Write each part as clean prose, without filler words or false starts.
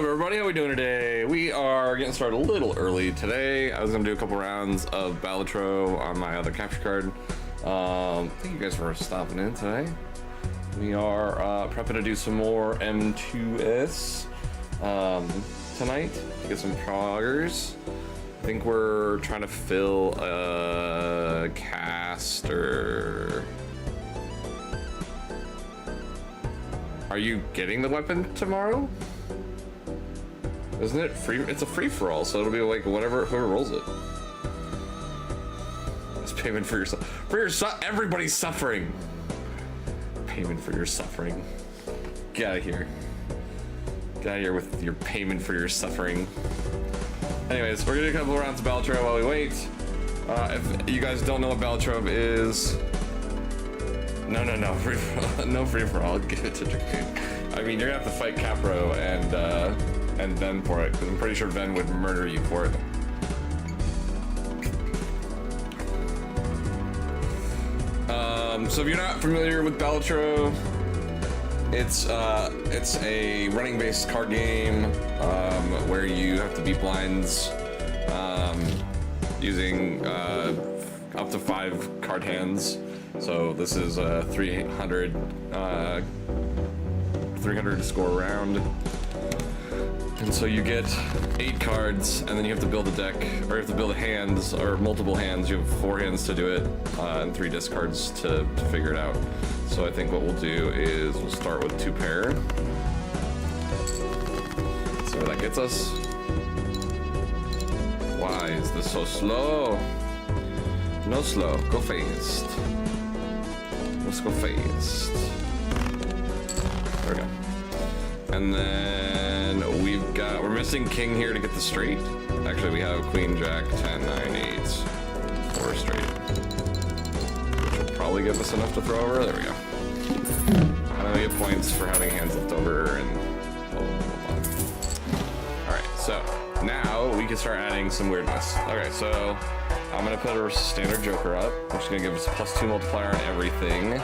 everybody, how we doing today? We are getting started a little early today. I was gonna do a couple rounds of Balatro on my other capture card. Thank you guys for stopping in today. We are prepping to do some more M4S tonight to get some Proggers. I think we're trying to fill a caster. Are you getting the weapon tomorrow? Isn't it free? It's a free-for-all, so it'll be like whoever rolls it. It's payment for your everybody's suffering. Payment for your suffering. Get out of here. Get out of here with your payment for your suffering. Anyways, we're gonna do a couple of rounds of Balatro while we wait. If you guys don't know what Balatro is, no, no free-for-all. Give it to Dragoon. I mean, you're gonna have to fight Capro and Ven for it, because I'm pretty sure Ven would murder you for it. So if you're not familiar with Balatro, it's a running-based card game where you have to beat blinds using up to 5 card hands. So this is a 300 to score round. And so you get 8 cards, and then you have to build a deck, or you have to build hands, or multiple hands. You have 4 hands to do it, and 3 discards to figure it out. So I think what we'll do is we'll start with 2 pair. See where that gets us. Why is this so slow? No slow, go fast. Let's go fast. There we go. And then we're missing king here to get the straight. Actually, we have queen, jack, 10, 9, 8, 4 straight. Which will probably give us enough to throw over. There we go. And then we get points for having hands left over and blah, blah, blah, blah. Alright, so now we can start adding some weirdness. Okay, so I'm gonna put a standard joker up, which is gonna give us a +2 multiplier on everything.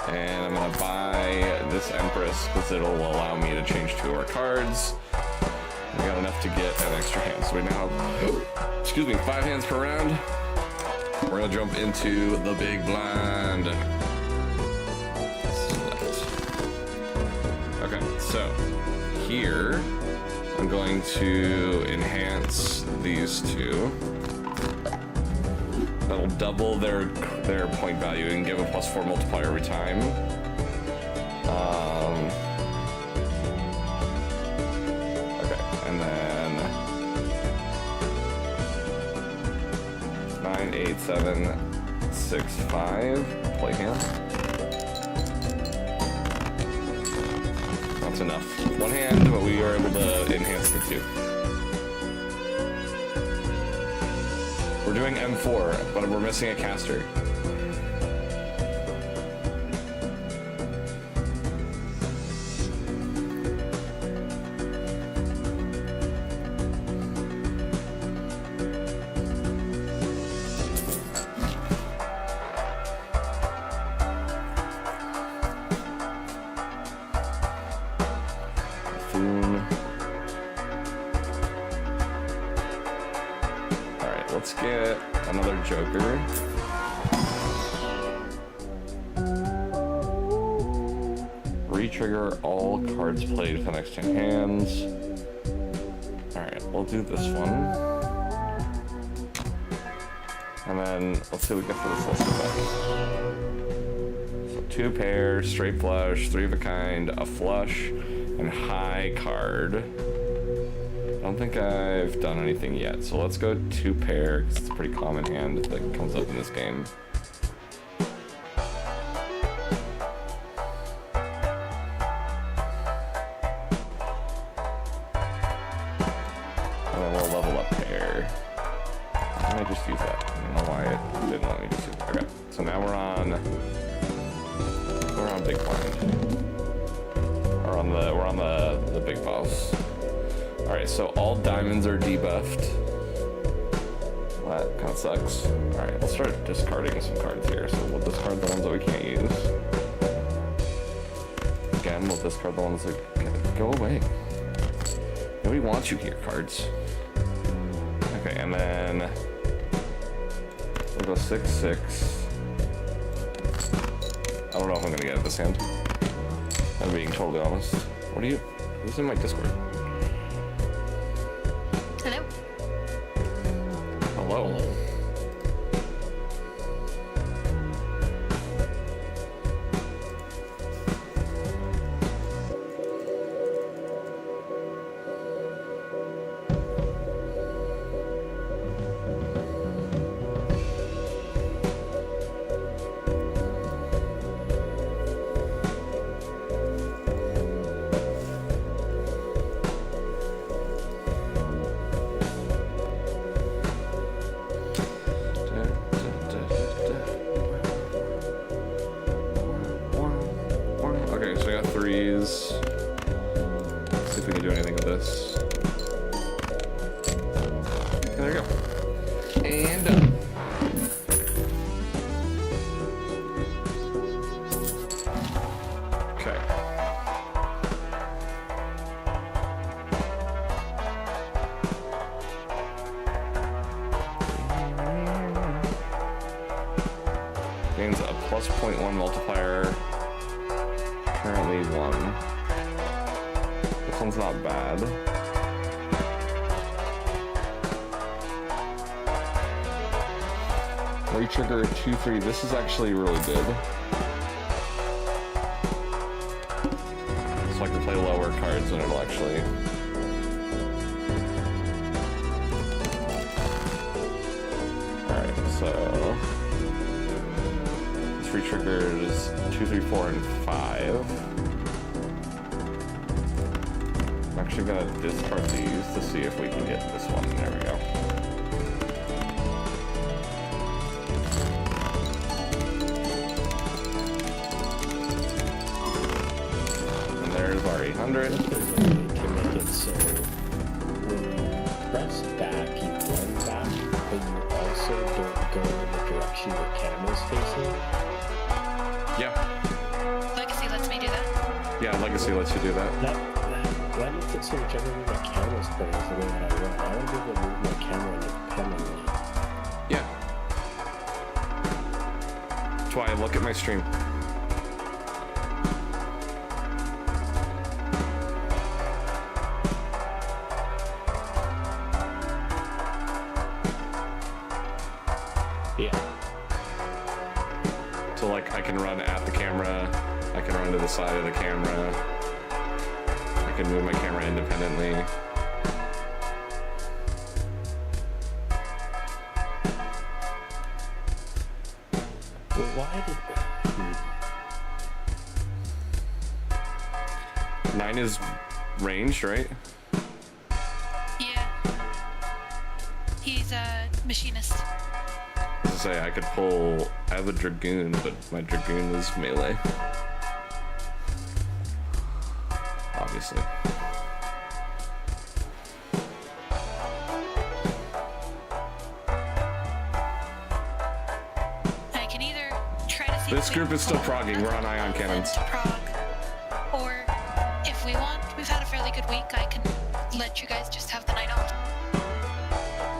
And I'm gonna buy this Empress because it'll allow me to change 2 of our cards. We got enough to get an extra hand. So we now have, excuse me, 5 hands per round. We're gonna jump into the big blind. Select. Okay, so here I'm going to enhance these 2. That'll double their point value and give a +4 multiplier every time. Okay, and then 9, 8, 7, 6, 5. Play hand. That's enough. 1 hand, but we are able to enhance the 2. We're doing M4, but we're missing a caster. Let's get another joker. Re-trigger all cards played for the next 10 hands. Alright, we'll do this one. And then let's see what we get for this last effect. So 2 pairs, straight flush, 3 of a kind, a flush, and high card. I don't think I've done anything yet, so let's go 2 pair, because it's a pretty common hand that comes up in this game. And then we'll level up pair. I might just use that. I don't know why it didn't let me just use it. Okay, so now we're on big blind. We're on the big boss. Alright, so all diamonds are debuffed. That kind of sucks. Alright, let's start discarding some cards here. So we'll discard the ones that we can't use. Again, we'll discard the ones that go away. Nobody wants you here, cards. Okay, and then we'll go 6-6. I don't know if I'm gonna get it this hand. I'm being totally honest. What are you? Who's in my Discord? Hello. Hello. Okay, so I got threes. Let's see if we can do anything with this. Okay, there you go. And done. Okay. Gains a plus 0.1 multiplier. Currently 1. This one's not bad. Re-trigger 2-3. This is actually really good. So I can play lower cards and it'll actually... Alright, so... This re-triggers 2, 3, 4, and 5. I'm actually gonna discard these to see if we can get this one. There we go. And there's our 800. You can make it so when you press back, you run back, but you also don't go in the direction your camera's facing. Yeah. Legacy lets me do that. Yeah, Legacy lets you do that. That makes it so whichever way my camera's playing is the way that I run. I want to be able to move my camera independently. Yeah. That's why I look at my stream. Yeah. So like I can run at the camera, I can run to the side of the camera, I can move my camera independently. Well, why did... 9 is ranged, right? Yeah. He's a machinist. As I say, I could pull... I have a Dragoon, but my Dragoon is melee. Obviously. I can either try to see This if group we is still can progging. We're on ion cannons. to prog, or if we want, we've had a fairly good week. I can let you guys just have the night off.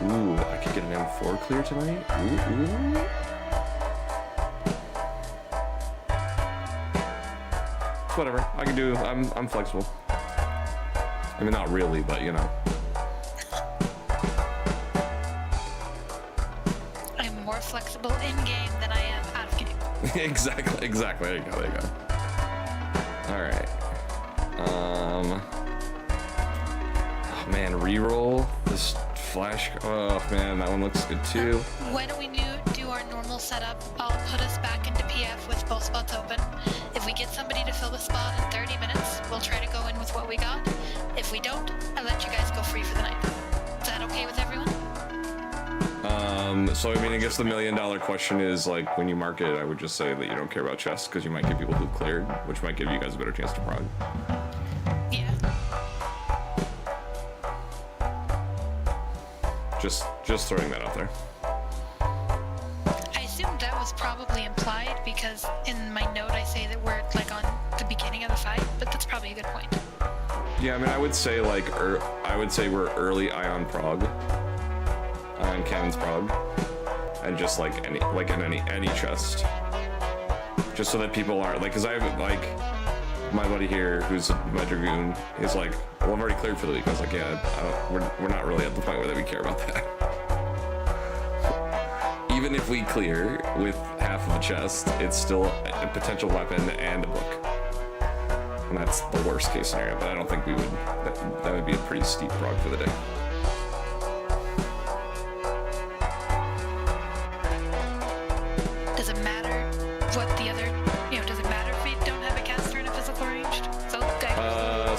Ooh, I could get an M4 clear tonight? Ooh. It's whatever. I can do... I'm flexible. I mean, not really, but you know. I'm more flexible in game than I am out of game. Exactly. There you go. Alright. Oh man, reroll this flash. Oh man, that one looks good too. Why don't we do our normal setup? I'll put us back into PF with both spots open. If we get somebody to fill the spot in 30 minutes, we'll try to go in with what we got. If we don't, I'll let you guys go free for the night. Is that okay with everyone? So I mean, I guess the $1 million question is like, when you mark it, I would just say that you don't care about chests because you might get people who cleared, which might give you guys a better chance to prog. Yeah. Just throwing that out there. I assumed that was probably implied because in my note I say that we're like on the beginning of the fight, but that's probably a good point. Yeah, I mean, I would say like, I would say we're early Ion Cannons Prog, and just like in any chest, just so that people aren't like, cause I have like my buddy here who's my dragoon. He's like, well, I'm already cleared for the week. I was like, yeah, we're not really at the point where we care about that. Even if we clear with half of a chest, it's still a potential weapon and a book. And that's the worst case scenario, but I don't think we would, that would be a pretty steep prog for the day. Does it matter what the other, does it matter if we don't have a caster in a physical ranged?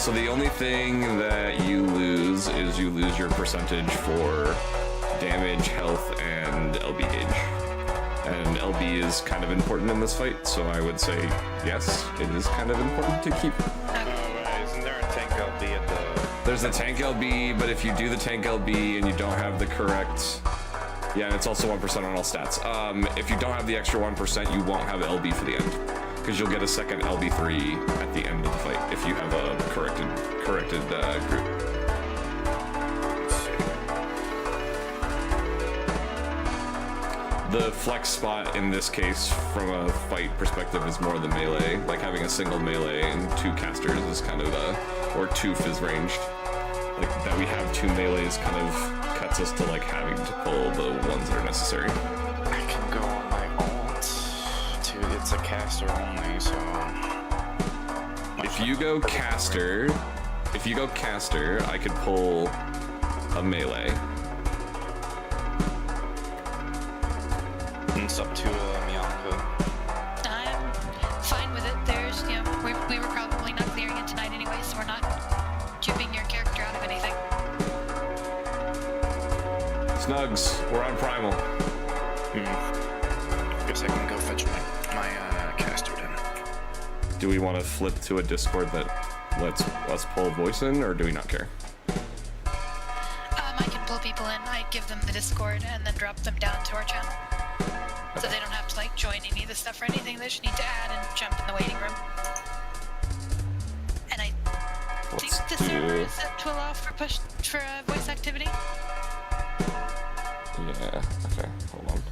So the only thing that you lose is you lose your percentage for damage, health, and LB gauge. And LB is kind of important in this fight, so I would say yes, it is kind of important to keep. Isn't there a tank LB at the... There's a tank LB, but if you do the tank LB and you don't have the correct... Yeah, it's also 1% on all stats. If you don't have the extra 1%, you won't have LB for the end, because you'll get a second LB3 at the end of the fight if you have a corrected group. The flex spot in this case, from a fight perspective, is more the melee. Like having a single melee and 2 casters is kind of or 2 fizz ranged. Like that we have 2 melees kind of cuts us to like having to pull the ones that are necessary. I can go on my ult to, it's a caster only, so... If you go caster, I could pull a melee. It's up to Miyako. I'm fine with it. There's, we were probably not clearing it tonight anyway, so we're not chipping your character out of anything. Snugs, we're on primal. Guess I can go fetch my caster then. Do we want to flip to a Discord that lets us pull voice in, or do we not care? I can pull people in. I give them the Discord and then drop them down to our channel. So they don't have to like join any of the stuff or anything. They just need to add and jump in the waiting room. And I think the server is set to allow for voice activity. Yeah, okay, hold on.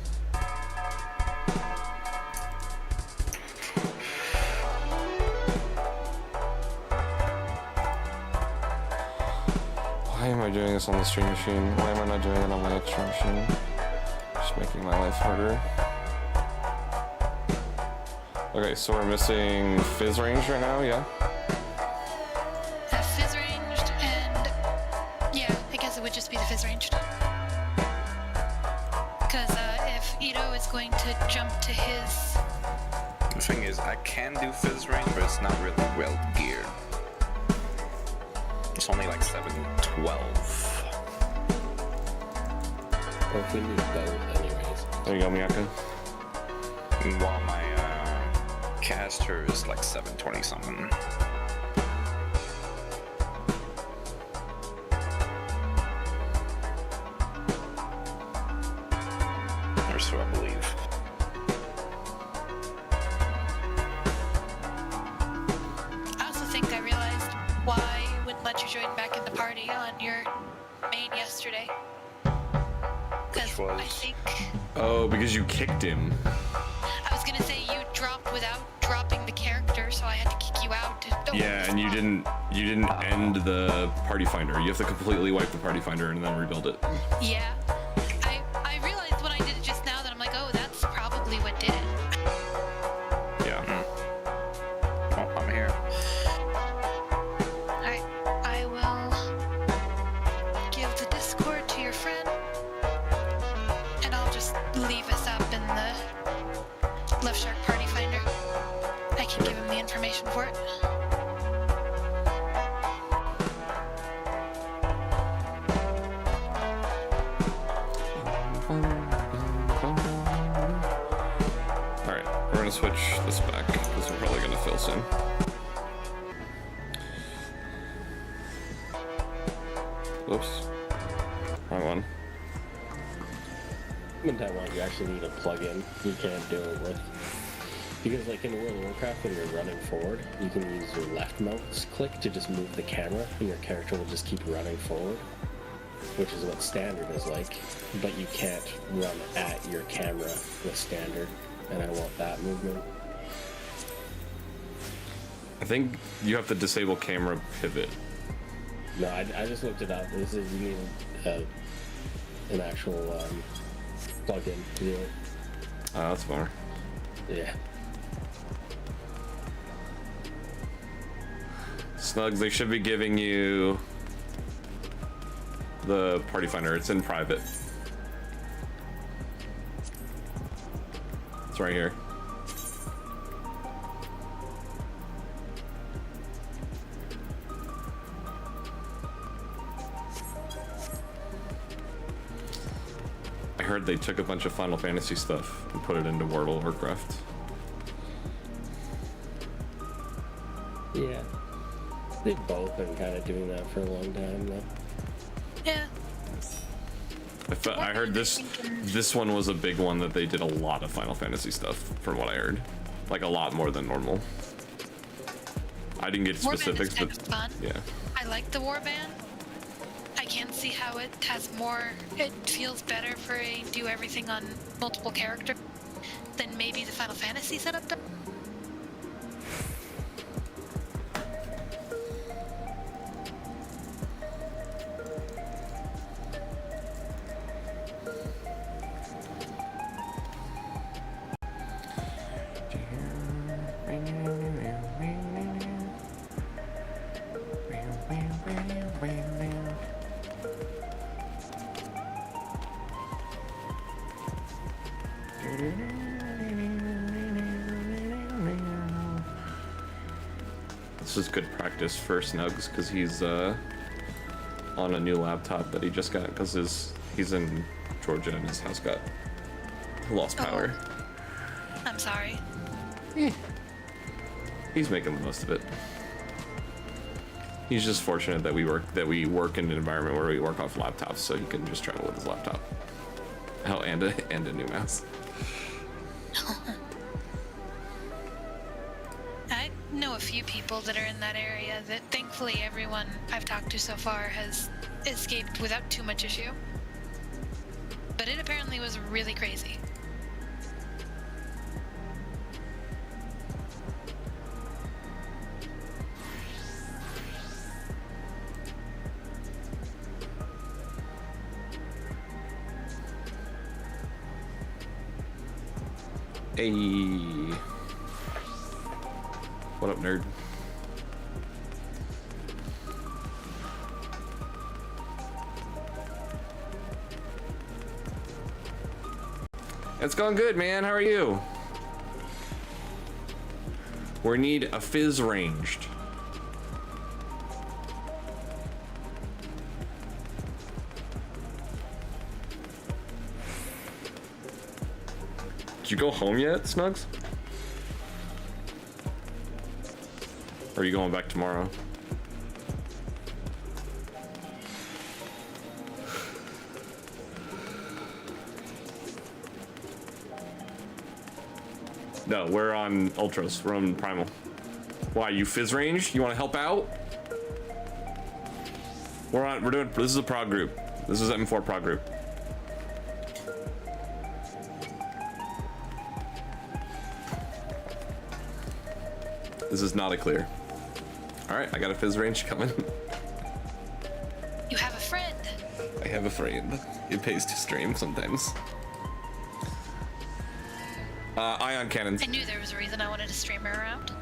Why am I doing this on the stream machine? Why am I not doing it on my extra machine? Just making my life harder. Okay, so we're missing fizz range right now, yeah? Fizz ranged, and yeah, I guess it would just be the fizz ranged. Because if Ito is going to jump to his... The thing is, I can do fizz range, but it's not really well geared. It's only like 712. Or if we need both anyways. There you go, Miyako. While my caster is like 720 something. Or so I believe. I also think I realized why it wouldn't let you join back in the party on your main yesterday. Because I think... Oh, because you kicked him. I was gonna say you dropped without dropping the character, so I had to kick you out. Yeah, and you didn't end the party finder. You have to completely wipe the party finder and then rebuild it. Yeah. I realized when I did it just now that I'm like, oh, that's probably what did it. Yeah. Oh, I'm here. Alright, I will give the Discord to your friend, and I'll just leave us up in the Left Shark Party Finder. I can give him the information for it. Alright, we're gonna switch this back because we're probably gonna fill soon. Whoops. Wrong one. In that one, you actually need a plug-in. You can't do it with Because like in World of Warcraft, when you're running forward, you can use your left mouse click to just move the camera, and your character will just keep running forward, which is what standard is like. But you can't run at your camera with standard, and I want that movement. I think you have to disable camera pivot. No, I just looked it up. This is you need an actual plug-in to do it. Oh, that's far. Yeah. Snugs, they should be giving you the party finder. It's in private. It's right here. I heard they took a bunch of Final Fantasy stuff and put it into World of Warcraft. Yeah. They've both been kind of doing that for a long time, though. Yeah. I heard this one was a big one that they did a lot of Final Fantasy stuff, from what I heard. Like a lot more than normal. I didn't get specifics, Warband but is kind of fun. yeah. I like the Warband. I can see how it has more. It feels better for a do everything on multiple characters than maybe the Final Fantasy setup does. This is good practice for Snugs because he's on a new laptop that he just got because he's in Georgia and his house got lost power. Oh. I'm sorry. He's making the most of it. He's just fortunate that we work in an environment where we work off laptops, so he can just travel with his laptop. Oh, and a new mouse. I know a few people that are in that area that thankfully everyone I've talked to so far has escaped without too much issue. But it apparently was really crazy. Hey. What up, nerd? It's going good, man. How are you? We need a fizz ranged. Did you go home yet, Snugs? Or are you going back tomorrow? No, we're on Ultras. We're on Primal. Why, you fizz range? You want to help out? We're doing, this is a prog group. This is M4 prog group. This is not a clear. All right, I got a fizz range coming. You have a friend. I have a friend. It pays to stream sometimes. Ion cannons. I knew there was a reason I wanted to stream her around.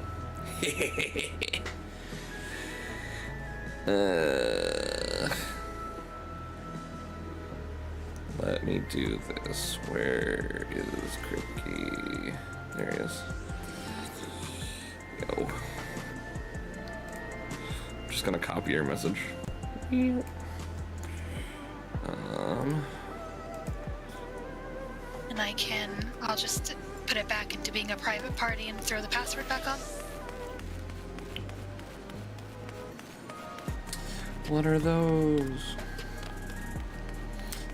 Let me do this. Where is Cookie? There he is. Go. I'm just gonna copy your message. And I'll just put it back into being a private party and throw the password back on. What are those?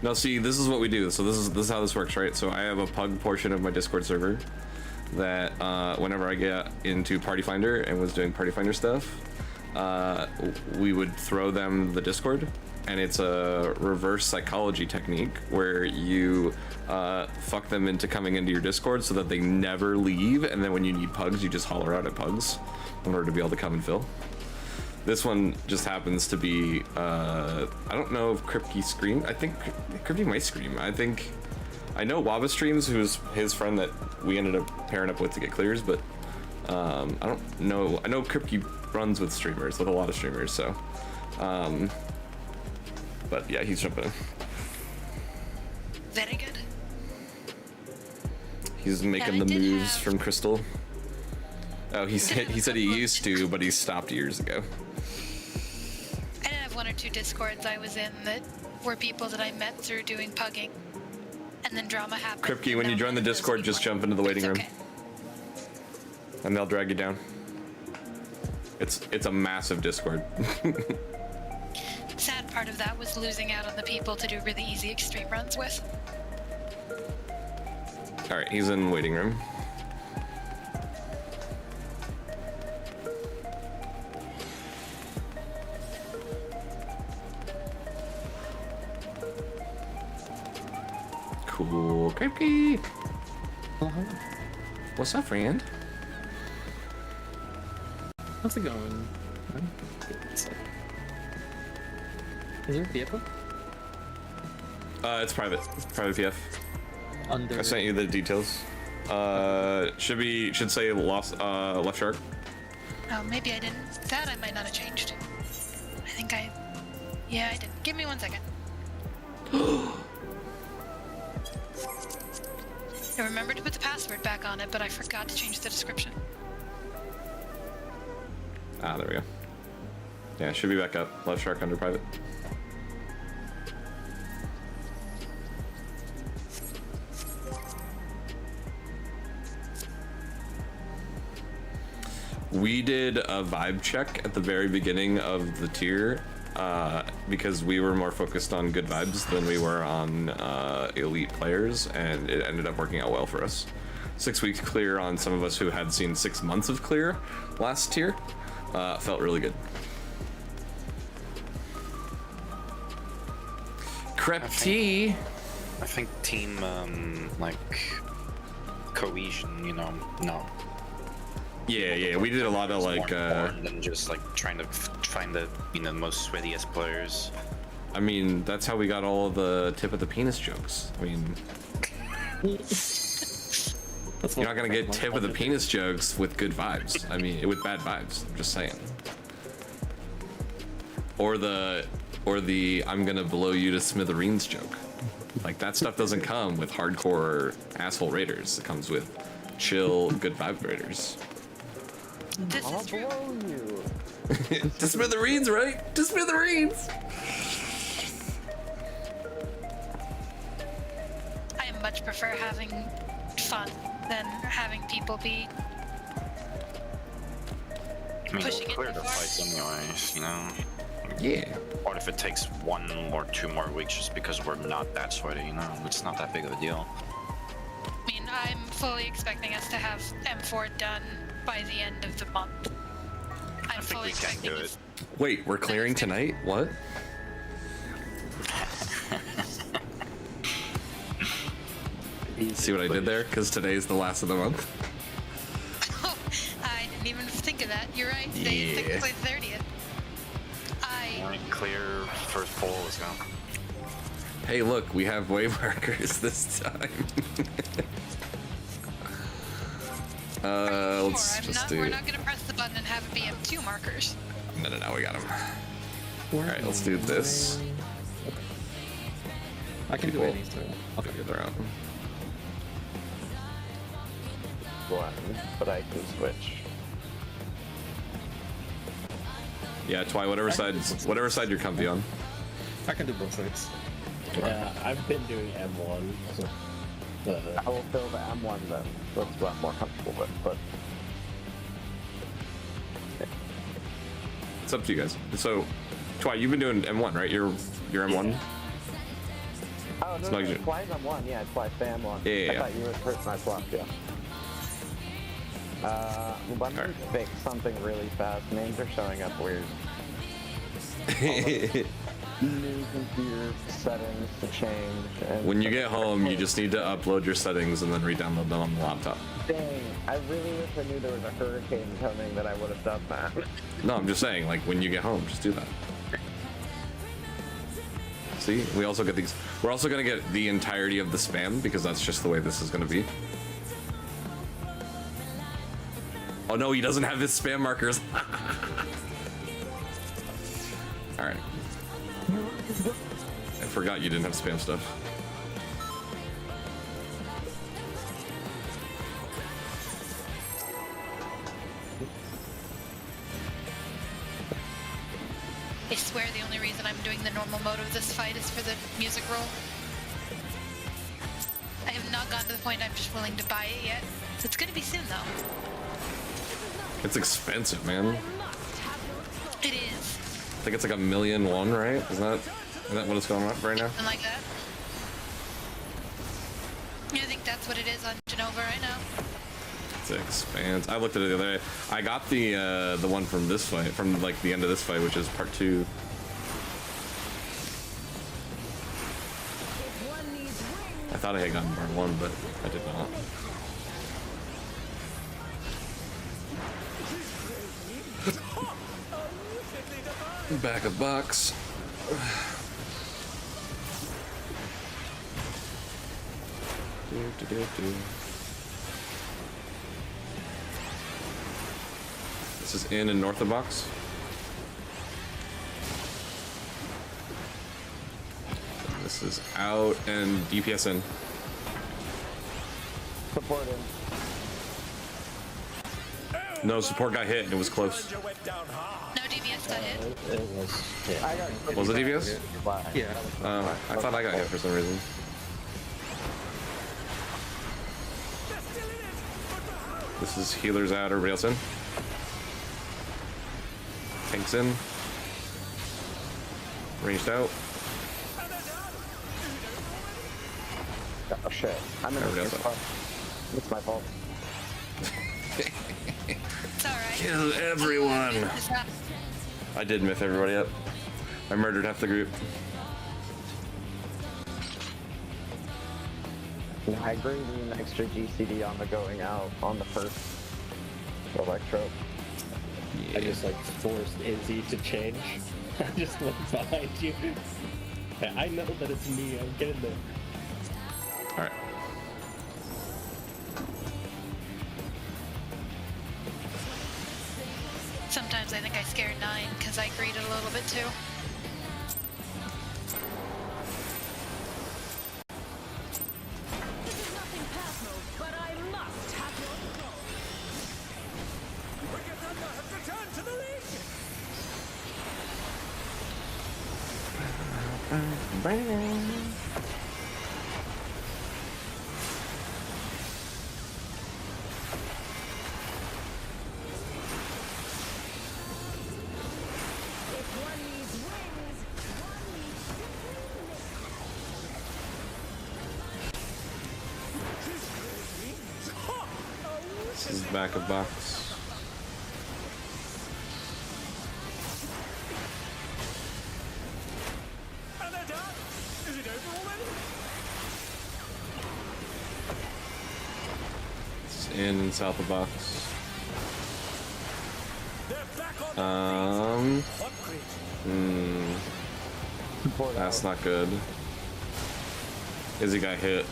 Now see, this is what we do. So this is how this works, right? So I have a pug portion of my Discord server. that whenever I get into Party Finder and was doing Party Finder stuff, we would throw them the Discord, and it's a reverse psychology technique where you fuck them into coming into your Discord so that they never leave, and then when you need pugs, you just holler out at pugs in order to be able to come and fill. This one just happens to be, I don't know if Kripke Scream. I think Kripke might scream. I know Waba streams, who's his friend that we ended up pairing up with to get clears, but I don't know. I know Kripke runs with streamers, with a lot of streamers, so. But yeah, he's jumping in. Very good. He's making the moves from Crystal. Oh, he said he used to, but he stopped years ago. I did have 1 or 2 Discords I was in that were people that I met through doing pugging, and then drama happened. Kripke, when you join the Discord, just jump into the waiting room, and they'll drag you down. It's a massive Discord. Sad part of that was losing out on the people to do really easy extreme runs with. All right, he's in waiting room. Cool, Kripke. What's up, friend? How's it going? Is there a vehicle? It's private. Private PF. Under... I sent you the details. Should say left shark. Oh, maybe I didn't. That I might not have changed. Yeah, I did. Give me 1 second. I remembered to put the password back on it, but I forgot to change the description. Ah, there we go. Yeah, it should be back up. Left shark under private. We did a vibe check at the very beginning of the tier because we were more focused on good vibes than we were on elite players, and it ended up working out well for us. 6 weeks clear on some of us who had seen 6 months of clear last tier felt really good. Crep tea. I think team like cohesion, you know, no. Yeah, we did a lot of like than just like trying to find the most sweatiest players. I mean, that's how we got all of the tip of the penis jokes. I mean, you're not gonna get tip of the penis jokes with good vibes. I mean, with bad vibes. I'm just saying. Or the I'm gonna blow you to smithereens joke. Like that stuff doesn't come with hardcore asshole raiders. It comes with chill, good vibe raiders. This is true. To smithereens, right? To smithereens. I much prefer having fun than having people be I mean, pushing we'll it clear too the far. fights anyways, you know. Yeah. What if it takes 1 or 2 more weeks just because we're not that sweaty, you know? It's not that big of a deal. I mean, I'm fully expecting us to have M4 done by the end of the month. I'm I think fully we can expecting do it. us. Wait, we're clearing tonight? What? See what I did there? Because today's the last of the month. Oh, I didn't even think of that. You're right. Today is technically the 30th. Alright, clear first poll, let's go. Hey, look, we have wave markers this time. Let's just do. We're not gonna press the button and have it be M2 markers. No, we got them. All right, let's do this. I can do any, so I'll Get their out. One, but I can switch. Yeah, Twy, whatever side you're comfy on. I can do both sides. I've been doing M1. So, I will fill the M1 then. That's what I'm more comfortable with, but It's up to you guys. So, Twy, you've been doing M1, right? You're M1. oh no, Snug no, you. Twice M1, yeah, twice the M1. Yeah. I thought you were the person I swapped, yeah. Let me fix something really fast. Names are showing up weird. New computer settings to change. And When you get home, you just need to upload your settings and then re-download them on the laptop. Dang, I really wish I knew there was a hurricane coming that I would have done that. No, I'm just saying, like, when you get home, just do that. See, we also get these. We're also gonna get the entirety of the spam because that's just the way this is gonna be. Oh no, he doesn't have his spam markers. All right. I forgot you didn't have spam stuff. I swear the only reason I'm doing the normal mode of this fight is for the music roll. I have not gotten to the point I'm just willing to buy it yet. It's gonna be soon though. It's expensive, man. It is. I think it's like $1,000,001, right? Isn't that what it's going up right now? Something like that. I think that's what it is on Genova right now. It's expansive. I looked at it the other day. I got the one from this fight, from like the end of this fight, which is part 2. I thought I had gotten part 1, but I did not. Back of box. This is in and north of box. This is out and DPS in. Support him. No, support got hit and it was close. No DBS got hit. It was. Yeah. I got Was it DPS? Yeah. I thought I got hit for some reason. This is healers out, everybody else in. Tanks in. Ranged out. Oh shit. I'm in Everybody the else out. It's my fault. It's alright. Kill everyone. It's not- I did myth everybody up. I murdered half the group. I agree with you, an extra GCD on the going out on the first electro. I just like forced Izzy to change. I just looked behind you. I know that it's me. I'm getting there. All right. Sometimes I think I scared 9 because I greed it a little bit too. This is nothing personal, but I must have your soul. Wicked Thunder has returned to the league! If one needs wings, one needs This is back of box. And they're done! Is it over already? This is in and south of box. They're back on upgrade. Support That's out. not good. Izzy got hit.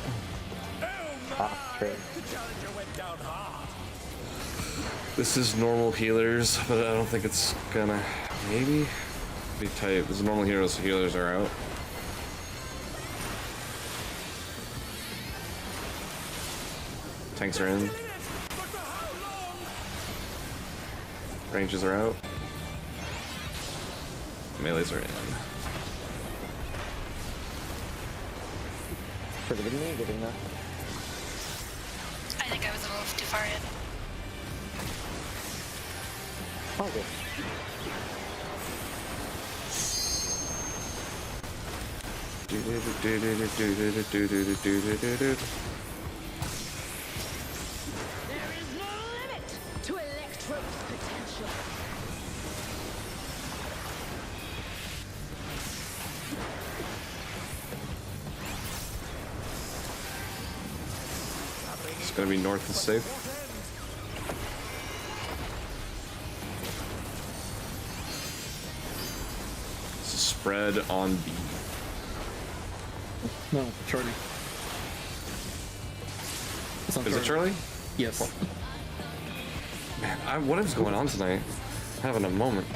Oh my! True. The challenger went down hard. This is normal healers, but I don't think it's gonna. Maybe be tight. This is normal heroes. So healers are out. Tanks are in. But for how long? Ranges are out. Melees are in. Pretty good me getting that. I think I was a little too far in. Oh, good. There is no limit gonna be north is safe. Spread on B. No, Charlie. It's on Is it Charlie? Yes. Man, what is going on tonight? Having a moment.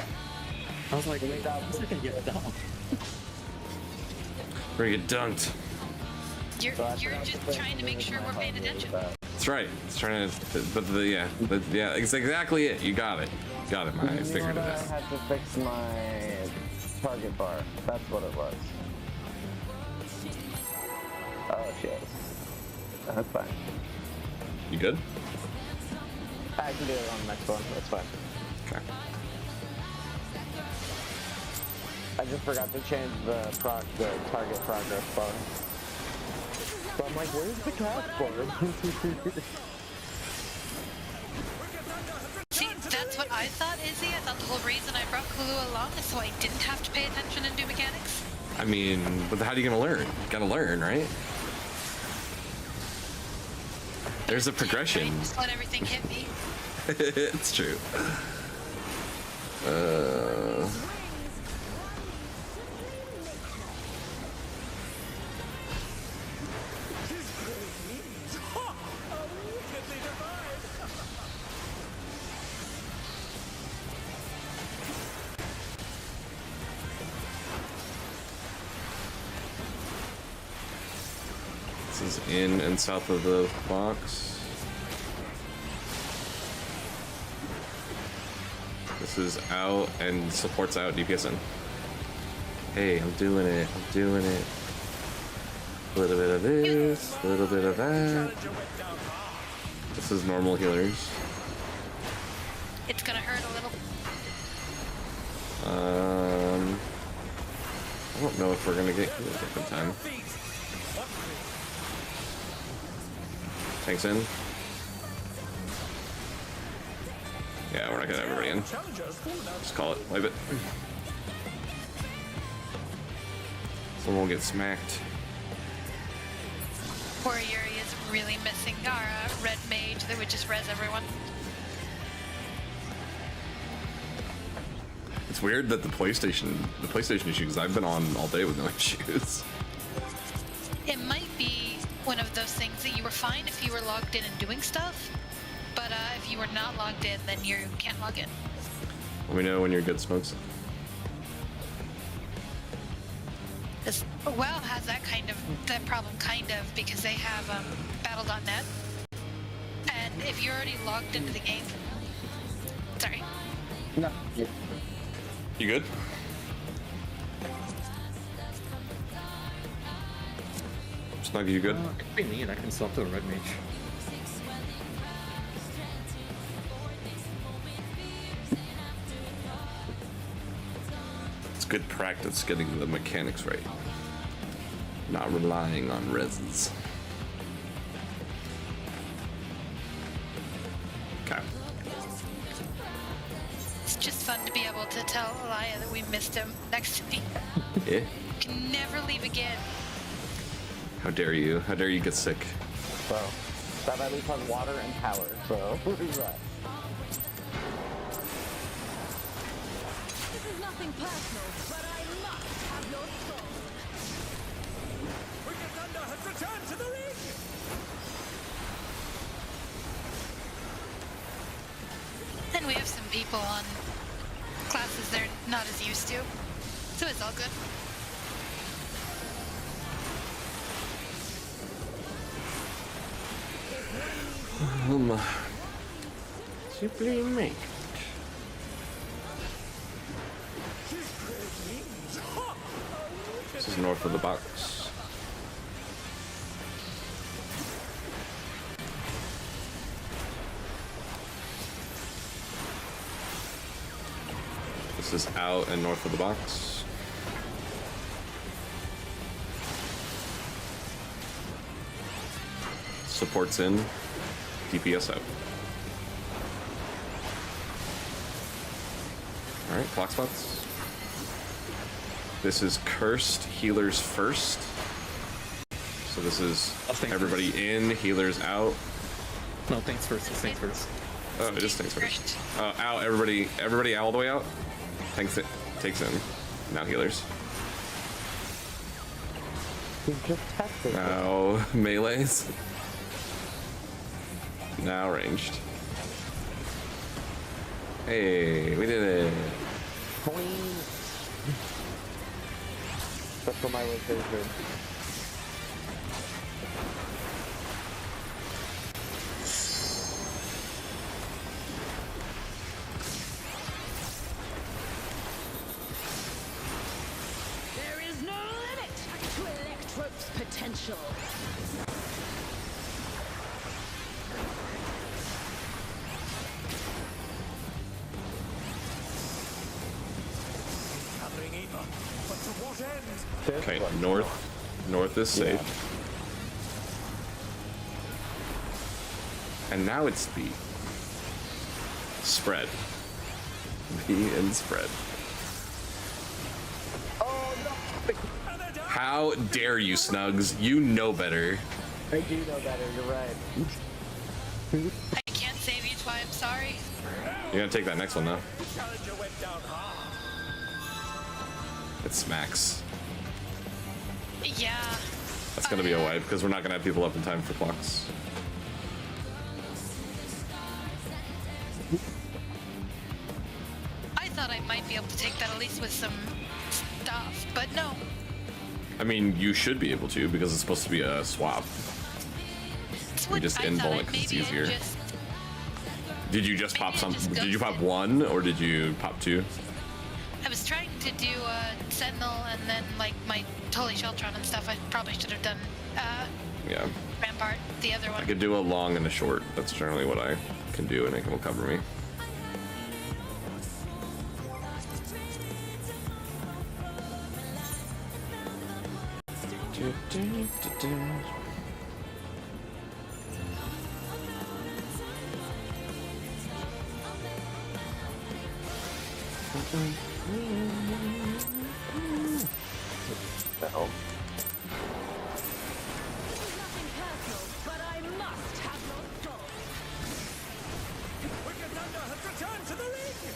I was like, wait, I'm not gonna get it down. We're gonna get dunked. You're just trying to make sure we're paying attention. That's right. It's trying to, yeah, it's exactly it. You got it. Got it, man. I figured it I out. had to fix my target bar. That's what it was. Oh shit. That's fine. You good? I can do it on the next one. That's fine. Okay. I just forgot to change the target progress bar. So I'm like, where's the task bar? See, that's what I thought, Izzy. I thought the whole reason I brought Kulu along is so I didn't have to pay attention and do mechanics. I mean, but how are you gonna learn? You gotta learn, right? There's a progression. Right? Just let everything hit me. It's true. This is in and south of the box. This is out and supports out DPS in. Hey, I'm doing it. I'm doing it. A little bit of this, a little bit of that. This is normal healers. It's gonna hurt a little. I don't know if we're gonna get healed at the time. Tanks in. Yeah, we're not getting everybody in. Just call it. Wipe it. Someone will get smacked. Poor Yuri is really missing our red mage that would just res everyone. It's weird that the PlayStation issues, because I've been on all day with no issues. It might be one of those things that you were fine if you were logged in and doing stuff, but if you were not logged in, then you can't log in. Let me know when you're good, Smokes. This WoW has that problem because they have Battle.net, and if you're already logged into the game, sorry. No. You good? Snug, you good? Could be neat. I can swap to a red mage. It's good practice getting the mechanics right. Not relying on reses. Okay. It's just fun to be able to tell Elia that we missed him next to me. Yeah. Can never leave again. How dare you? How dare you get sick? So, that at least has water and power, so who's that? This is nothing personal, but I must have your soul. Wicked Thunder has returned to the ring! And we have some people on classes they're not as used to, so it's all good. Simply make. This is north of the box. This is out and north of the box. Supports in, DPS out. Alright, clock spots. This is cursed, healers first. So this is everybody in, healers out. No, thanks first. Thanks first. Oh, it is tanks first. Out, everybody all the way out. Tanks it, takes in. Now healers. You just tested it. Now melees. Now ranged. Hey, we did it. Clean. That's what my location. There is no limit to Electrope's potential. Okay, north. North is safe. And now it's B. Spread. B and spread. Oh no! How dare you, Snugs? You know better. I do know better, you're right. I can't save you, Twy. I'm sorry. You're gonna take that next one now. It smacks. Yeah. That's gonna be a wipe because we're not gonna have people up in time for clocks. I thought I might be able to take that at least with some stuff, but no. I mean, you should be able to because it's supposed to be a swap. It's We what just I invul thought. it 'cause it's Maybe I easier. just- Did you just Maybe pop I some? just Did you pop ghosted. one or did you pop two? I was trying to do Sentinel and then like my Holy Sheltron and stuff. I probably should have done Yeah. Rampart, the other I one. could do a long and a short. That's generally what I can do, and it will cover me. No. Nothing personal, but I must have your soul. Wicked Thunder has returned to the ring!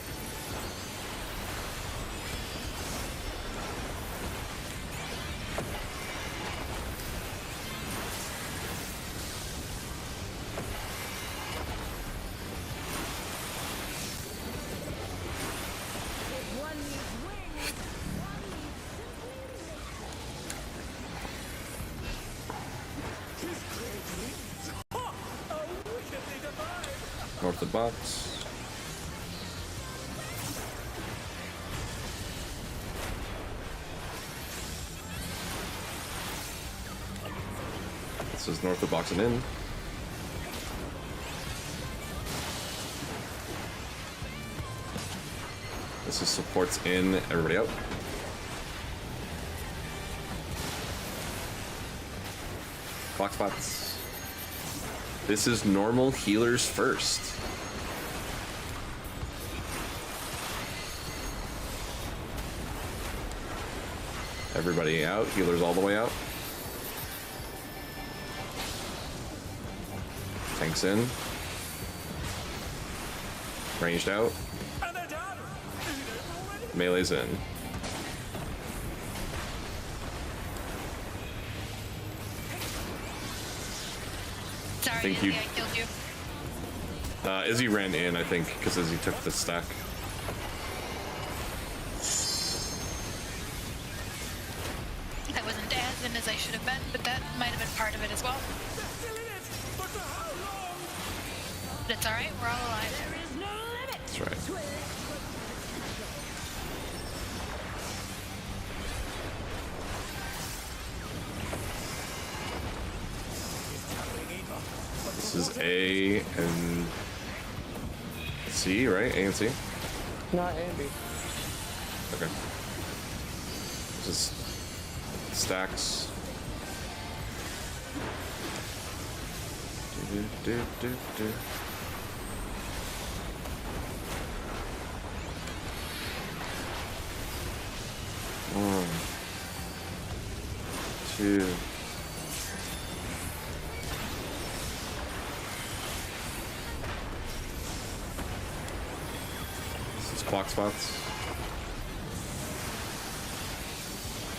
If one needs wings, one needs simply His great wings! Ha! How wickedly divine! North of box. This is north of box and in. This is supports in. Everybody out. Clock spots. This is normal healers first. Everybody out. Healers all the way out. Tanks in. Ranged out. And they're done! Melee's in. Sorry, think Izzy, you- I killed you. Izzy ran in, I think, because Izzy took the stack. I wasn't as in as I should have been, but that might have been part of it as well. They're still in it! But for how long? But it's alright, we're all alive. there is no limit That's right. to Electrope's potential. This is A and C, right? A and C? Not Andy. Okay. This is stacks. Do. One, two. Box spots.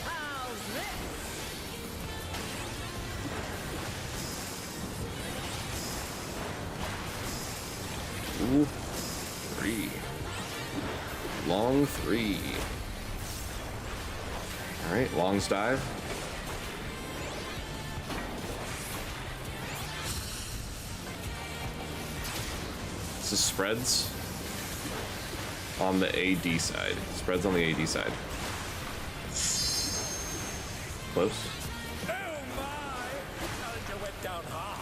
How's this? Ooh. 3. Long 3. Alright, longs dive. This is spreads on the AD side. Spreads on the AD side. Close. Oh my! Challenger went down hard.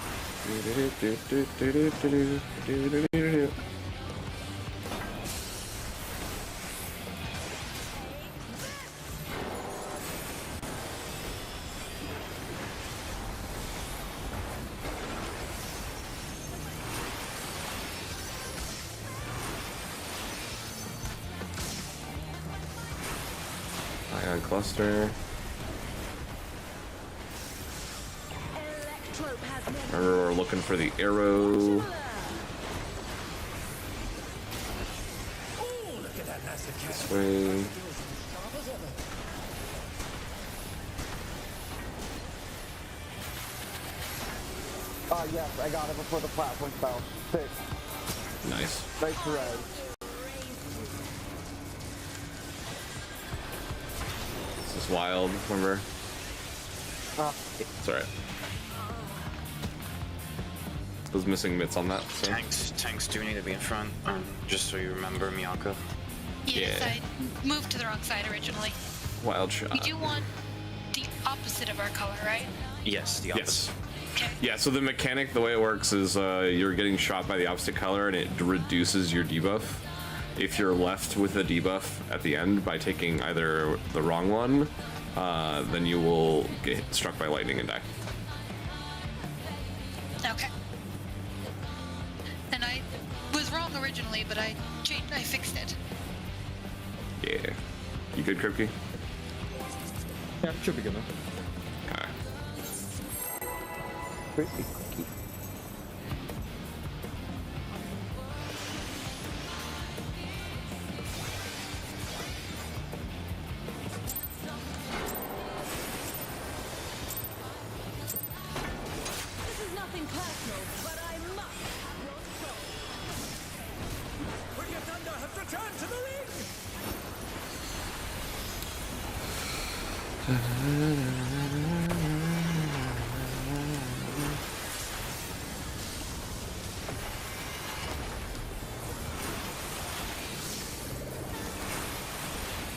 Ion cluster. Electrope has never Remember, we're looking for the arrow. Ooh, look at that massive cat. This way. Sharp as ever. Yes, I got it before the platform fell. 6. Nice. Nice res. This is wild, remember? Ah, It's alright. Those missing mitts on that, so. Tanks do need to be in front, just so you remember, Miyako. Yes, Yeah. I moved to the wrong side originally. Wild shot. We do want the opposite of our color, right? Yes, the opposite. Yes. Okay. Yeah, so the mechanic, the way it works is you're getting shot by the opposite color and it reduces your debuff. If you're left with a debuff at the end by taking either the wrong one, then you will get struck by lightning and die. Okay. And I was wrong originally, but I fixed it. Yeah. You good, Kripke? Yeah, should be good enough. Okay. pretty cookie. This is nothing personal, but I must have your soul. Wicked Thunder has returned to the ring!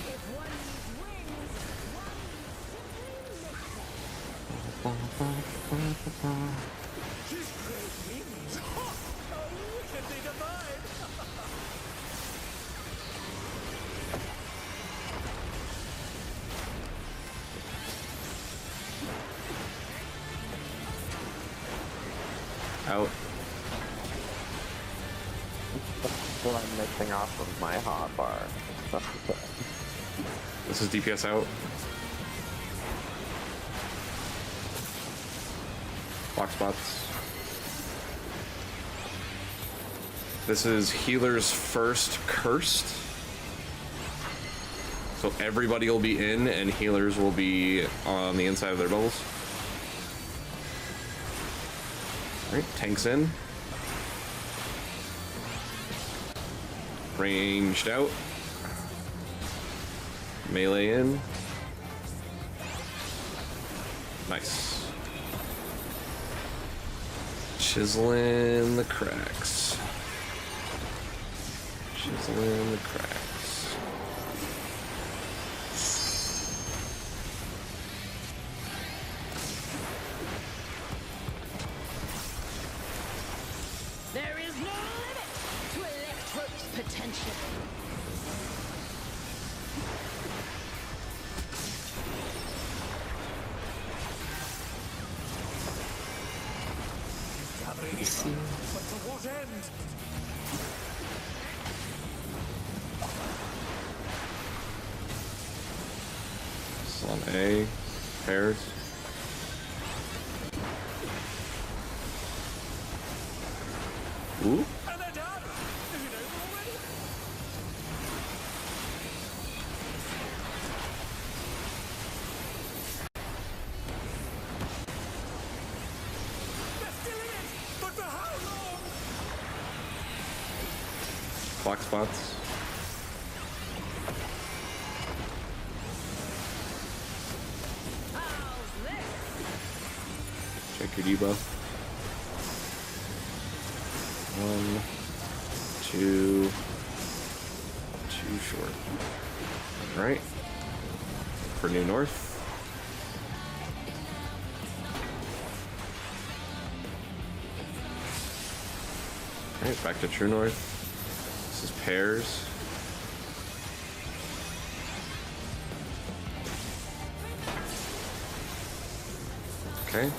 If one needs wings, one needs simply missing. His great wings! How wickedly divine! Out. What I'm missing off of my hotbar. This is DPS out. Block spots. This is healer's first cursed. So everybody will be in and healers will be on the inside of their bubbles. Alright, tanks in. Ranged out. Melee in. Nice. Chiseling the cracks. Chiseling the cracks. There is no limit to Electrope's potential. Gathering in, but to what end? This is on A. Pairs. Ooh. And they're done! Is it over already? clock spots. How's this? Check your debuff. 1, 2, too short. All right. For New North. All right, back to True North. This is pairs. Okay.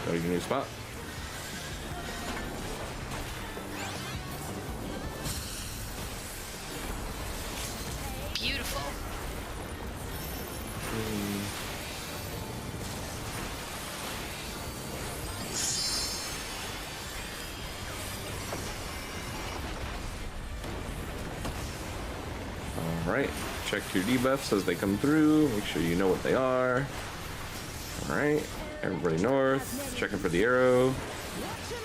Go to your new spot. Beautiful. All right. Check your debuffs as they come through. Make sure you know what they are. All right. Everybody north. Checking for the arrow. Watch and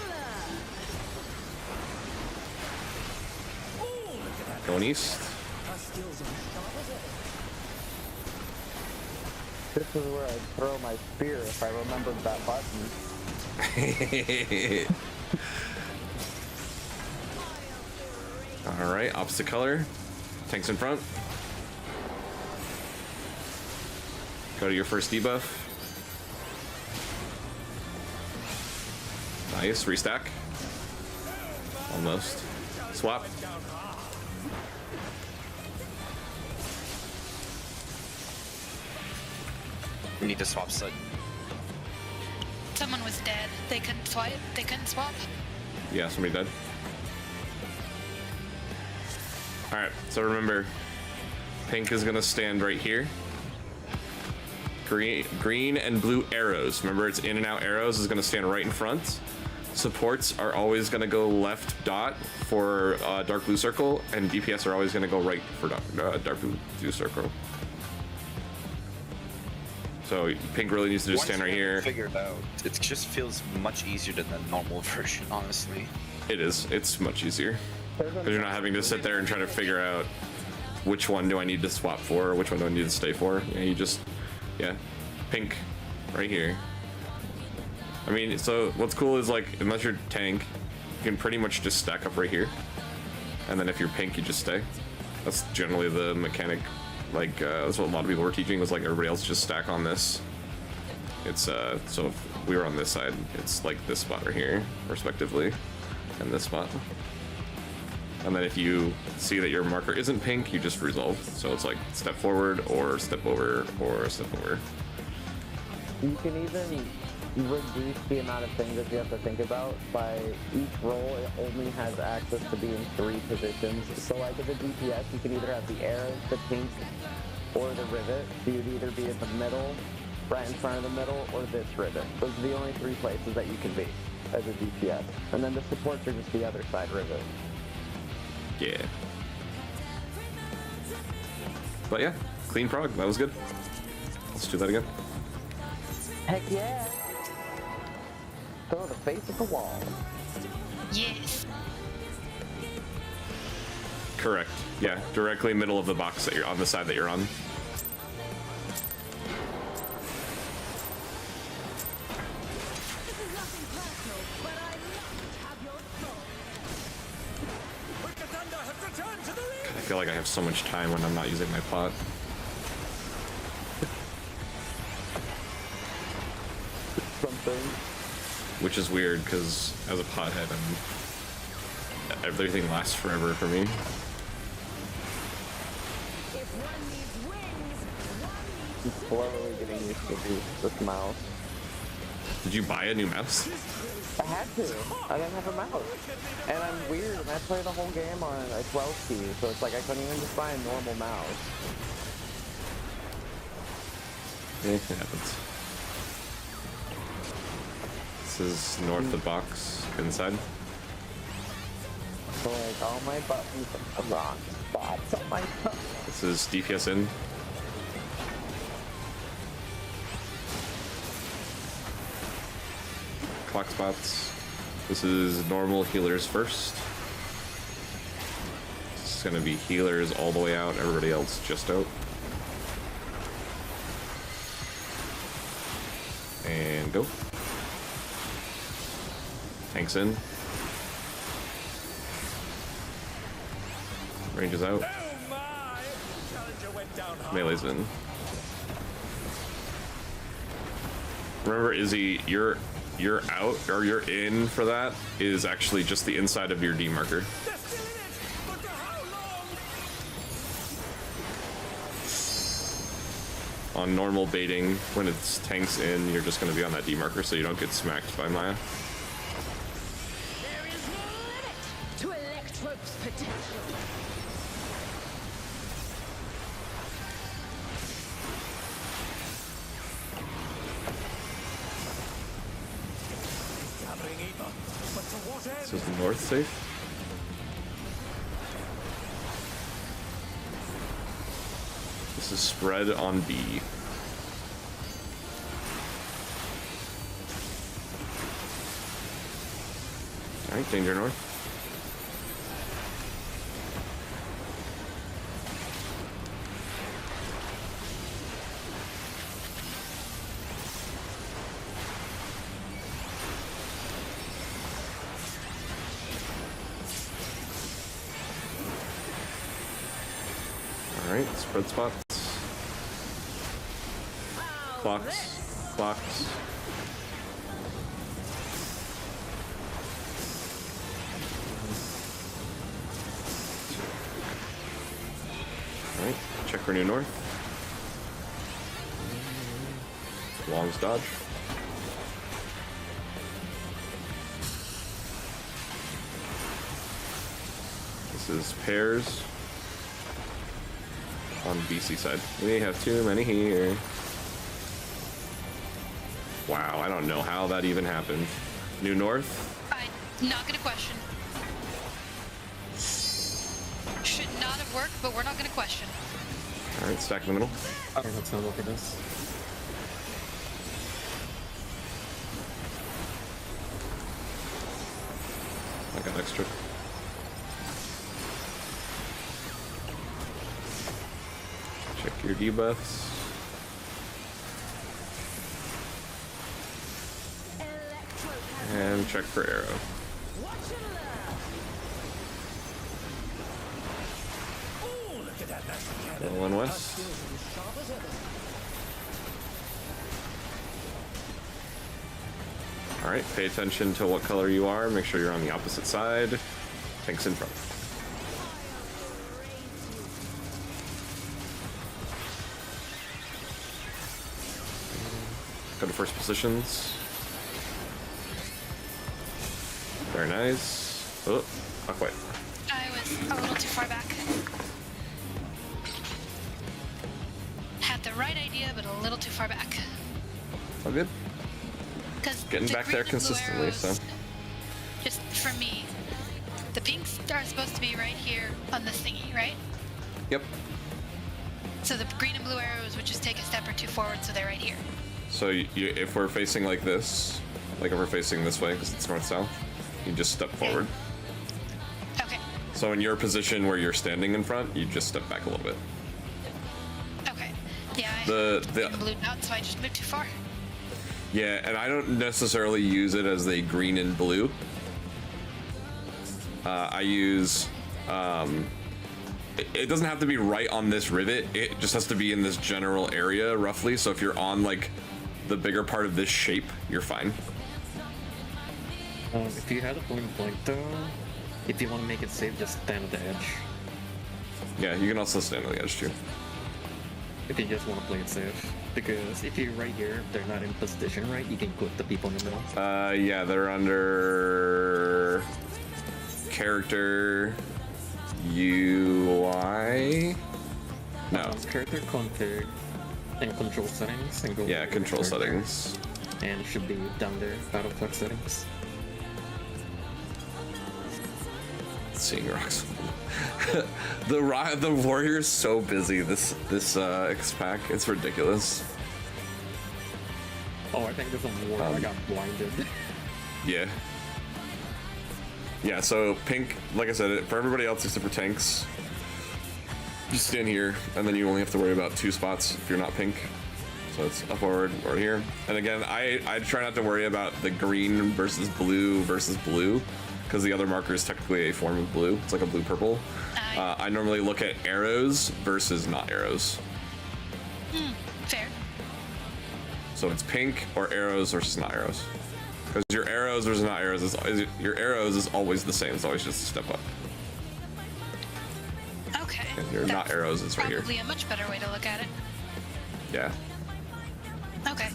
learn. Going east. This is where I'd throw my spear if I remembered that button. All right. Opposite color. Tanks in front. Go to your first debuff. Nice. Restack. Almost. Swap. We need to swap side. Someone was dead. They couldn't swipe. They couldn't swap. Yeah, somebody dead. All right, so remember, pink is gonna stand right here. Green and blue arrows. Remember, it's in and out arrows is gonna stand right in front. Supports are always gonna go left dot for dark blue circle, and DPS are always gonna go right for dark blue circle. So pink really needs to just stand right here. Figured out. It just feels much easier than the normal version, honestly. It is. It's much easier. Because you're not having to sit there and try to figure out which one do I need to swap for, or which one do I need to stay for. Yeah, you just, yeah, pink right here. I mean, so what's cool is like, unless you're tank, you can pretty much just stack up right here. And then if you're pink, you just stay. That's generally the mechanic. Like, that's what a lot of people were teaching, was like everybody else just stack on this. It's, so if we were on this side, it's like this spot right here, respectively, and this spot. And then if you see that your marker isn't pink, you just resolve. So it's like step forward, or step over, or step over. You can even reduce the amount of things that you have to think about by each roll. It only has access to be in 3 positions. So like as a DPS, you can either have the arrow, the pink, or the rivet. So you'd either be in the middle, right in front of the middle, or this rivet. Those are the only 3 places that you can be as a DPS. And then the supports are just the other side rivet. Yeah. But yeah, clean prog. That was good. Let's do that again. Heck yeah! Throw the face at the wall. Yes. Correct. Yeah, directly middle of the box that you're on, the side that you're on. This is nothing personal, but I must have your soul. Wicked Thunder has returned to the ring! I feel like I have so much time when I'm not using my pot. Something. Which is weird, because as a pothead, everything lasts forever for me. If one needs wings, one needs I'm slowly getting used to this mouse. Did you buy a new mouse? I had to. I didn't have a mouse. And I'm weird, and I play the whole game on a 12 key, so it's like I couldn't even just buy a normal mouse. Yeah, it happens. This is north of box, inside. So like all my buttons are the wrong spots on my phone. This is DPS in. Clock spots. This is normal healers first. It's gonna be healers all the way out, everybody else just out. And go. Tanks in. Range is out. Oh my! Challenger went down hard. Melee's in. Remember, Izzy, you're out, or you're in for that, is actually just the inside of your D marker. They're still in it, but for how long? On normal baiting, when it's tanks in, you're just going to be on that D marker so you don't get smacked by Maya. There is no limit to Electrope's potential. Gathering ether, but to what end? This is north safe. This is spread on B. Alright, danger north. Alright, spread spots. Clocks. Clocks. Alright, check for new north. Long's dodge. This is pairs on BC side. We have too many here. Wow, I don't know how that even happened. New north. I'm not gonna question. Should not have worked, but we're not gonna question. Alright, stack in the middle. I don't know what's gonna look at this. I got extra. Check your debuffs. And check for arrow. Oh, look at that massive cannon. Middle and west. Skills are as sharp as ever. Alright, pay attention to what color you are. Make sure you're on the opposite side. Tanks in front. Go to first positions. Very nice. Oh, not quite. I was a little too far back. Had the right idea, but a little too far back. All good. Because Getting back there consistently, so. Just for me, the pinks are supposed to be right here on this thingy, right? Yep. So the green and blue arrows would just take a step or two forward, so they're right here. So if we're facing like this, like if we're facing this way because it's north-south, you just step forward. Okay. So in your position where you're standing in front, you just step back a little bit. Okay. Yeah, I The blue out, so I just moved too far. yeah, and I don't necessarily use it as the green and blue. I use it doesn't have to be right on this rivet. It just has to be in this general area roughly. So if you're on like the bigger part of this shape, you're fine. If you have a point though, if you want to make it safe, just stand at the edge. Yeah, you can also stand on the edge too. If you just want to play it safe. Because if you're right here, they're not in position right, you can put the people in the middle. Yeah, they're under character UI. No. Character config and control settings and go. Yeah, control character. settings. And it should be down there, battle flex settings. Seeing rocks. The warrior is so busy this X-Pack. It's ridiculous. Oh, I think there's a war. I got blinded. Yeah. Yeah, so pink, like I said, for everybody else except for tanks, just stand here, and then you only have to worry about 2 spots if you're not pink. So it's up forward or here. And again, I try not to worry about the green versus blue, because the other marker is technically a form of blue. It's like a blue-purple. I normally look at arrows versus not arrows. Fair. So it's pink or arrows versus not arrows. Because your arrows versus not arrows is always the same. It's always just a step up. Okay. And your not arrows is right here. Probably a much better way to look at it. Yeah. Okay.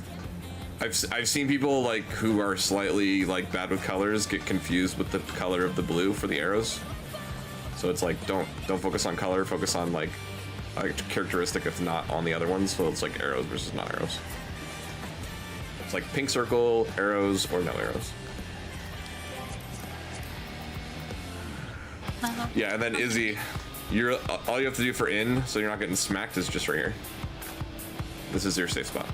I've seen people like who are slightly like bad with colors get confused with the color of the blue for the arrows. So it's like don't focus on color, focus on like a characteristic if not on the other ones. So it's like arrows versus not arrows. It's like pink circle, arrows, or no arrows. Yeah, and then Izzy, all you have to do for in, so you're not getting smacked, is just right here. This is your safe spot.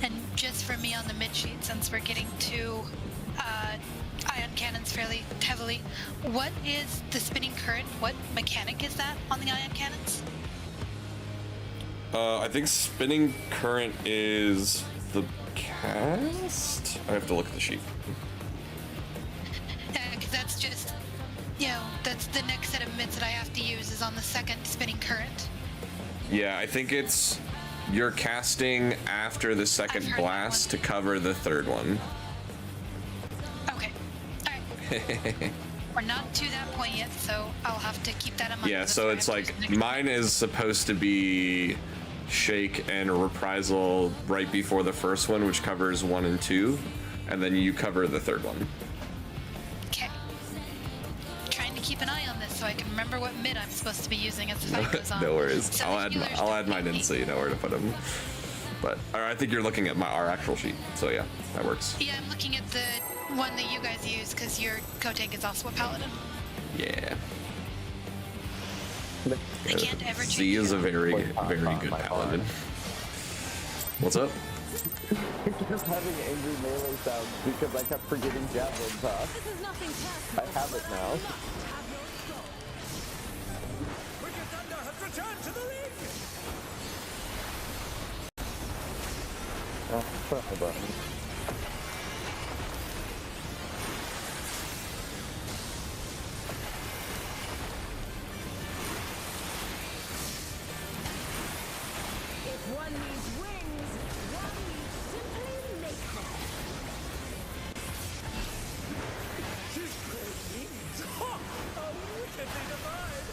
And just for me on the mid sheet, since we're getting to ion cannons fairly heavily, what is the spinning current? What mechanic is that on the ion cannons? I think spinning current is the cast? I have to look at the sheet. Yeah, because that's just, you know, that's the next set of mids that I have to use is on the second spinning current. Yeah, I think it's you're casting after the second blast to cover the third one. Okay. Alright. We're not to that point yet, so I'll have to keep that in mind. Yeah, so it's like mine is supposed to be shake and reprisal right before the first one, which covers 1 and 2, and then you cover the third one. Okay. Trying to keep an eye on this so I can remember what mid I'm supposed to be using as the fight goes on. No worries. So I'll add mine in so you know where to put them. But I think you're looking at our actual sheet, so yeah, that works. Yeah, I'm looking at the one that you guys use because your co-tank is also a paladin. Yeah. I can't ever Z change is a it. very good paladin. What's up? Just having angry melee sounds because I kept forgetting javelin toss. This is nothing personal. I have it now. Have your soul. Wicked Thunder has returned to the ring! Oh, press the button. If one needs wings, one needs simply make them. She's great wings! Ha! How wickedly divine!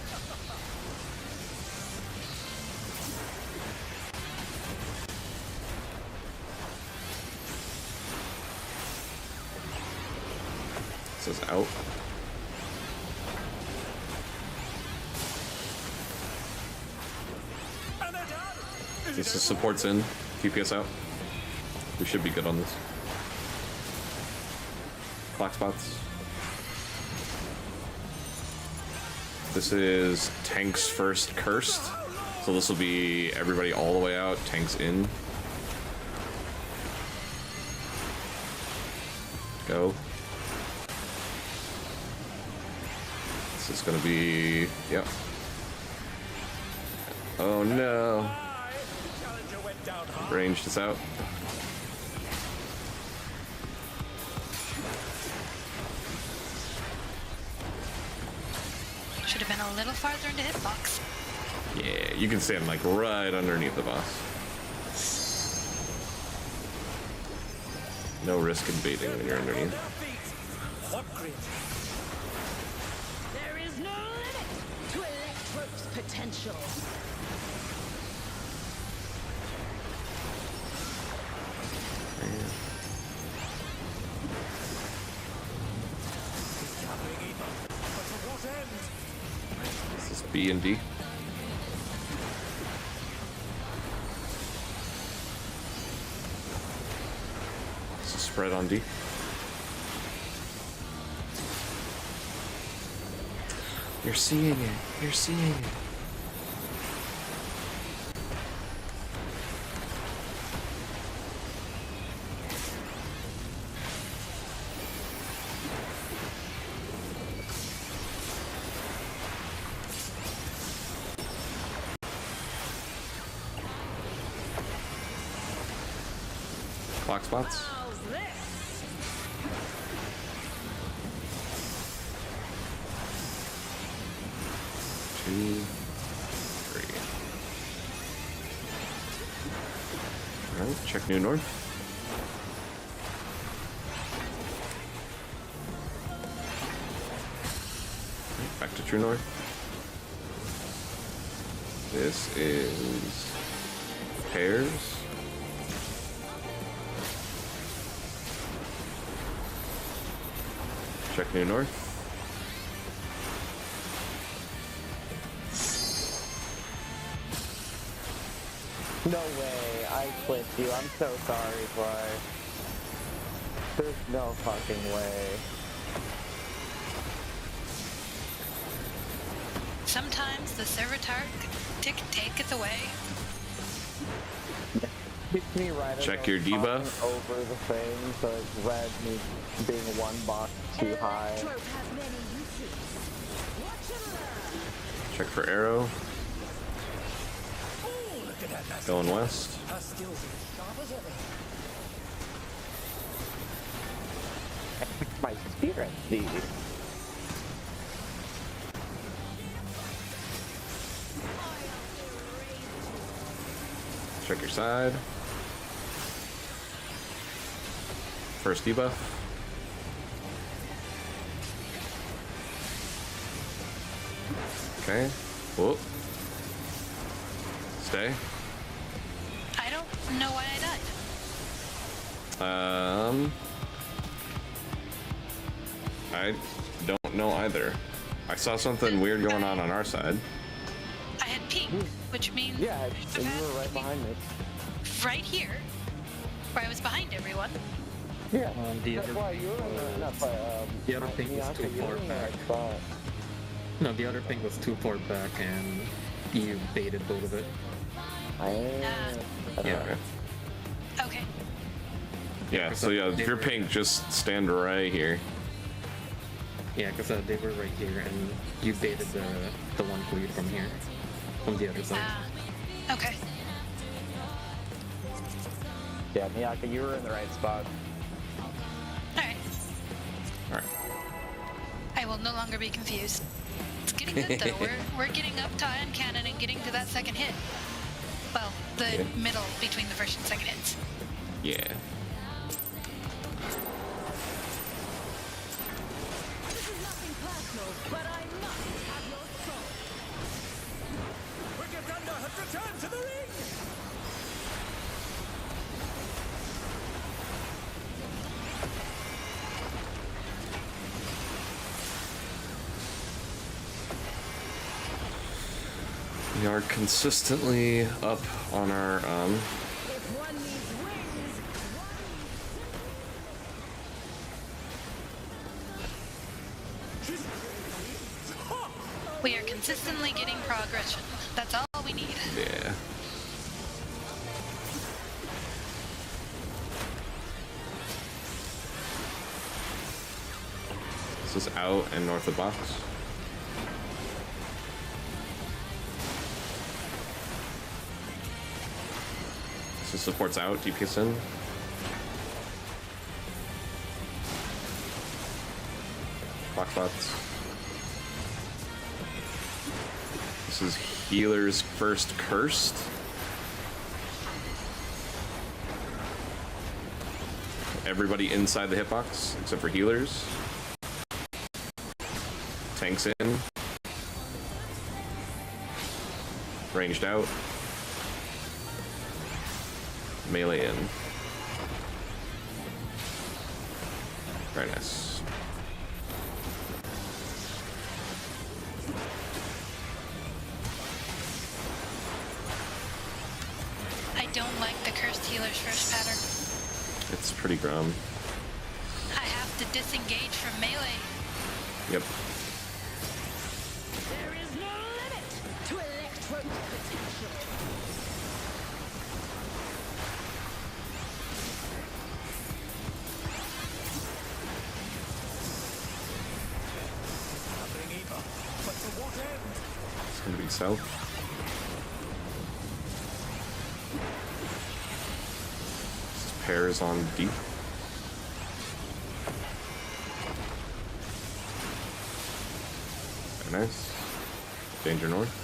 It says out. And they're done! This is supports in, TPS out. We should be good on this. Clock spots. This is tanks first cursed. So this will be everybody all the way out, tanks in. Go. This is gonna be, yep. Oh no. Challenger went down hard. Ranged is out. Should have been a little farther into hitbox. Yeah, you can stand like right underneath the boss. No risk in baiting when you're underneath. What grit? There is no limit to Electro's potential. But to what end? This is B and D. This is spread on D. You're seeing it. You're seeing it. Block spots. How's this? 2, 3. Alright, check new north. Alright, back to true north. This is pairs. Check new north. No way, I clipped you. I'm so sorry, Fly. There's no fucking way. Sometimes the servitor taketh away. Hits me right Check as your I'm debuff. hopping over the thing, so it's red me being one box too high. Electrode has many uses. Watch and learn. Check for arrow. Oh, look at that. That's Going west. her skills as sharp as ever. My spirit, dude. Check your side. First debuff. Okay. Whoop. Stay. I don't know why I I don't know either. I saw something weird going on our side. I had ping, which means Yeah, I've you had were right behind me. right here, where I was behind everyone. Yeah, The that's other why you were in the, not by, the other thing was Bianca, too you were far in the back. right spot. No, the other thing was too far back, and you baited both of it. Yeah. Okay. Okay. Yeah, so yeah, if you're pink, just stand right here. Yeah, because they were right here, and you baited the one bleed from here, from the other side. Okay. Yeah, Miyaka, you were in the right spot. Alright. Alright. I will no longer be confused. It's getting good though. We're getting up to ion cannon and getting to that second hit. Well, the Yeah. middle between the first and second hits. Yeah. This is nothing personal, but I must have your soul. Wicked Thunder has returned to the ring. We are consistently up on our If one needs wings, We are consistently getting progression. That's all we need. yeah. This is out and north of box. This is supports out, DPS in. Box bots. This is healer's first cursed. Everybody inside the hitbox except for healers. Tanks in. Ranged out. Melee in. Very nice. I don't like the cursed healer's first pattern. It's pretty grum. I have to disengage from melee. Yep. there is no limit to electrode potential. Nothing either. But to what end? It's gonna be south. Pairs on D. Very nice. Danger north.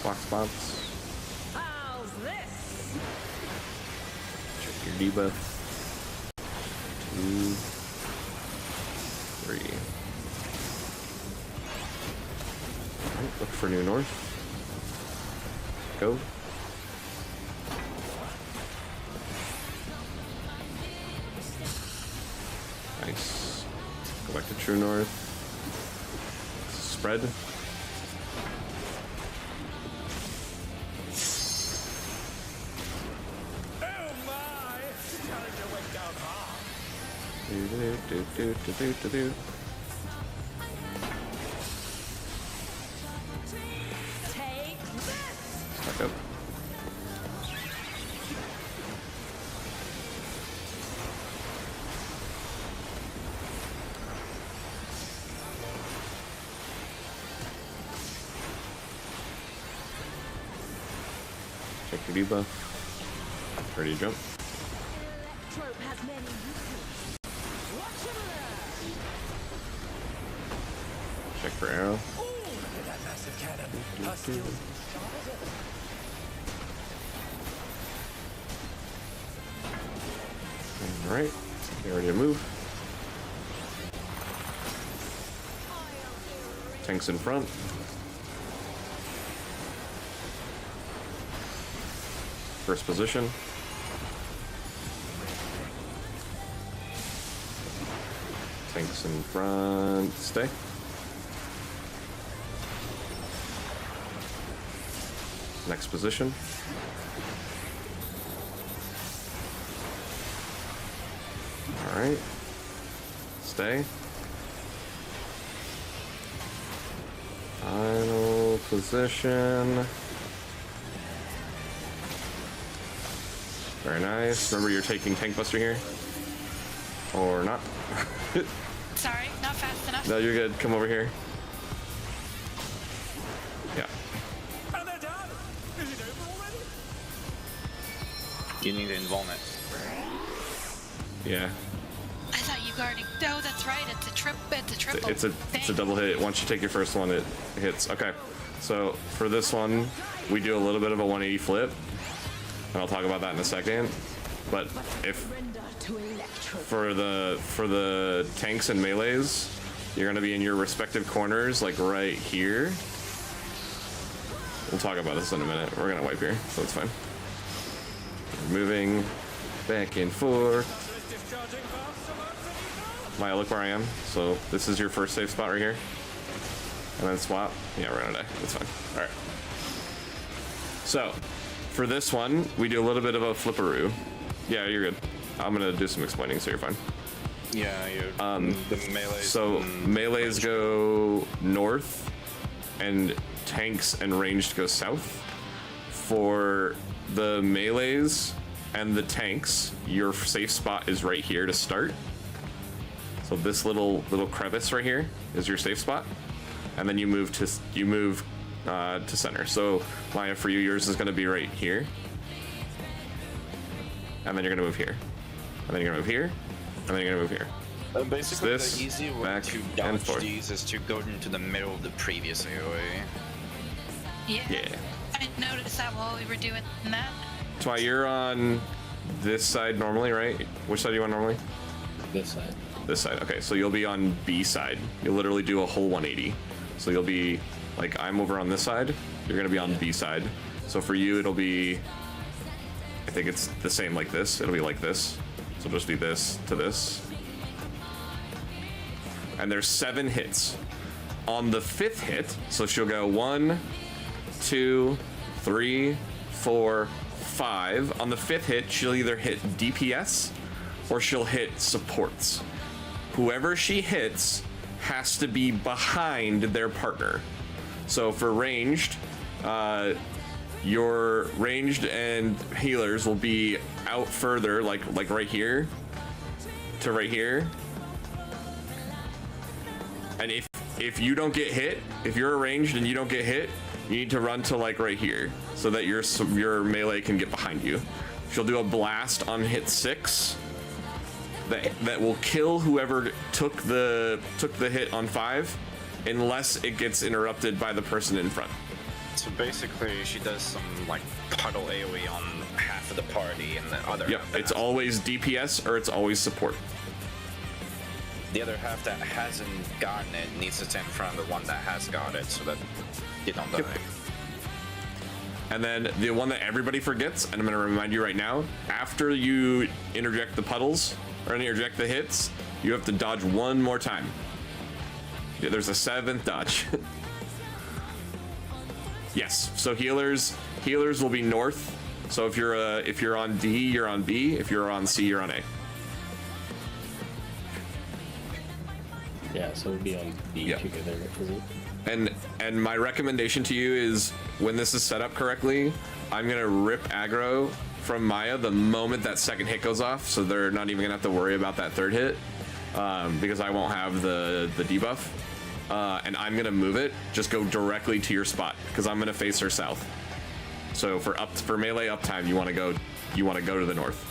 Block spots. How's this? Check your debuff. 2, 3. Alright, look for new north. Go. Nice. Go back to true north. Spread. Oh my! Challenger went down hard. Do. Take this! Back up. Check your debuff. Ready to jump. Trope has many uses. Watch and learn! Check for arrow. Ooh, look at that massive cannon. Her skills sharp as ever. Alright. Get ready to move. Tanks in front. First position. Tanks in front. Stay. Next position. Alright. Stay. Final position. Very nice. Remember, you're taking Tank Buster here? Or not? Sorry, not fast enough. No, you're good. Come over here. Yeah. And they're done! Is it over already? You need to invuln it. Yeah. I thought you already. Oh, that's right. It's a triple. It's a double hit. Once you take your first one, it hits. Okay. So for this one, we do a little bit of a 180 flip. And I'll talk about that in a second. But if Render to electro. for the tanks and melees, you're gonna be in your respective corners, like right here. We'll talk about this in a minute. We're gonna wipe here, so it's fine. We're moving back and forth. Is discharging faster than Maya, look where I am. So this is your first safe spot right here. And then swap. Yeah, we're gonna die. It's fine. All right. So for this one, we do a little bit of a flipperoo. Yeah, you're good. I'm gonna do some explaining, so you're fine. Yeah, you. The melee. So melees go north, and tanks and ranged go south. For the melees and the tanks, your safe spot is right here to start. So this little crevice right here is your safe spot, and then you move to center. So Maya, for you, yours is going to be right here, and then you're going to move here, and then you're going to move here, and then you're going to move here. Basically, this, the easy way back, to and dodge forth. these is to go into the middle of the previous AoE. Yeah. Yeah. I noticed that while we were doing that. That's why you're on this side normally, right? Which side are you on normally? This side. This side. Okay, so you'll be on B side. You'll literally do a whole 180. So you'll be like, I'm over on this side. You're gonna be on B side. So for you, it'll be, I think it's the same like this. It'll be like this. So it'll just be this to this. And there's 7 hits. On the 5th hit, so she'll go 1, 2, 3, 4, 5. On the 5th hit, she'll either hit DPS or she'll hit supports. Whoever she hits has to be behind their partner. So for ranged, your ranged and healers will be out further, like right here to right here. And if you don't get hit, if you're ranged and you don't get hit, you need to run to like right here so that your melee can get behind you. She'll do a blast on hit 6 that will kill whoever took the hit on 5, unless it gets interrupted by the person in front. So basically, she does some like puddle AoE on half of the party, and the other. Yep, it's always DPS or it's always support. The other half that hasn't gotten it needs to stand in front of the one that has got it, so that you don't die. Yep. And then the one that everybody forgets, and I'm going to remind you right now, after you interject the puddles or interject the hits, you have to dodge one more time. Yeah, there's a 7th dodge. Yes, so healers will be north. So if you're on D, you're on B. If you're on C, you're on A. Yeah, so it would be on B Yep. together. And my recommendation to you is, when this is set up correctly, I'm gonna rip aggro from Maya the moment that second hit goes off, so they're not even gonna have to worry about that third hit, because I won't have the debuff. And I'm gonna move it, just go directly to your spot, because I'm gonna face her south. So for melee uptime, you wanna go to the north.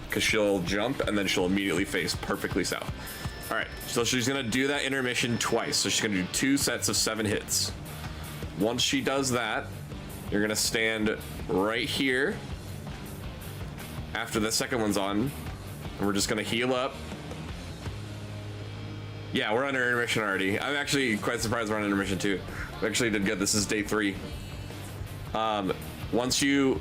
Because she'll jump and then she'll immediately face perfectly south. All right, so she's gonna do that intermission twice. So she's gonna do 2 sets of 7 hits. Once she does that, you're gonna stand right here after the second one's on, and we're just gonna heal up. Yeah, we're under intermission already. I'm actually quite surprised we're on intermission too. We actually did good. This is day 3. Once you're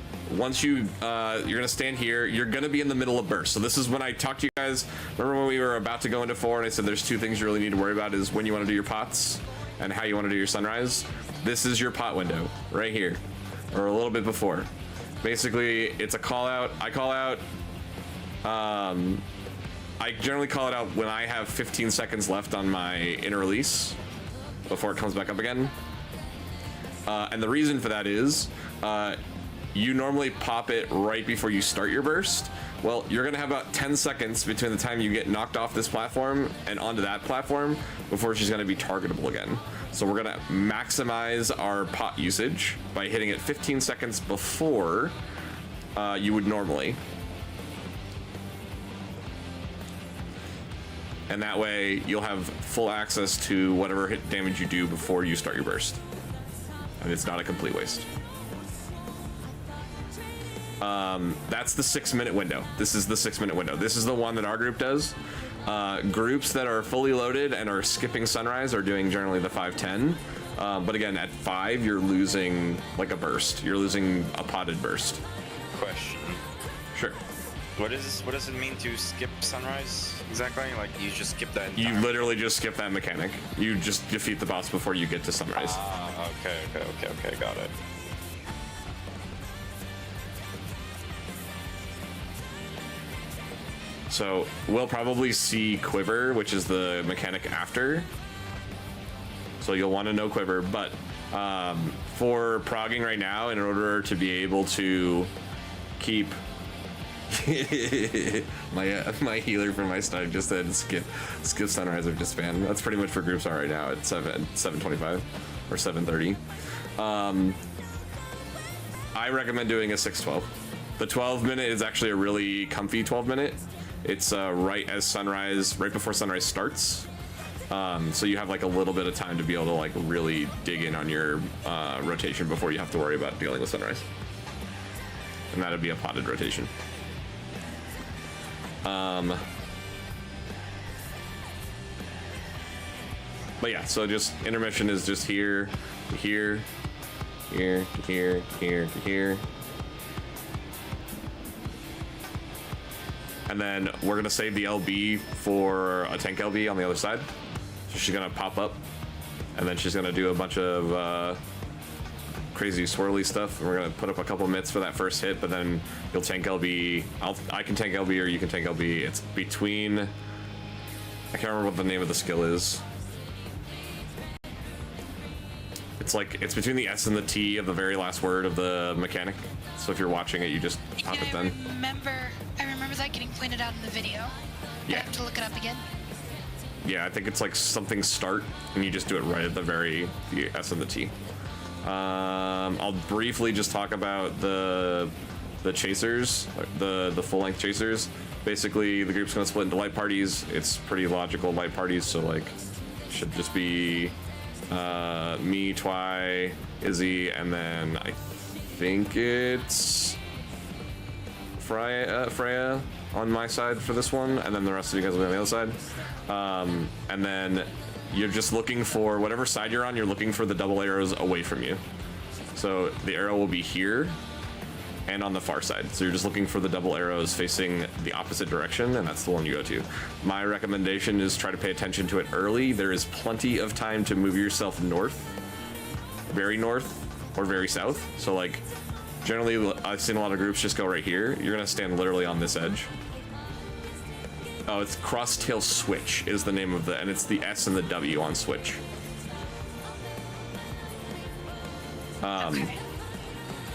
gonna stand here, you're gonna be in the middle of burst. So this is when I talked to you guys. Remember when we were about to go into 4 and I said there's 2 things you really need to worry about, is when you want to do your pots and how you want to do your sunrise. This is your pot window right here, or a little bit before. Basically, it's a call out. I call out. I generally call it out when I have 15 seconds left on my inner release before it comes back up again. And the reason for that is, you normally pop it right before you start your burst. Well, you're gonna have about 10 seconds between the time you get knocked off this platform and onto that platform before she's gonna be targetable again. So we're gonna maximize our pot usage by hitting it 15 seconds before you would normally. And that way you'll have full access to whatever hit damage you do before you start your burst. And it's not a complete waste. That's the 6-minute window. This is the 6-minute window. This is the one that our group does. Groups that are fully loaded and are skipping sunrise are doing generally the 5-10. But again, at 5, you're losing like a burst. You're losing a potted burst. Question. Sure. What does it mean to skip sunrise exactly? Like you just skip that? You literally just skip that mechanic. You just defeat the boss before you get to sunrise. Okay, got it. So we'll probably see Quiver, which is the mechanic after. So you'll want to know Quiver, but for progging right now, in order to be able to keep my healer for my stun just said skip sunrise or disband. That's pretty much where groups are right now at 7:25 or 7:30. I recommend doing a 6:12. The 12-minute is actually a really comfy 12-minute. It's right before sunrise starts. So you have like a little bit of time to be able to like really dig in on your rotation before you have to worry about dealing with sunrise. And that'd be a potted rotation. But yeah, so just intermission is just here, here, here, here, here, here. And then we're gonna save the LB for a tank LB on the other side. So she's gonna pop up, and then she's gonna do a bunch of crazy swirly stuff. And we're gonna put up a couple mitts for that first hit, but then you'll tank LB. I can tank LB, or you can tank LB. It's between. I can't remember what the name of the skill is. It's like, it's between the S and the T of the very last word of the mechanic. So if you're watching it, you just pop it then. I remember that getting pointed out in the video. Yeah. I have to look it up again. Yeah, I think it's like something start, and you just do it right at the S and the T. I'll briefly just talk about the chasers, the full-length chasers. Basically, the group's gonna split into light parties. It's pretty logical light parties, so like, should just be me, Twy, Izzy, and then I think it's Freya on my side for this one, and then the rest of you guys will be on the other side. And then you're just looking for whatever side you're on, you're looking for the double arrows away from you. So the arrow will be here and on the far side. So you're just looking for the double arrows facing the opposite direction, and that's the one you go to. My recommendation is try to pay attention to it early. There is plenty of time to move yourself north, very north, or very south. So like, generally I've seen a lot of groups just go right here. You're gonna stand literally on this edge. Oh, it's Crosstail Switch is the name of the, and it's the S and the W on Switch. Okay.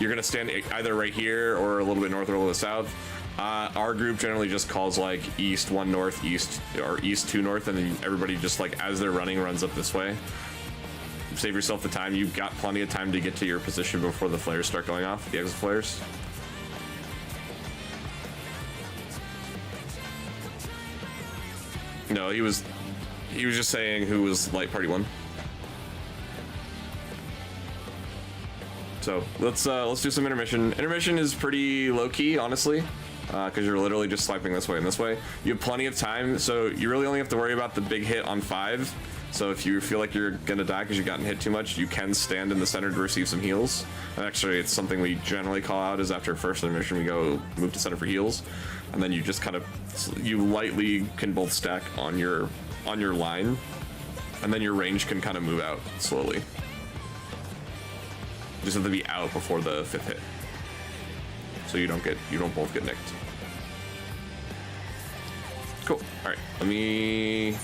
You're gonna stand either right here or a little bit north or a little bit south. Our group generally just calls like east 1 north, east, or east 2 north, and then everybody just like as they're running runs up this way. Save yourself the time. You've got plenty of time to get to your position before the flares start going off, the exit flares. No, he was just saying who was light party 1. So let's do some intermission. Intermission is pretty low key, honestly, because you're literally just swiping this way and this way. You have plenty of time, so you really only have to worry about the big hit on 5. So if you feel like you're gonna die because you've gotten hit too much, you can stand in the center to receive some heals. And actually, it's something we generally call out is after first intermission, we go move to center for heals, and then you just kind of you lightly can both stack on your line, and then your range can kind of move out slowly. You just have to be out before the 5th hit, so you don't both get nicked. Cool. All right, let me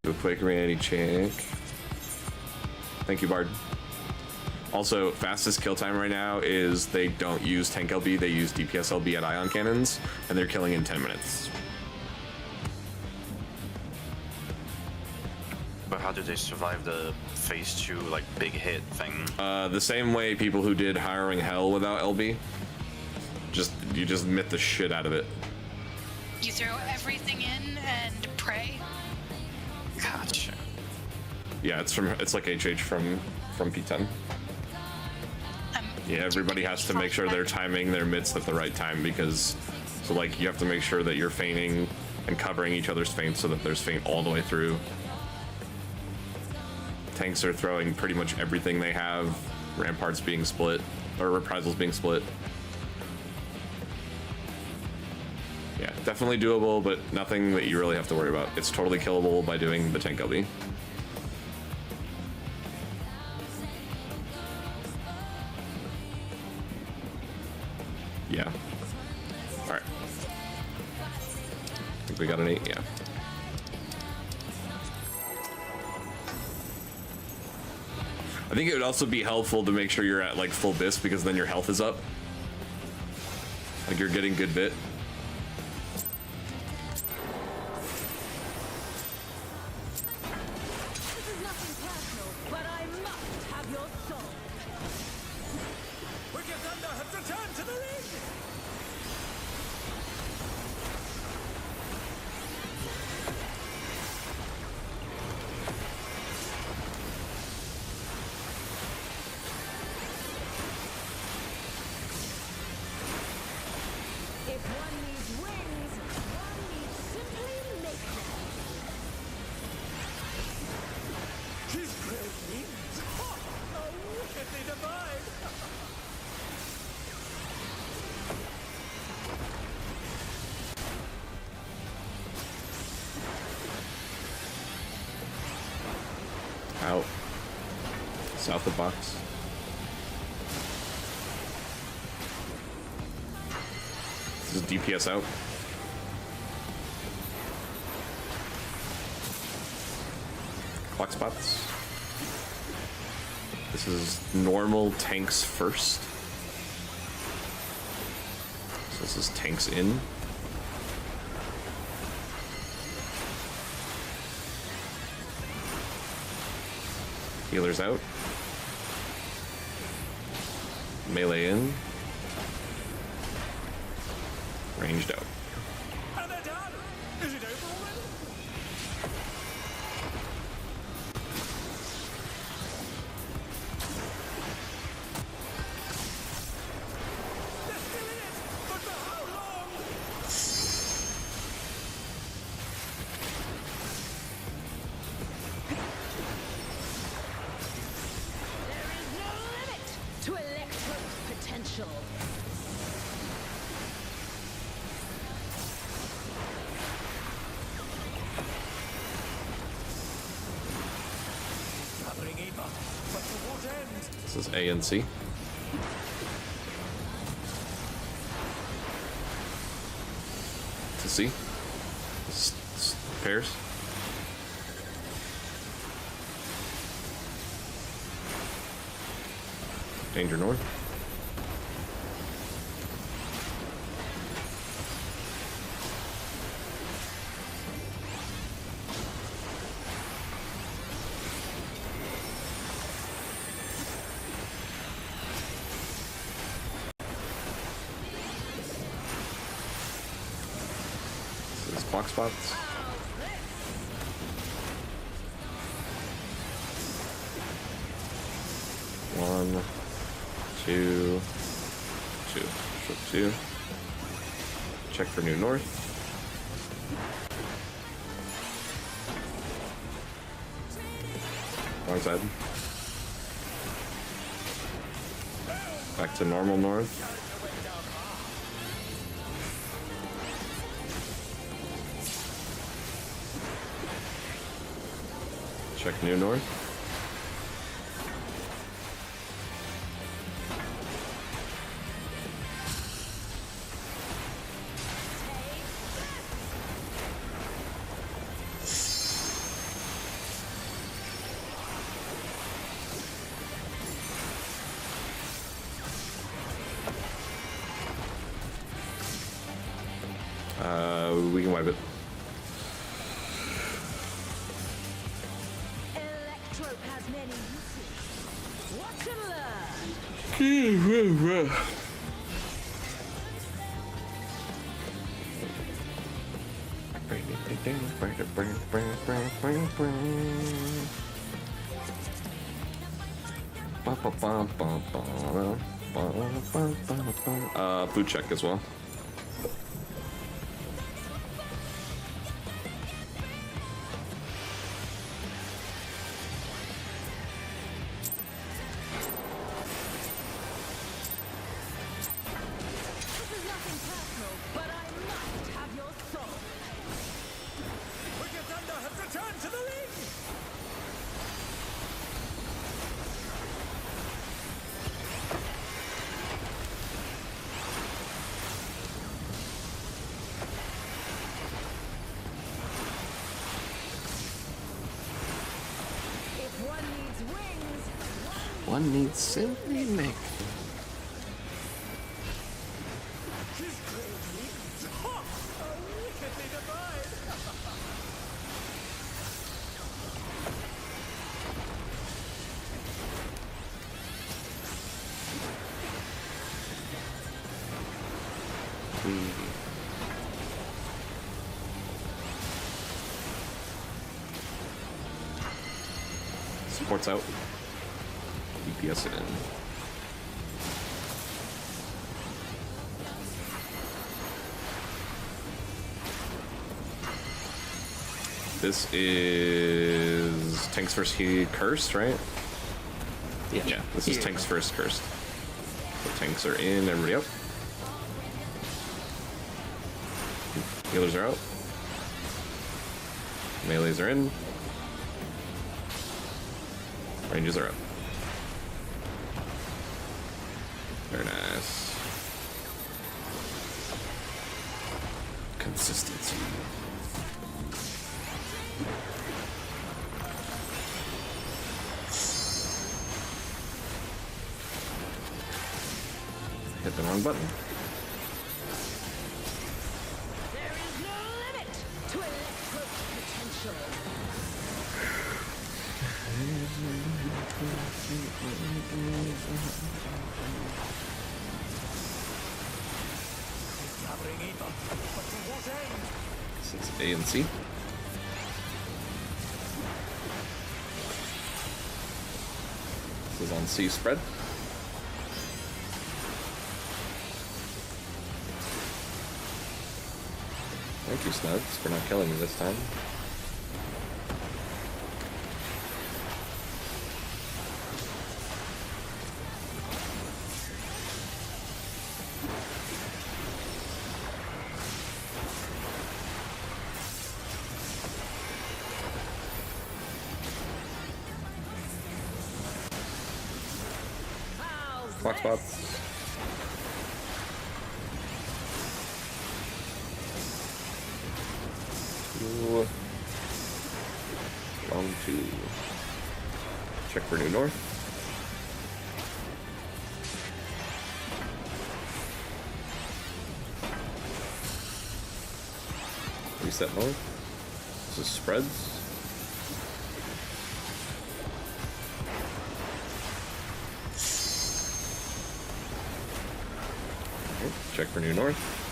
do a quick reality check. Thank you, Bard. Also, fastest kill time right now is they don't use tank LB, they use DPS LB at ion cannons, and they're killing in 10 minutes. But how do they survive the phase 2 like big hit thing? The same way people who did Harrowing Hell without LB. You just mitt the shit out of it. You throw everything in and pray. Gotcha. Yeah, it's like HH from P10. Yeah, everybody has to make sure they're timing their mitts at the right time, because so like you have to make sure that you're feigning and covering each other's feints so that there's feint all the way through. Tanks are throwing pretty much everything they have. Ramparts being split, or reprisals being split. Yeah, definitely doable, but nothing that you really have to worry about. It's totally killable by doing the tank LB. Yeah. Alright. I think we got an 8, yeah. I think it would also be helpful to make sure you're at like full bis, because then your health is up. Like you're getting good bit. This is nothing personal, but I must have your soul. Wicked Thunder has returned to the ring! If one needs wings, one needs simply make them. His great wings! Ha! Oh, wickedly divine! Out. South of box. This is DPS out. Clock spots. This is normal tanks first. So this is tanks in. Healers out. Melee in. Ranged out. And they're done! Is it over already? They're still in it! But for how long? There is no limit to Electro's potential. Gathering Eva, but to what end? This is A and C. To C. Pairs. Danger north. This is clock spots. One, two, two. Short two. Check for new north. Wrong side. Back to normal north. Check new north. We can wipe it. Electro has many uses. Watch and learn. Boot check as well. This is nothing personal, but I must have your soul. Wicked Thunder has returned to the ring! If one needs wings, One needs simply make. She's crazy! Ha! Oh, wickedly divine! Supports out. DPS it in. This is tanks first. He cursed, right? Yeah. This is tanks first cursed. So tanks are in. Everybody up. Healers are out. Melees are in. Ranges are up. Very nice. Consistency. Wrong button. There is no limit to electro's potential. This is A and C. This is on C spread. Thank you, Snugs, for not killing me this time. Box spots. Two. Long two. Check for new north. Reset north. This is spreads. Check for new north.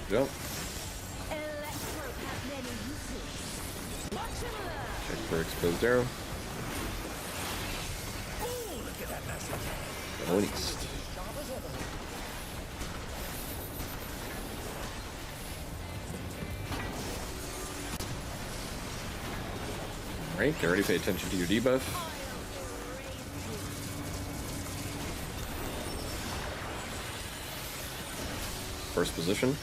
Go. Check for exposed arrow. Going east. Alright, get ready to pay attention to your debuff. First position.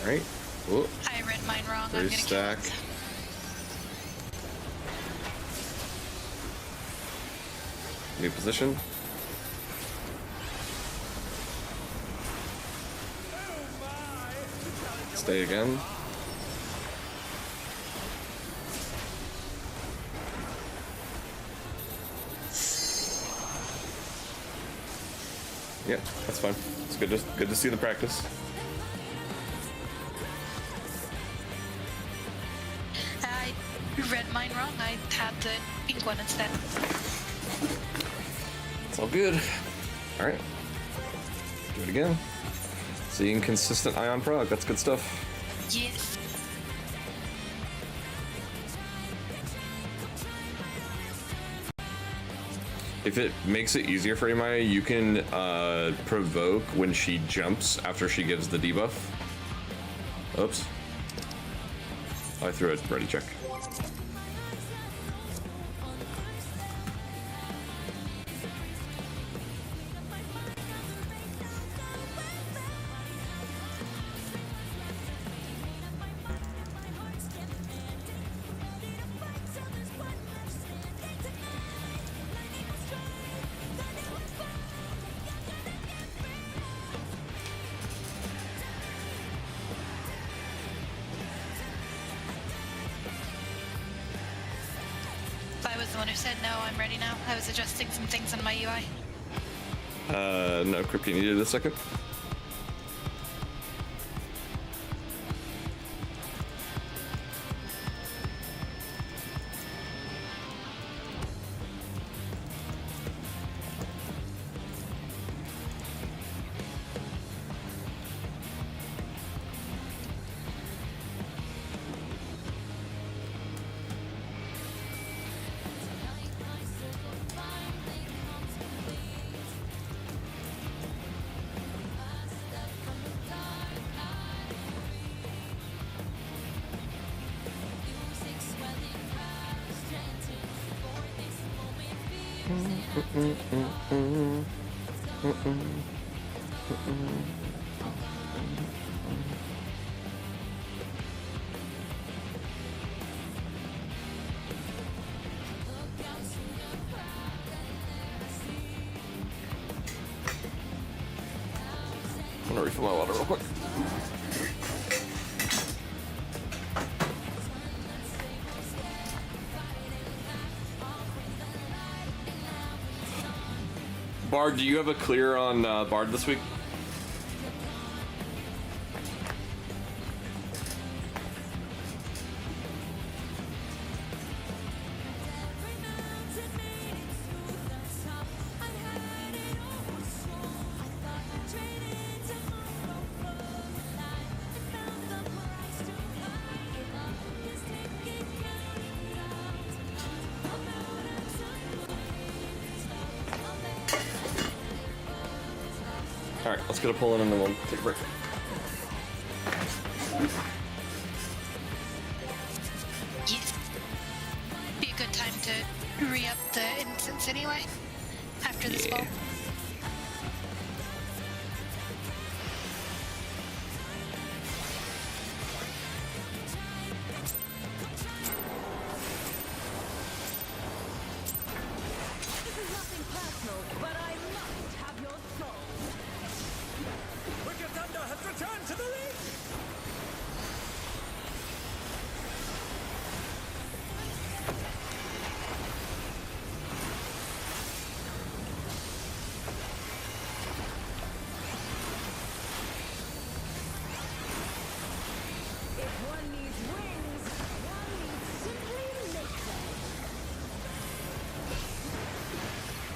Alright. Whoa. I read mine wrong. There's I'm gonna stack. kill it. New position. Stay again. Yeah, that's fine. It's good to see the practice. I read mine wrong. I had the pink one instead. It's all good. All right. Do it again. Seeing consistent ion prog. That's good stuff. Yes. If it makes it easier for Maya, you can provoke when she jumps after she gives the debuff. Oops. I threw a ready check. I was the one who said no, I'm ready now. I was adjusting some things on my UI. No, Crypt, you needed a second. I'm gonna refill my water real quick. Bard, do you have a clear on Bard this week? Alright, let's get a pull in and then we'll take a break. Yes. Be a good time to re-up the instance anyway. After this ball. This is nothing personal, but I must have your soul. Wicked Thunder has returned to the league! If one needs wings, one needs simply make them.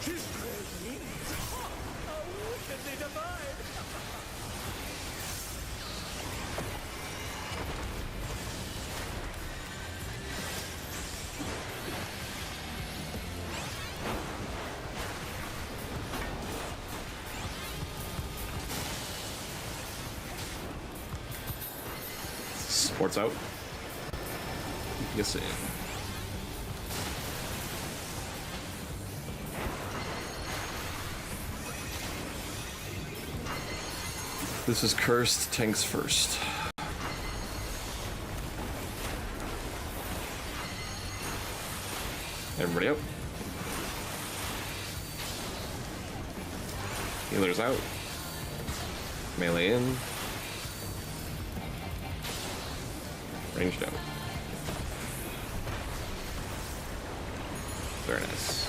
His great wings! How wickedly divine! Sports out. Yes, in. This is cursed. Tanks first. Everybody up. Healers out. Melee in. Ranged out. Very nice.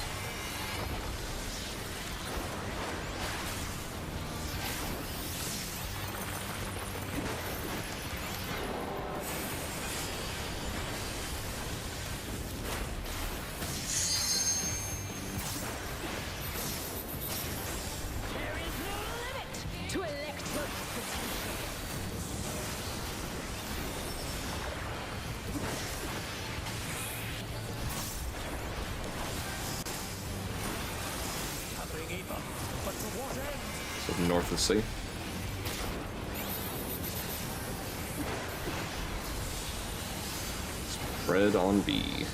There is no limit to Electro's potential. Tapping Eva, but to what end? So north of sea. Spread on B.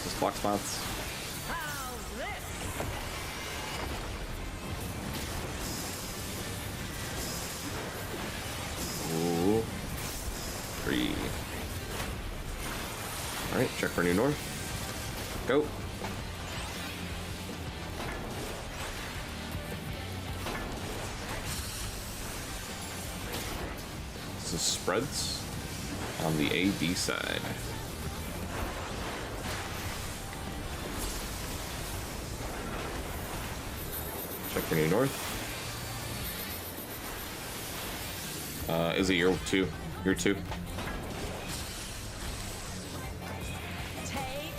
Just block spots. How's this? Ooh. 3. Alright, check for new north. Go. This is spreads on the AD side. Check for new north. Is it year 2? Year 2. Take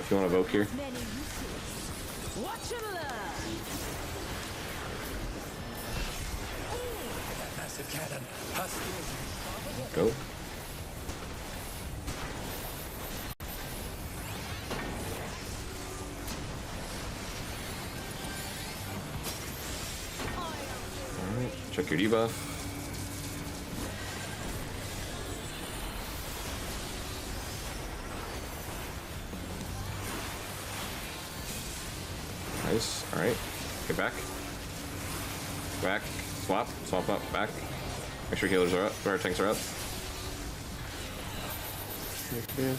if you want to evoke here. Many uses. Watch and learn. Massive cannon has skills. Go. Alright, check your debuff. Nice. Alright. Get back. Back. Swap. Swap up. Back. Make sure healers are up. Or our tanks are up. Okay.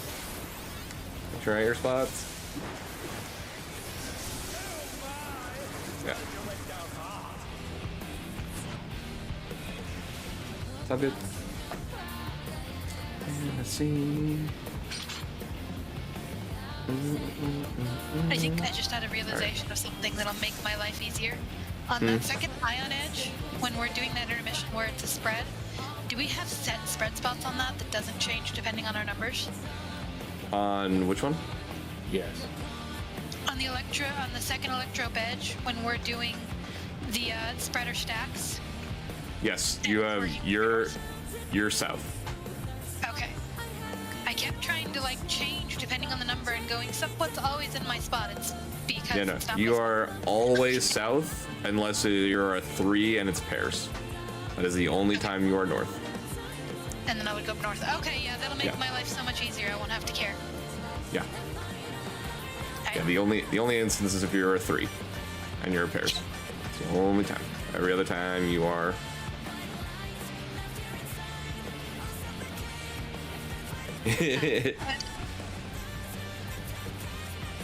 Make sure I your spots. Yeah. It's all good. And let's see. I think I just had a realization of something that'll make my life easier. On that second ion edge, when we're doing that intermission where it's a spread, do we have set spread spots on that that doesn't change depending on our numbers? On which one? Yes. On the second electro edge, when we're doing the spreader stacks. Yes, you have your south. Okay. I kept trying to like change depending on the number and going, what's always in my spot? It's because Yeah, no, it's not you my are always south unless you're a 3 and it's pairs. That is the only time you are north. spot. And then I would go north. Okay, yeah, that'll make Yeah. my life so much easier. I won't have to care. Yeah. I- Yeah, the only instance is if you're a 3 and you're a pairs. It's the only time. Every other time you are.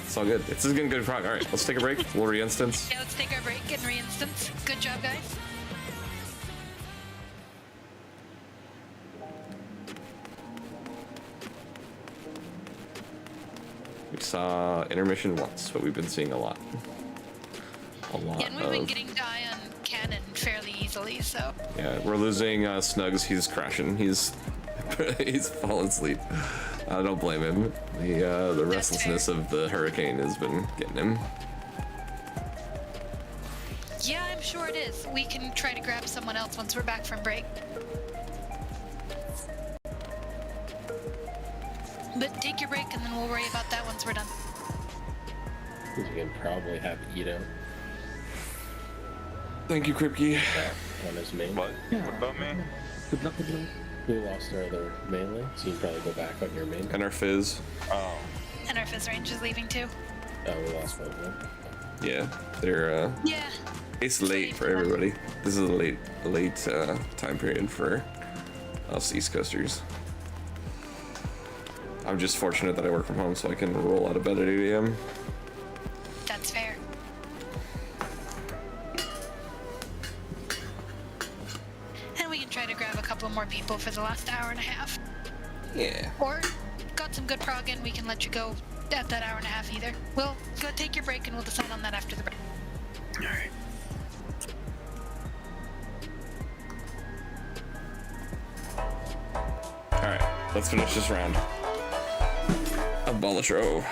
It's all good. This is getting good prog. All right, let's take a break. We'll re-instance. Yeah, let's take our break and re-instance. Good job, guys. We saw intermission once, but we've been seeing a lot. Yeah, and we've been getting die on cannon fairly easily, so. Yeah, we're losing Snugs. He's crashing. He's he's falling asleep. I don't blame him. The restlessness of the hurricane has been getting him. Yeah, I'm sure it is. We can try to grab someone else once we're back from break. But take your break and then we'll worry about that once we're done. You can probably have Ito Thank you, Kripke. on his main. What? What about me? Good luck, good luck. We lost our other main lane, so you can probably go back on your main. And our fizz. Oh. And our fizz range is leaving too. Oh, we lost both of them. Yeah, they're Yeah. it's late for everybody. This is a late time period for us East Coasters. I'm just fortunate that I work from home, so I can roll out of bed at 8 a.m. That's fair. And we can try to grab a couple more people for the last hour and a half. Yeah. Or got some good prog in, we can let you go at that hour and a half either. We'll go take your break and we'll decide on that after the break. Alright. Alright, let's finish this round. Abolish row.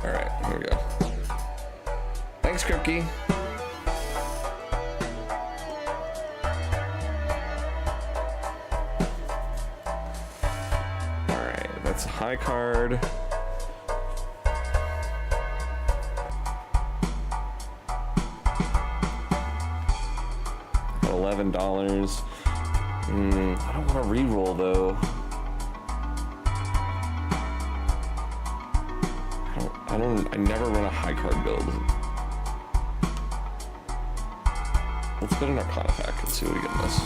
Alright, here we go. Thanks, Kripke. Alright, that's a high card. $11. I don't want to re-roll though. I never run a high card build. Let's put an Arcana pack and see what we get in this.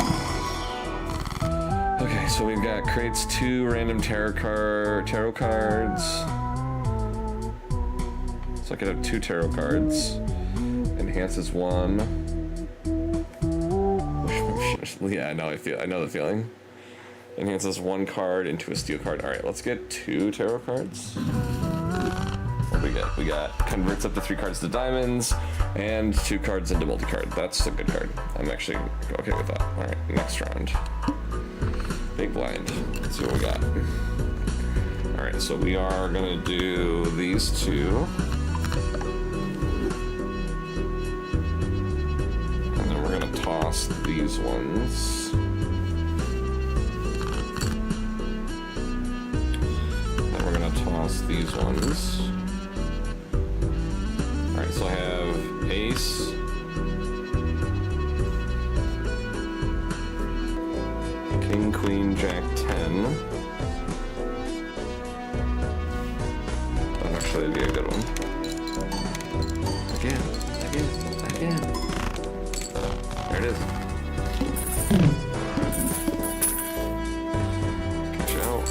Okay, so we've got creates 2 random tarot cards. So I could have 2 tarot cards. Enhances 1. Yeah, I know the feeling. Enhances 1 card into a steel card. Alright, let's get 2 tarot cards. What do we get? We got converts up to 3 cards to diamonds and 2 cards into multi-card. That's a good card. I'm actually okay with that. Alright, next round. Big blind. Let's see what we got. Alright, so we are gonna do these two. And then we're gonna toss these ones. Then we're gonna toss these ones. Alright, so I have ace. King, queen, jack, 10. That'd actually be a good one. Again. There it is. Catch out.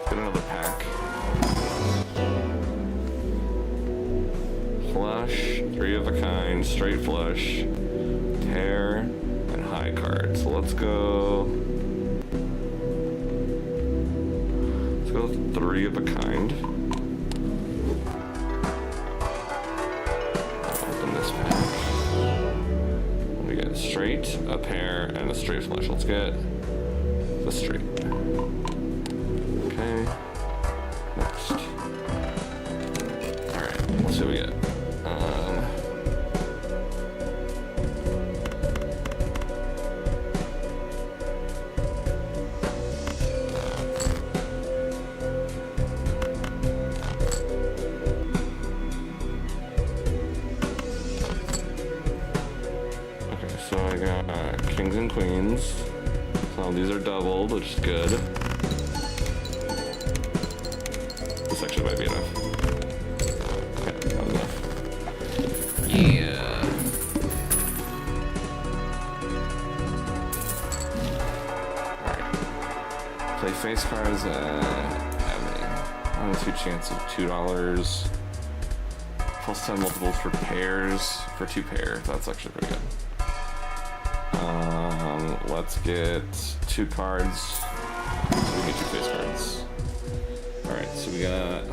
Get another pack. Flush, 3 of a kind, straight flush, pair, and high card. So let's go. Let's go with 3 of a kind. Open this pack. We get straight, a pair, and a straight flush. Let's get the straight. Okay. Next. Alright, let's see what we get. Okay, so I got kings and queens. So these are doubled, which is good. This actually might be enough. Okay, that was enough. Yeah. Alright. Play face cards having 2 chance of $2. Plus 10 multiples for pairs, for 2 pairs. That's actually pretty good. Let's get 2 cards. So we get 2 face cards. Alright, so we got...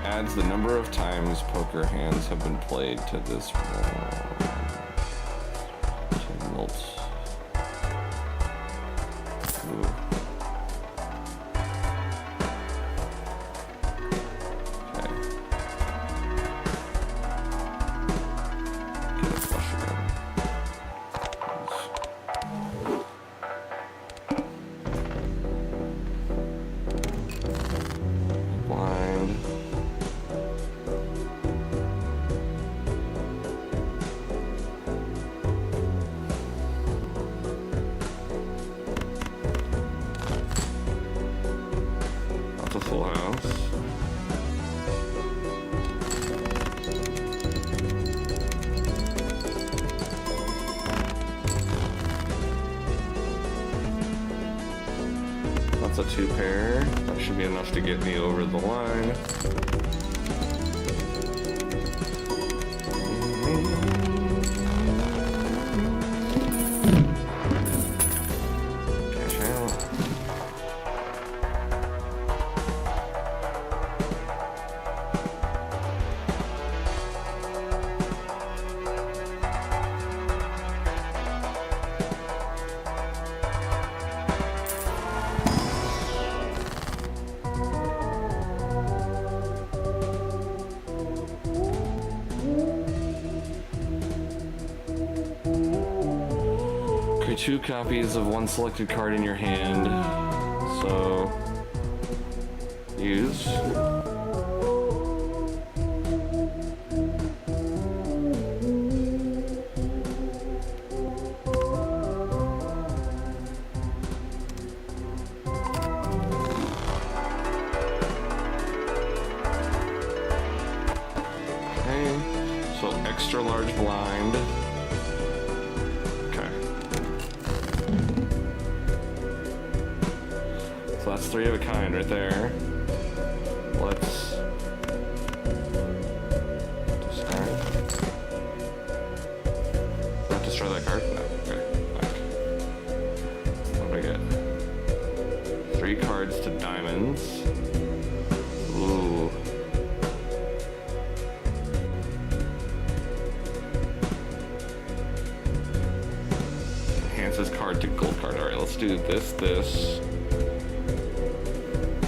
Adds the number of times poker hands have been played to this tumult. Ooh. Okay. Get a flush again. Blind. That's a full house. That's a 2 pair. That should be enough to get me over the line. Cash out. 2 copies of one selected card in your hand. So use. Extra large blind. Okay. So that's 3 of a kind right there. Let's discard. Not destroy that card? No. Okay. What do I get? 3 cards to diamonds. Ooh. This card to gold card. Alright, let's do this,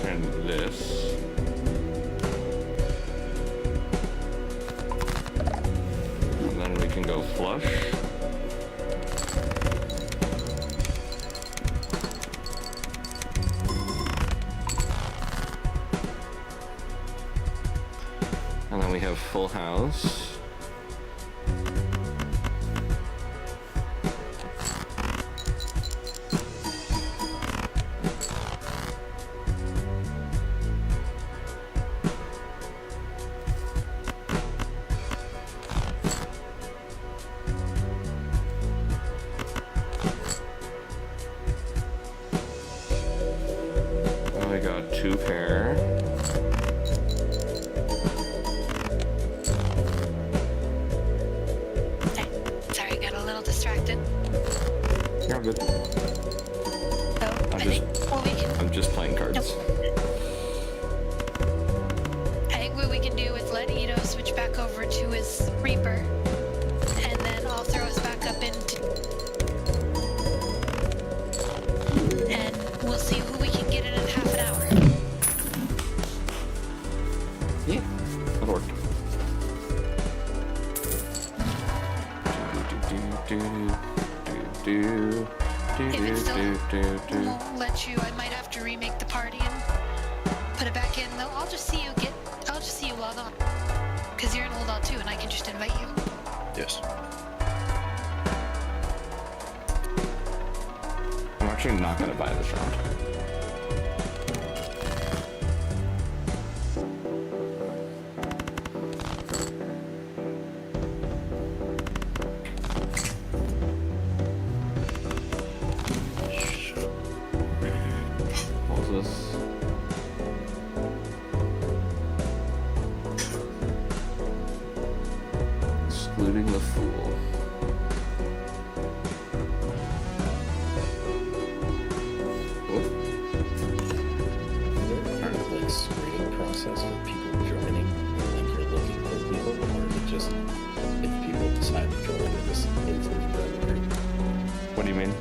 and this. And then we can go flush. And then we have full house. We got 2 pair. Sorry, got a little distracted. You're good. So, I'm just playing cards. Nope. I think what we can do is let Ito switch back over to his Reaper, and then I'll throw us back up into... And we'll see who we can get in half an hour. Yeah, that worked. If it still won't let you, I might have to remake the party and put it back in. Though I'll just see you log on, because you're in Old too, and I can just invite you. Yes. I'm actually not gonna buy this round. What was this? Excluding the fool. Part of like screening process for people joining, like you're looking for people, or is it just if people decide to join in this instance run? What do you mean?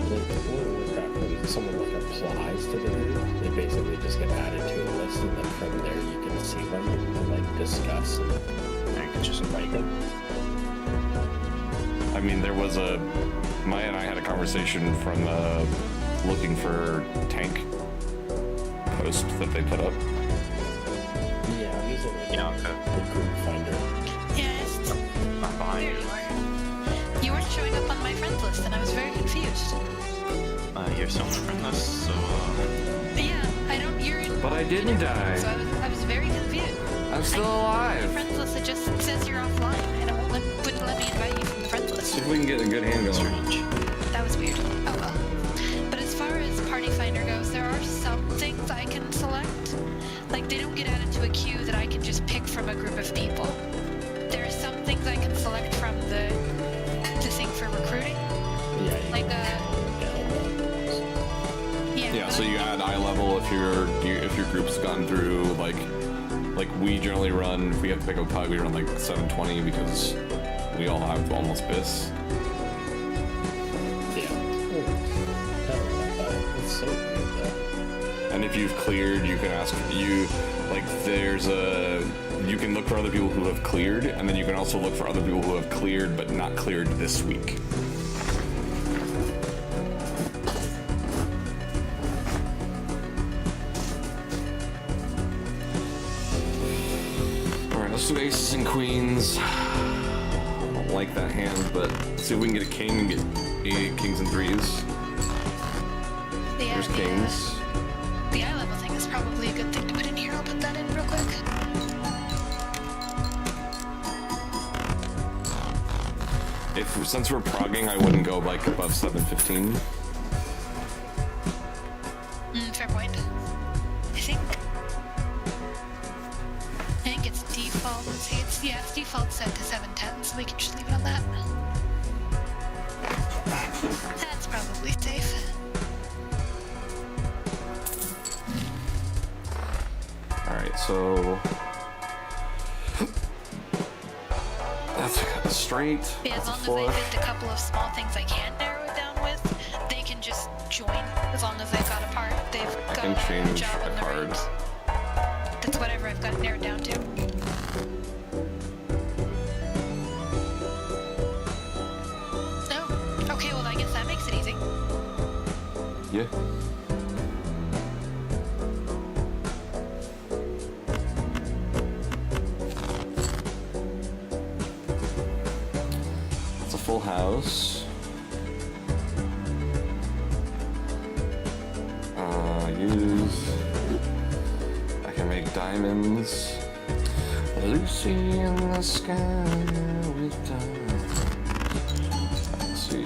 Like when someone like applies to the group, they basically just get added to a list, and then from there you can see them and like discuss, and you can just invite them. I mean, there was Maya and I had a conversation from looking for tank post that they put up. Yeah, I'm using like Yeah, okay. the group finder. Yes. Not behind There you. you are. You weren't showing up on my friends list, and I was very confused. You're still on the friend list, so But yeah, you're in. But I didn't die. So I was very confused. I'm still My alive. friends list, it just says you're offline, and it wouldn't let me invite you from the friends list. See if we can get a good hand going. strange. That was weird. Oh well. But as far as Party Finder goes, there are some things I can select. Like, they don't get added to a queue that I can just pick from a group of people. There are some things I can select from the thing for recruiting. Yeah, you Like, can Yeah, so you add eye level if your group's gone through like we generally run. If we have to pick up a pug, we run like 720 because we all have almost bis. yeah. It's so weird though. And if you've cleared, you can ask you can look for other people who have cleared, and then you can also look for other people who have cleared but not cleared this week. Let's do aces and queens. I don't like that hand, but let's see if we can get a king and get 8 kings and 3s. Yeah, There's kings. The eye level thing is probably a good thing to put in here. I'll put that in real quick. Since we're progging, I wouldn't go like above 715. Fair point. I think it's default. Let's see, it's default set to 710, so we can just leave it on that. That's probably safe. Alright, so that's straight. Yeah, as long as flush. I picked a couple of small things I can narrow it down with, they can just join. As long as they've got a part, they've got can a change job a on the card. range. That's whatever I've got it narrowed down to. Oh, okay, well I guess that makes it easy. Yeah. It's a full house. Use. I can make diamonds. Lucy in the sky with diamonds. Let's see.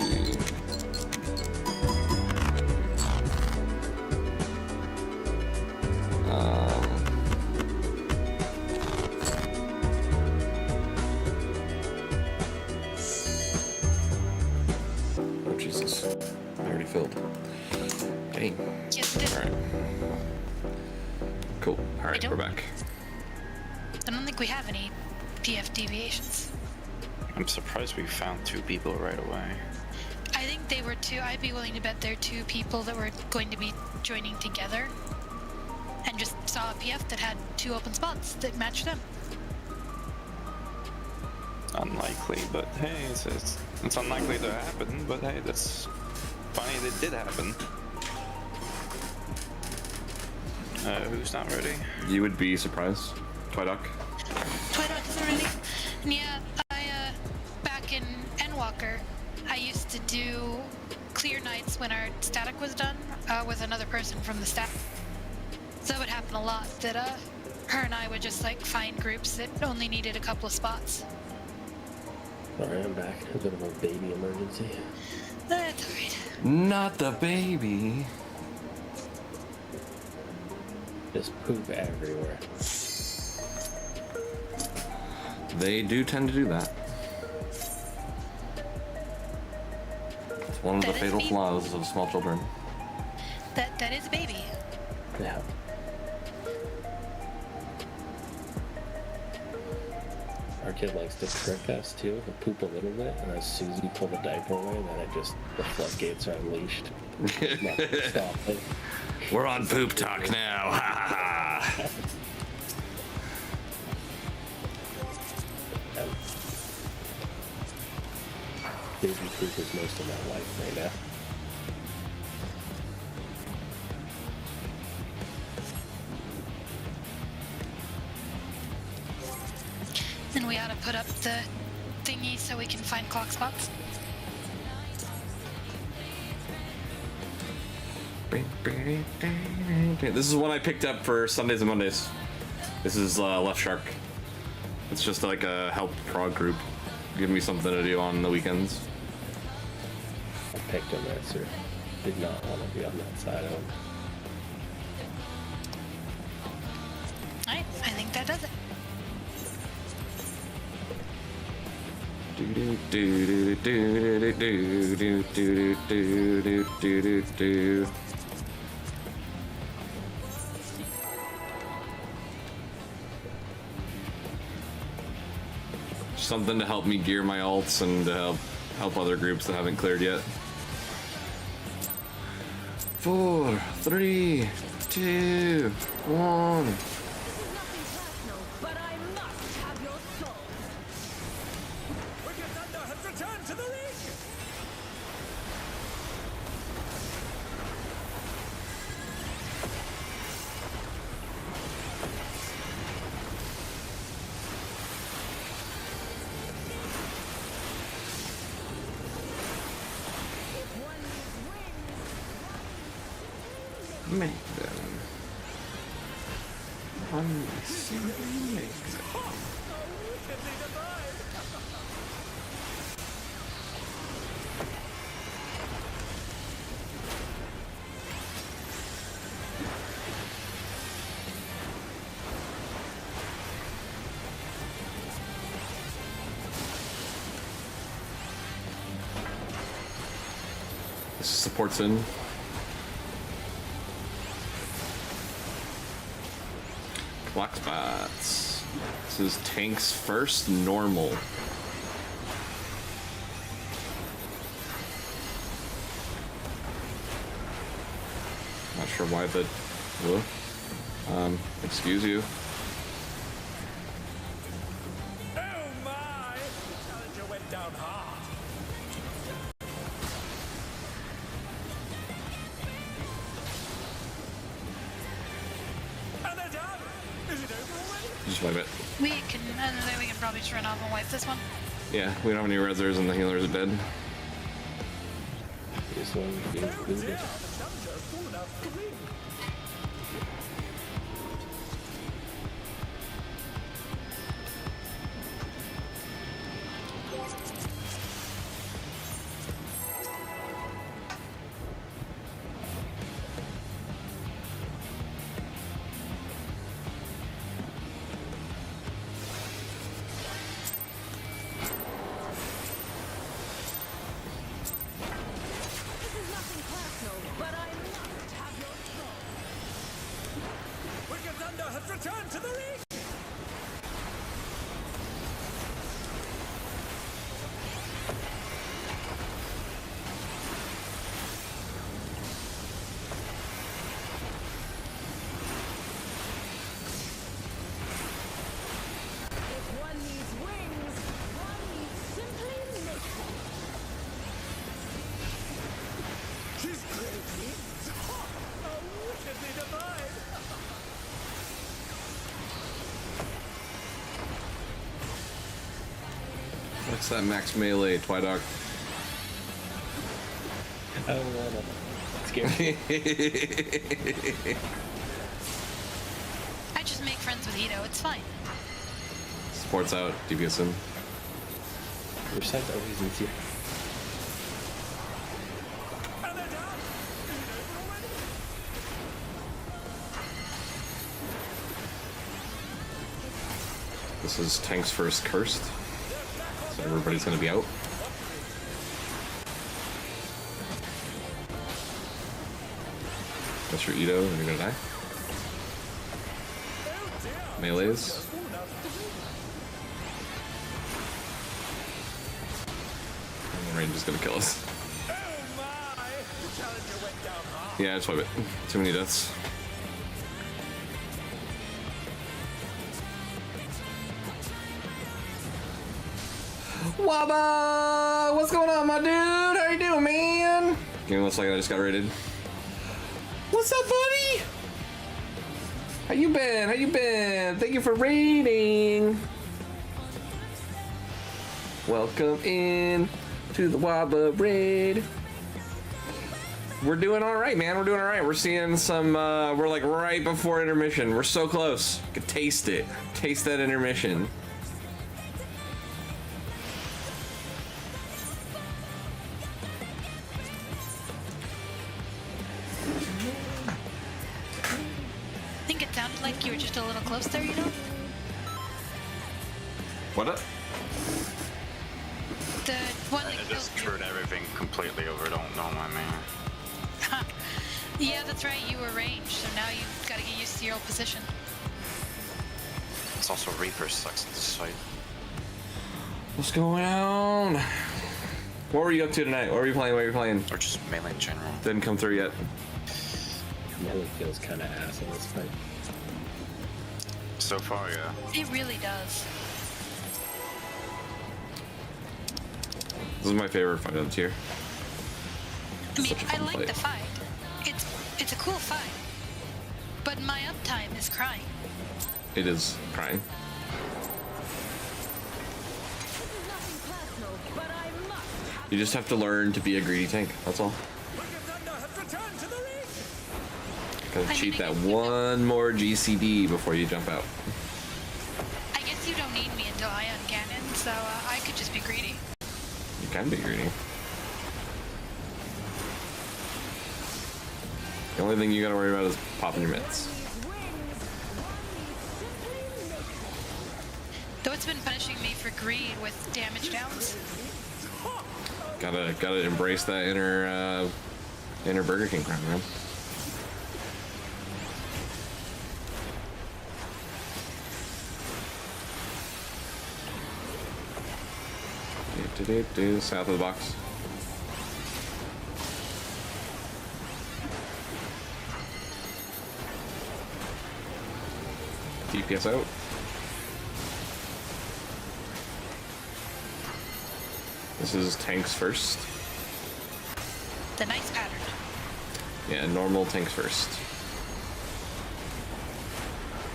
Oh Jesus! I already filled. Hey. Yes, it is. All right. Cool. All right, don't- we're back. I don't think we have any PF deviations. I'm surprised we found 2 people right away. I think they were two. I'd be willing to bet they're 2 people that were going to be joining together, and just saw a PF that had 2 open spots that matched them. Unlikely, but hey, it's unlikely to happen, but hey, that's funny that it did happen. Who's not ready? You would be surprised, Twiduck. Twiduck isn't ready. And yeah, back in Endwalker, I used to do clear nights when our static was done with another person from the staff. So it would happen a lot that her and I would just like find groups that only needed a couple of spots. Sorry, I'm back. A bit of a baby emergency. That's alright. Not the baby. Just poop everywhere. They do tend to do that. It's one of the That is fatal me. flaws of small children. That is a baby. Yeah. Our kid likes to trick us too. He'll poop a little bit, and as soon as you pull the diaper away, then the floodgates are unleashed. Nothing to stop it. We're on poop talk now. Ha ha ha. Baby poop is most of my life right now. Then we ought to put up the thingy so we can find clock spots. This is one I picked up for Sundays and Mondays. This is Left Shark. It's just like a help prog group. Give me something to do on the weekends. I picked him that, sir. Did not want to be on that side of him. Alright, I think that does it. Do do do do do do do do do do do do do. Something to help me gear my alts and to help other groups that haven't cleared yet. 4, 3, 2, 1. This is nothing personal, but I must have your soul. Wicked Thunder has returned to the ring! Make them. Unnecessarily make them. Wickedly divine! This is supports in. Block spots. This is tanks first, normal. Not sure why, but excuse you. Oh my! The challenger went down hard. And they're done! Is it over already? Just wipe it. We can, and then we can probably just run off and wipe this one. Yeah, we don't have any reserves and the healers are dead. This one is Oh dear, included. the challenger's fallen out of the ring. This is nothing personal, but I must have your soul. Wicked Thunder has returned to the ring! If one needs wings, one needs simply nature. She's great wings! Oh, wickedly divine! What's that max melee, Twidoc? I don't wanna scare you. I just make friends with Ito, it's fine. Supports out, DPS in. Your side's always easier. And they're done! Is it over already? This is tanks first cursed. So everybody's gonna be out. That's your Ito, and you're gonna die. Oh dear! Melees. Fallen out of the ring. And the range is gonna kill us. Oh my! The challenger went down hard. Yeah, just wipe it. Too many deaths. Wabba! What's going on, my dude? How you doing, man? Give me 1 second, I just got raided. What's up, buddy? How you been? How you been? Thank you for raiding. Welcome in to the Wabba raid. We're doing all right, man. We're doing all right. We're seeing some, we're like right before intermission. We're so close. You can taste it. Taste that intermission. I think it sounded like you were just a little close there, you know? What up? The one I that just killed screwed everything completely over, don't know my man. you. Yeah, that's right, you were ranged, so now you've got to get used to your old position. It's also Reaper sucks at this fight. What's going on? What were you up to tonight? What were you playing? What were you playing? Or just melee in general. Didn't come through yet. Melee feels kind of ass in this fight. So far, yeah. It really does. This is my favorite fight on the tier. I mean, Such a I fun like fight. the fight. It's a cool fight. But my uptime is crying. It is crying. This is nothing personal, but I must have You just have to learn to be a greedy tank. That's all. Wicked Thunder has returned to the ring! Gotta I cheat mean, I that guess you one more GCD before you jump out. I guess you don't need me until Ion Cannon, so I could just be greedy. You can be greedy. The only thing you gotta worry about is popping your mitts. Though it's been punishing me for greed with damage downs. Gotta embrace that inner Burger King crowd, man. South of the box. DPS out. This is tanks first. The nice pattern. Yeah, normal tanks first.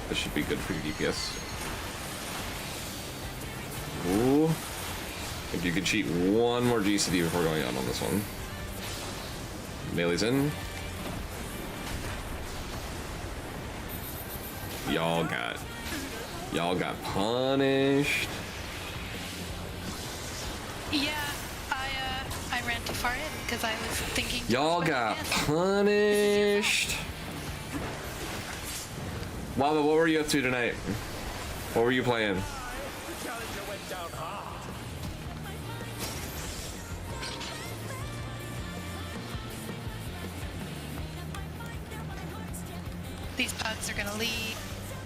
This should be good for your DPS. Ooh. I think you can cheat one more GCD before going out on this one. Melee's in. Y'all got punished. Yeah, I ran too far in because I was thinking. Y'all got punished. Lava, what were you up to tonight? What were you playing? Challenger went down hard. These pugs are gonna leave.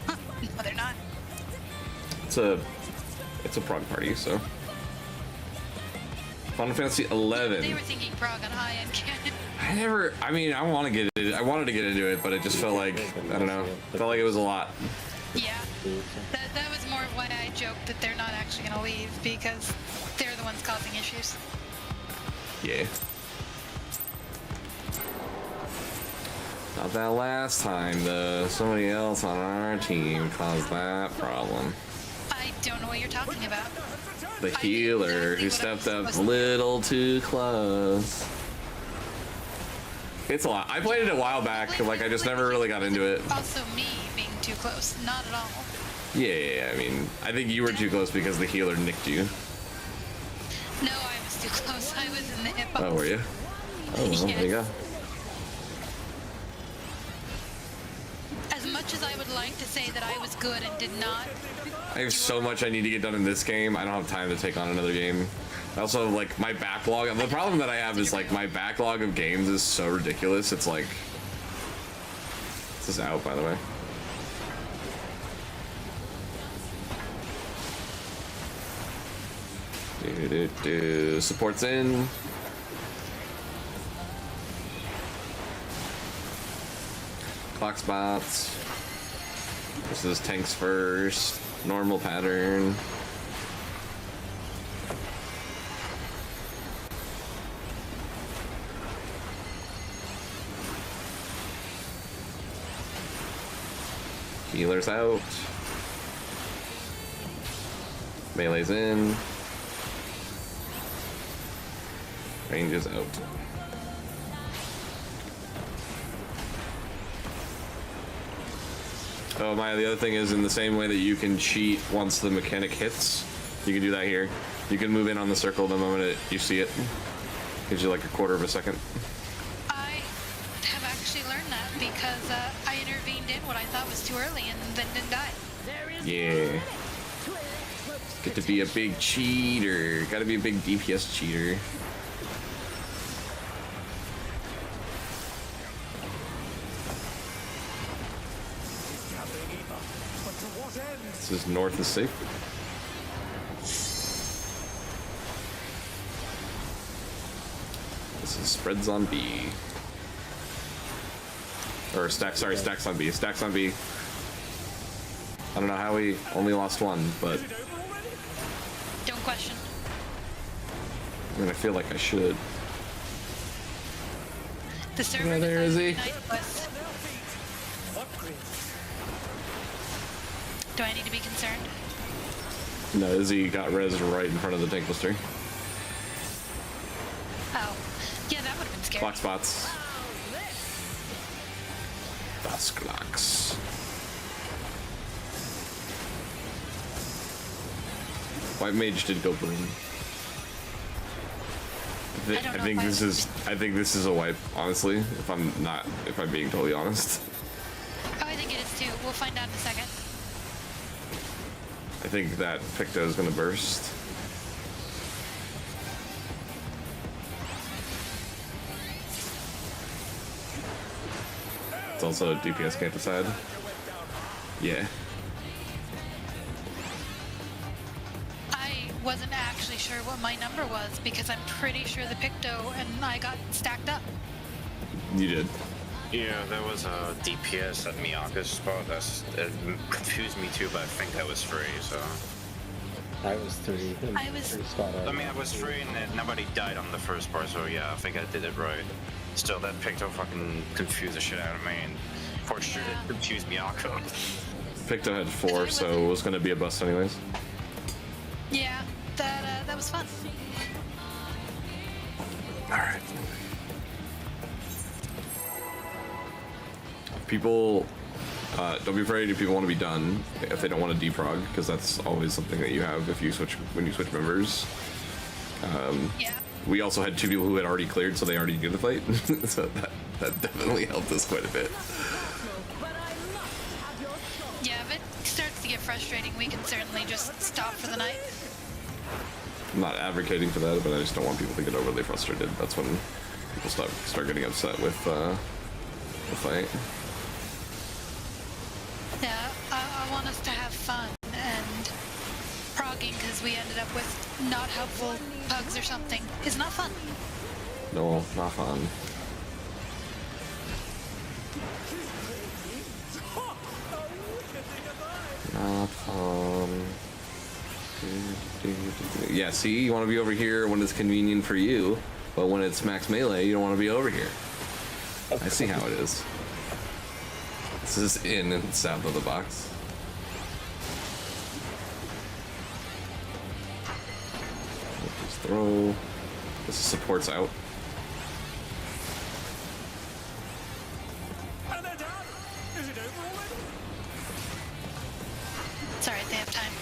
No, they're not. It's a prog party, so. Final Fantasy 11. They were thinking Prague on Ion Cannon. I wanted to get into it, but it just felt like, I don't know, felt like it was a lot. Yeah, that was more of why I joked that they're not actually gonna leave because they're the ones causing issues. Yeah. Not that last time, though. Somebody else on our team caused that problem. I don't know what you're talking about. The healer who stepped up a little too close. It's a lot. I played it a while back, like I just never really got into it. Also me being too close, not at all. Yeah, I mean, I think you were too close because the healer nicked you. No, I was too close. I was in the hip box. Oh, were you? Oh, well, there you go. As much as I would like to say that I was good and did not, I have so much I need to get done in this game. I don't have time to take on another game. I also have, like, my backlog. The problem that I have is, like, my backlog of games is so ridiculous. It's like... This is out, by the way. Support's in. Clock spots. This is tanks first. Normal pattern. Healer's out. Melee's in. Range is out. Oh my, the other thing is in the same way that you can cheat once the mechanic hits, you can do that here. You can move in on the circle the moment you see it. Gives you like a quarter of a second. I have actually learned that because I intervened in what I thought was too early and then didn't die. Yeah. Get to be a big cheater. Gotta be a big DPS cheater. This is north is safe. This is spreads on B. Or stacks on B. Stacks on B. I don't know how we only lost one, but Don't question. I mean, I feel like I should. The server Yeah, there is he. decided tonight was- Do I need to be concerned? No, Izzy got res right in front of the tank blister. Oh. Yeah, that would have been scary. Clock spots. Dusklocks. White Mage did go boom. I think this is a wipe, honestly, if I'm being totally honest. Oh, I think it is too. We'll find out in a second. I think that Picto is gonna burst. It's also a DPS camp aside. Yeah. I wasn't actually sure what my number was because I'm pretty sure the Picto and I got stacked up. You did. Yeah, there was a DPS at Miyaka's spot. It confused me too, but I think that was free, so... I was 3. Pretty spot on. I mean, I was free and nobody died on the first part, so yeah, I think I did it right. Still, that Picto fucking confused the shit out of me, and for sure it confused Miyako. Picto had 4, so it was gonna be a bust anyways. Yeah, that was fun. Alright. People, don't be afraid if people want to be done, if they don't want to deprog, because that's always something that you have if you switch, when you switch members. Yeah. We also had 2 people who had already cleared, so they already did the fight, so that definitely helped us quite a bit. Yeah, if it starts to get frustrating, we can certainly just stop for the night. I'm not advocating for that, but I just don't want people to get overly frustrated. That's when people start getting upset with the fight. Yeah, I want us to have fun, and progging because we ended up with not helpful pugs or something is not fun. No, not fun. Not fun. Yeah, see, you want to be over here when it's convenient for you, but when it's max melee, you don't want to be over here. I see how it is. This is in and south of the box. Just throw. This is supports out. And they're down. Is it over already? It's alright, they have time.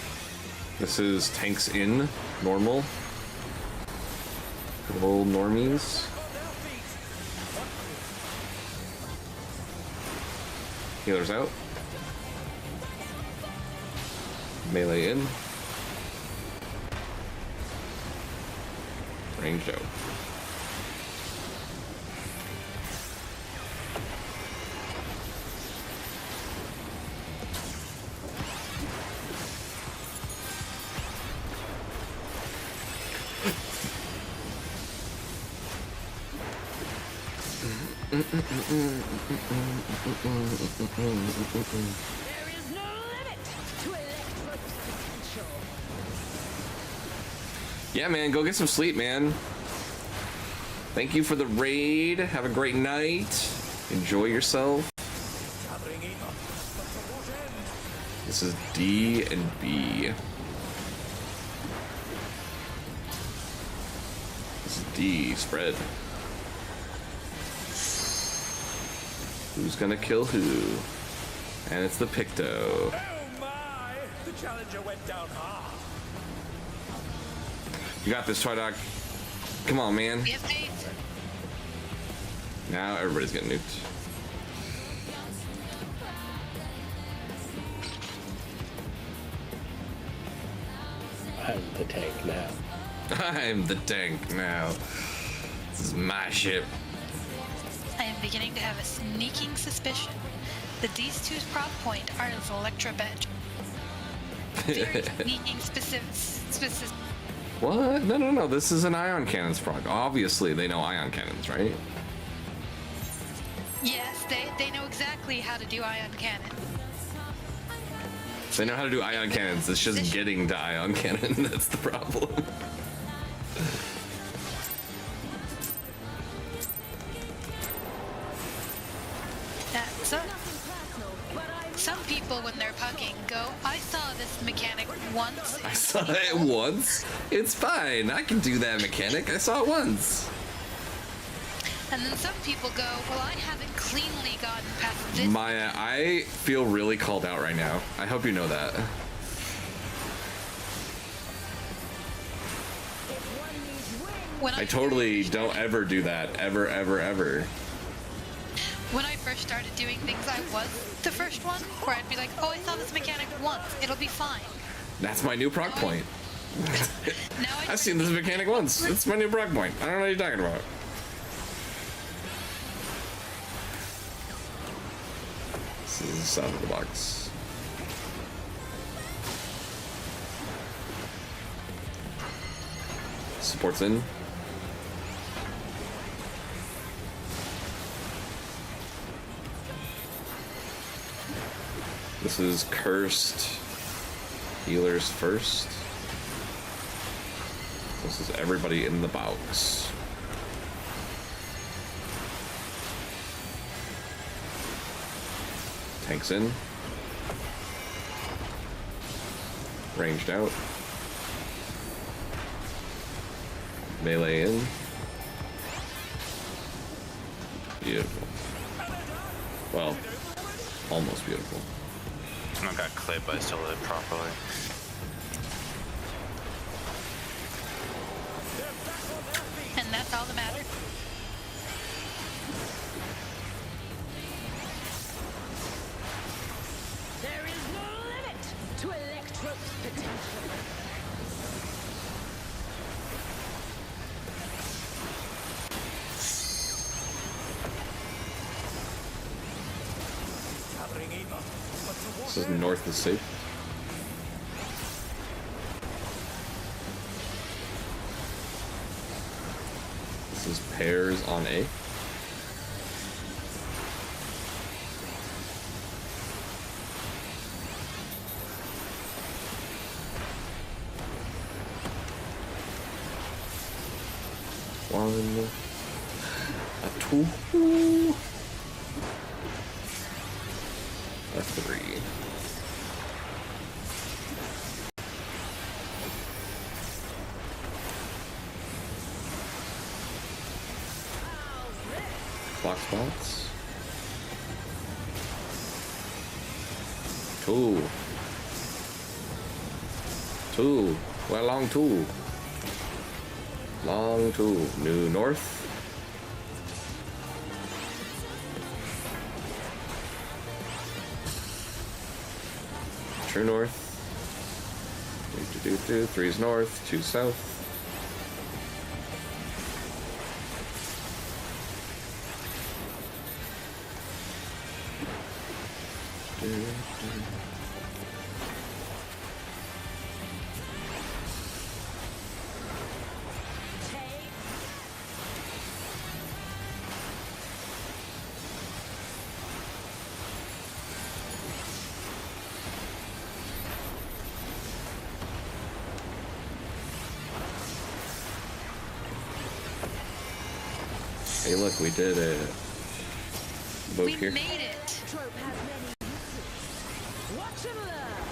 This is tanks in, normal. Good old normies. Healers out. Melee in. Ranged out. There is no limit to Electro's potential. Yeah, man, go get some sleep, man. Thank you for the raid. Have a great night. Enjoy yourself. This is D and B. This is D, spread. Who's gonna kill who? And it's the Picto. Oh my! The challenger went down hard. You got this, Tridog. Come on, man. We have faith. Now everybody's getting nuked. I'm the tank now. I'm the tank now. This is my ship. I am beginning to have a sneaking suspicion that these two's prop point are as Electro Badge. Very sneaking specific. What? No. This is an ion cannons prog. Obviously, they know ion cannons, right? Yes, they know exactly how to do ion cannon. They know how to do ion cannons. It's just getting to ion cannon that's the problem. Some people, when they're pugging, go, I saw this mechanic once. I saw it once. It's fine. I can do that mechanic. I saw it once. And then some people go, well, I haven't cleanly gotten past Maya, I feel really called out right now. I hope you know that. When I totally don't ever do that. Ever, ever, ever. When I first started doing things, I was the first one, where I'd be like, oh, I saw this mechanic once, it'll be fine. That's my new prog point. Now I've seen this mechanic once. It's my new prog point. I don't know what you're talking about. This is the sound of the box. Supports in. This is cursed healers first. This is everybody in the box. Tanks in. Ranged out. Melee in. Beautiful. Well, almost beautiful. I got clipped, but I still did it properly. And that's all that matters. There is no limit to Electro's potential. This is north is safe. This is pairs on A. One, a two, a three. Clock spots. Two. Two. Well, long two. Long two. New north. True north. Three's north. Two south. Hey, look, we did it. Vote We here. made it. Trope has many uses. Watch and learn.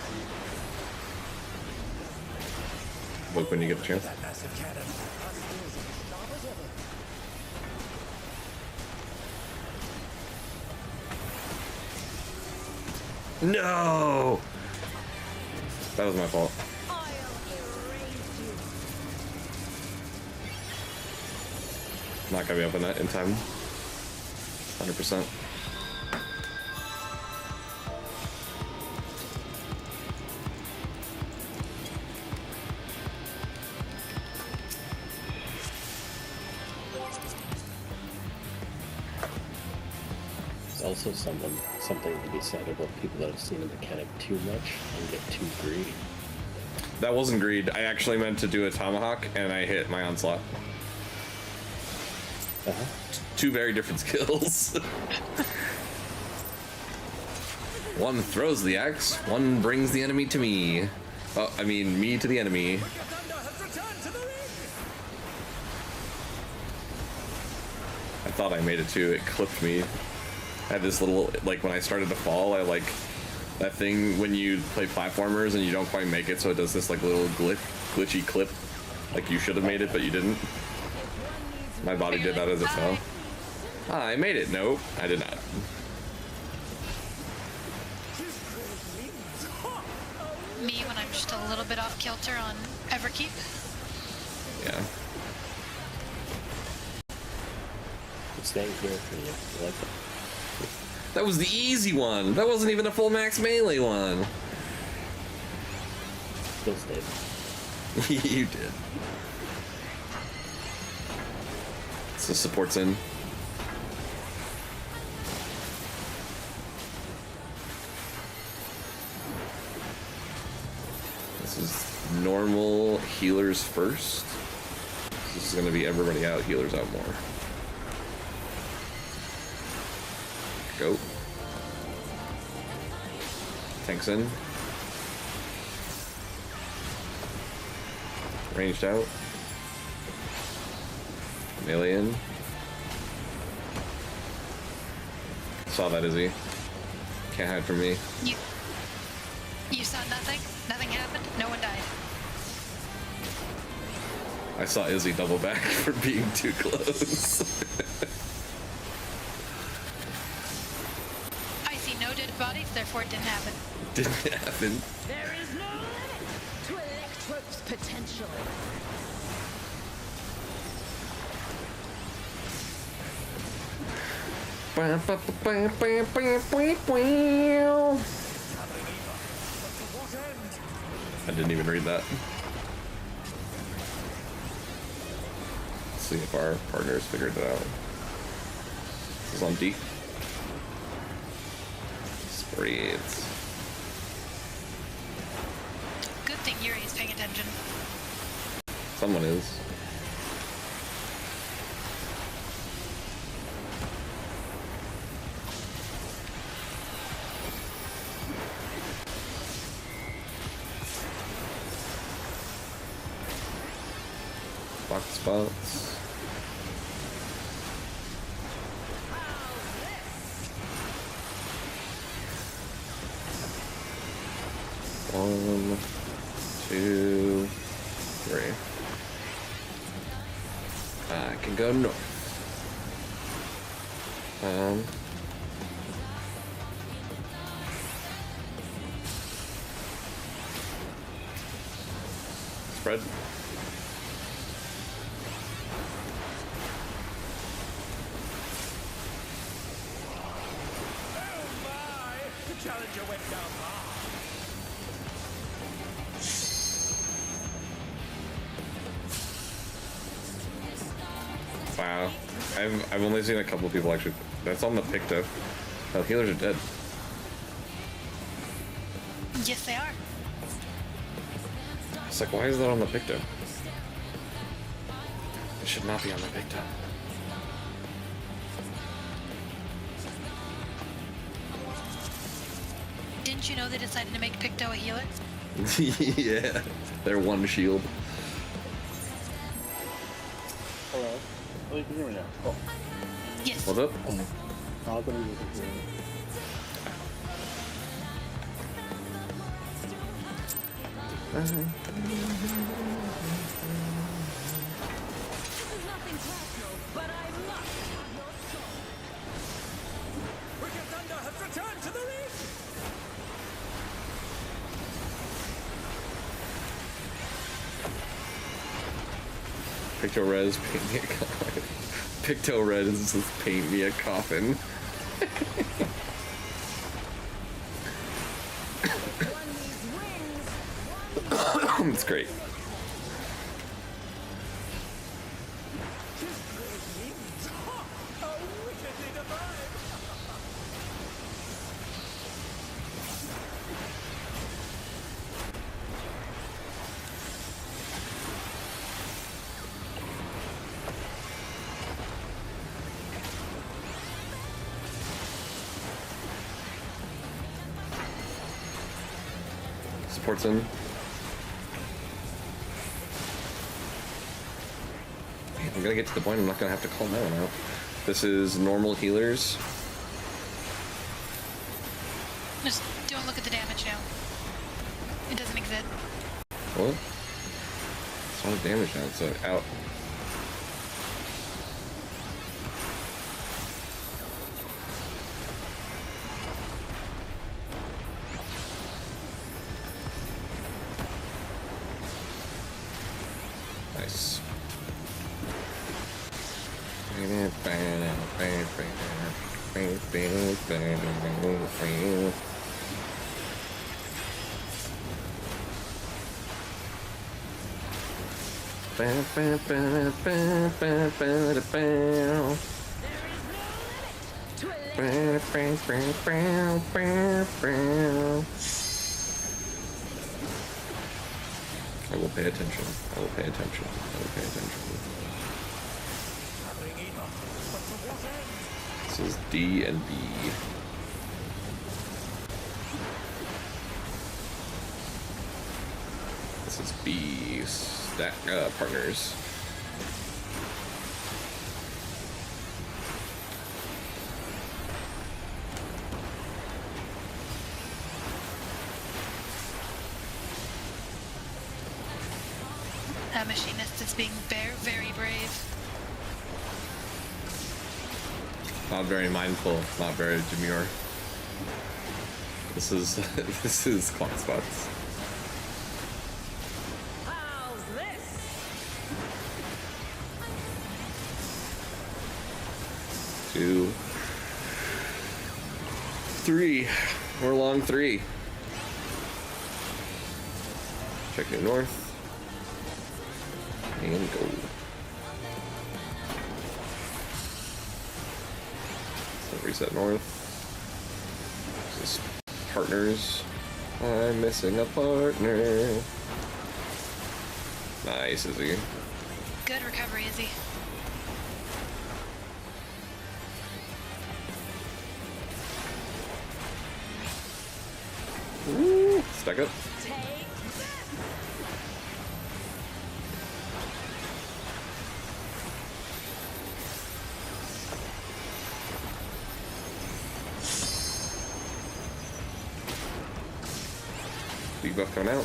Vote when you get a chance. That massive cannon. Our skills are as sharp as ever. No! That was my fault. I'll erase you. Not gonna be up in that in time. 100%. There's also something to be said about people that have seen a mechanic too much and get too greedy. That wasn't greed. I actually meant to do a tomahawk and I hit my onslaught. Uh-huh. Two very different skills. One throws the axe, one brings the enemy to me. Oh, I mean, me to the enemy. Your thunder has returned to the ring. I thought I made it too. It clipped me. I had this little, like, when I started to fall, I like that thing when you play platformers and you don't quite make it, so it does this like little glitchy clip. Like you should have made it, but you didn't. My body did that as it fell. Ah, I made it. Nope, I did not. me when I'm just a little bit off kilter on Everkeep. Yeah. I'm staying here for you. You like that? That was the easy one. That wasn't even a full max melee one. Still stayed. You did. So support's in. This is normal healers first. This is gonna be everybody out, healers out more. Go. Tanks in. Ranged out. Melee in. Saw that, Izzy. Can't hide from me. You saw nothing? Nothing happened? No one died. I saw Izzy double back for being too close. I see no dead bodies, therefore it didn't happen. Didn't happen. There is no limit to Electro's potential. I didn't even read that. Let's see if our partners figured it out. This is on D. Spreads. Good thing Yuri's paying attention. Someone is. Block spots. One, two, three. I can go north. Spread. The challenger went down hard. Wow. I've only seen a couple of people actually. That's on the Picto. Oh, healers are dead. Yes, they are. It's like, why is that on the Picto? It should not be on the Picto. Didn't you know they decided to make Picto a healer? Yeah, they're one shield. Hello. Oh, you can hear me now. Oh. Yes. Hold up. I'll go to you. This is nothing personal, but I must have your soul. Wicked Thunder has returned to the ring! Picto Res, paint me a coffin. Picto Res is paint me a coffin. One needs wings. It's great. Oh, wickedly divine! Supports in. I'm gonna get to the point I'm not gonna have to call that one out. This is normal healers. Just don't look at the damage now. It doesn't exist. What? It's not a damage now, so out. I will pay attention. I will pay attention. I will pay attention. This is D and B. This is B. Stack partners. That machinist is being very brave. Not very mindful, not very demure. This is this is clock spots. How's this? 2, 3. We're along 3. Check new north. And go. So reset north. This is partners. I'm missing a partner. Nice, Izzy. Good recovery, Izzy. Woo! Stack up. Big buff coming out.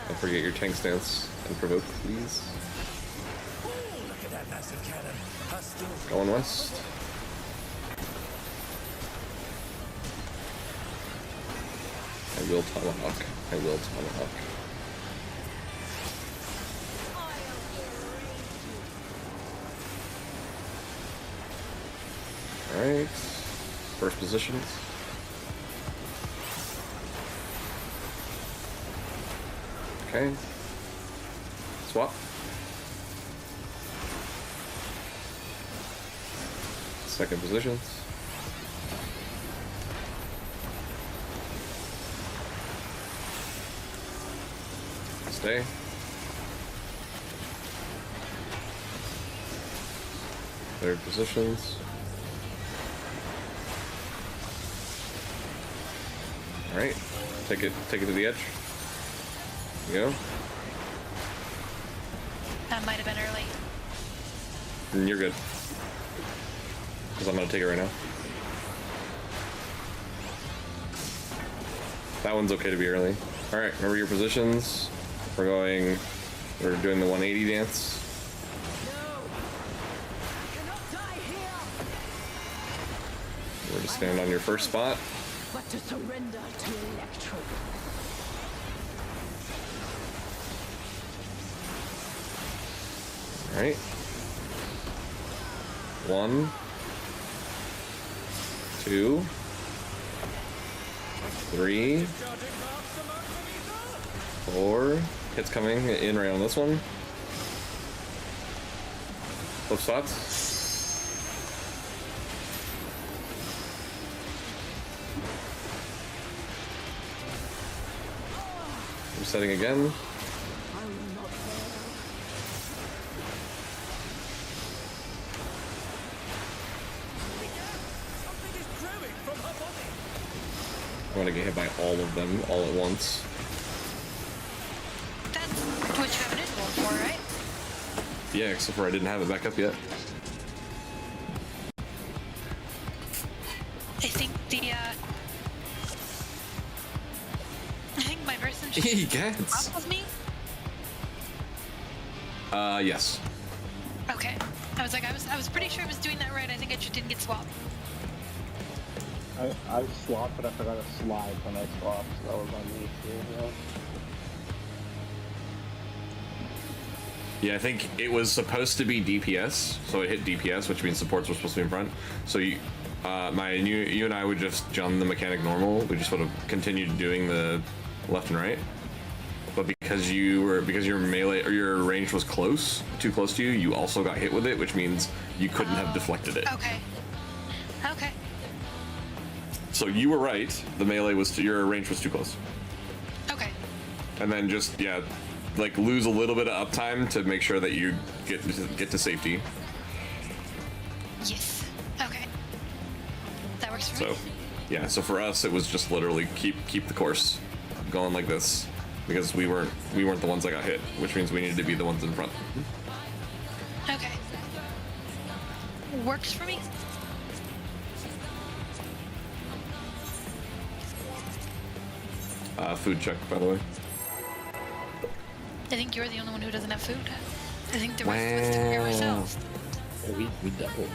Don't forget your tank stance and provoke, please. Look at that massive cannon. Hostile. Going west. I will tomahawk. I will tomahawk. Alright. First positions. Okay. Swap. Second positions. Stay. Third positions. Alright. Take it to the edge. You go. That might have been early. And you're good. Because I'm gonna take it right now. That one's okay to be early. Alright, remember your positions. We're doing the 180 dance. We're to stand on your first spot. But to surrender to Electro. Alright. 1, 2, 3, 4. Hits coming in right on this one. Flip spots. Resetting again. I want to get hit by all of them all at once. That's what you have an invuln for, right? Yeah, except for I didn't have it back up yet. I think my person should He gets. swap with me. Yes. Okay. I was pretty sure I was doing that right. I think I just didn't get swapped. I swapped, but I forgot to slide when I swapped, so that was on me too. Yeah, I think it was supposed to be DPS, so it hit DPS, which means supports were supposed to be in front. So you and I would just jump the mechanic normal. We just would have continued doing the left and right. But because your melee or your range was too close to you, you also got hit with it, which means you couldn't have deflected it. Okay. Okay. So you were right. The melee your range was too close. Okay. And then just like lose a little bit of uptime to make sure that you get to safety. Yes. Okay. That works for So, me. yeah. So for us, it was just literally keep the course going like this, because we weren't the ones that got hit, which means we needed to be the ones in front. Okay. Works for me. Food check, by the way. I think you're the only one who doesn't have food. I think the rest of us took care of ourselves. Yeah, we double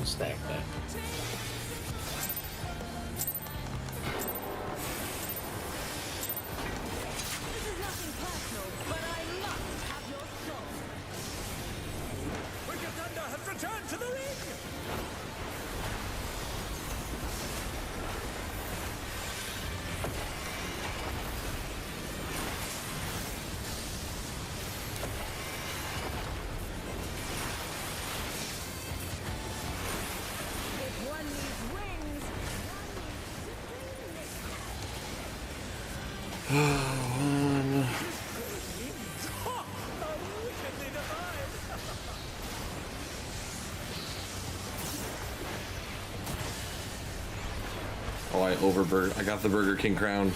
stack that. This is nothing personal, but I must have your soul. Wicked Thunder has returned to the ring! If one needs wings, Ha! A wickedly divine! Oh, I got the Burger King crown.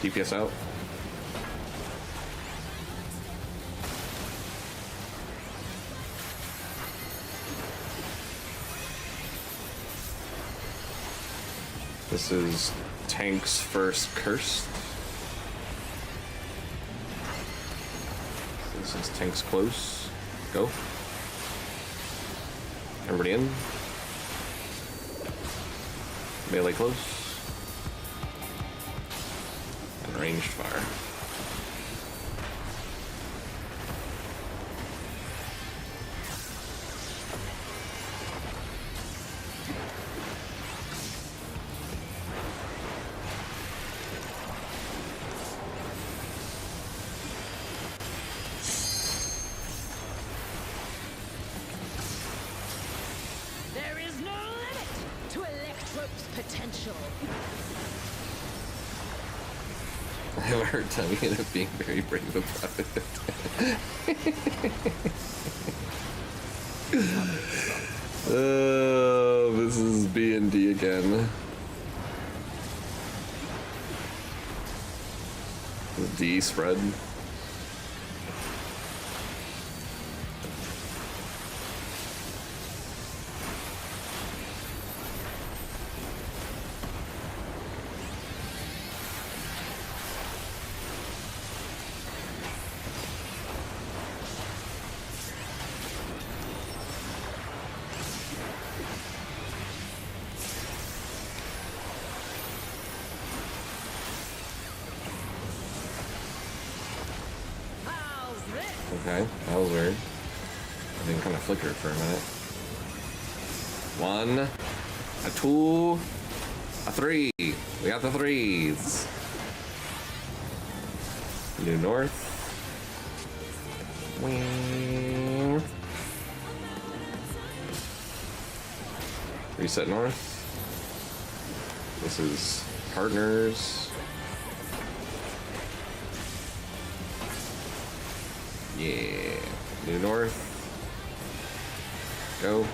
DPS out. This is Tank's first cursed. This is Tank's close. Go. Everybody in. Melee close. And ranged fire. there is no limit to Electrope's potential. I have a hard time end up being very brave about it. Oh, this is B&D again. The D spread. How's this? Okay, that was weird. I think kind of flickered for a minute. 1, a 2, a 3. We got the 3s. New north. Wing. Reset north. This is partners. Yeah. New north. Go.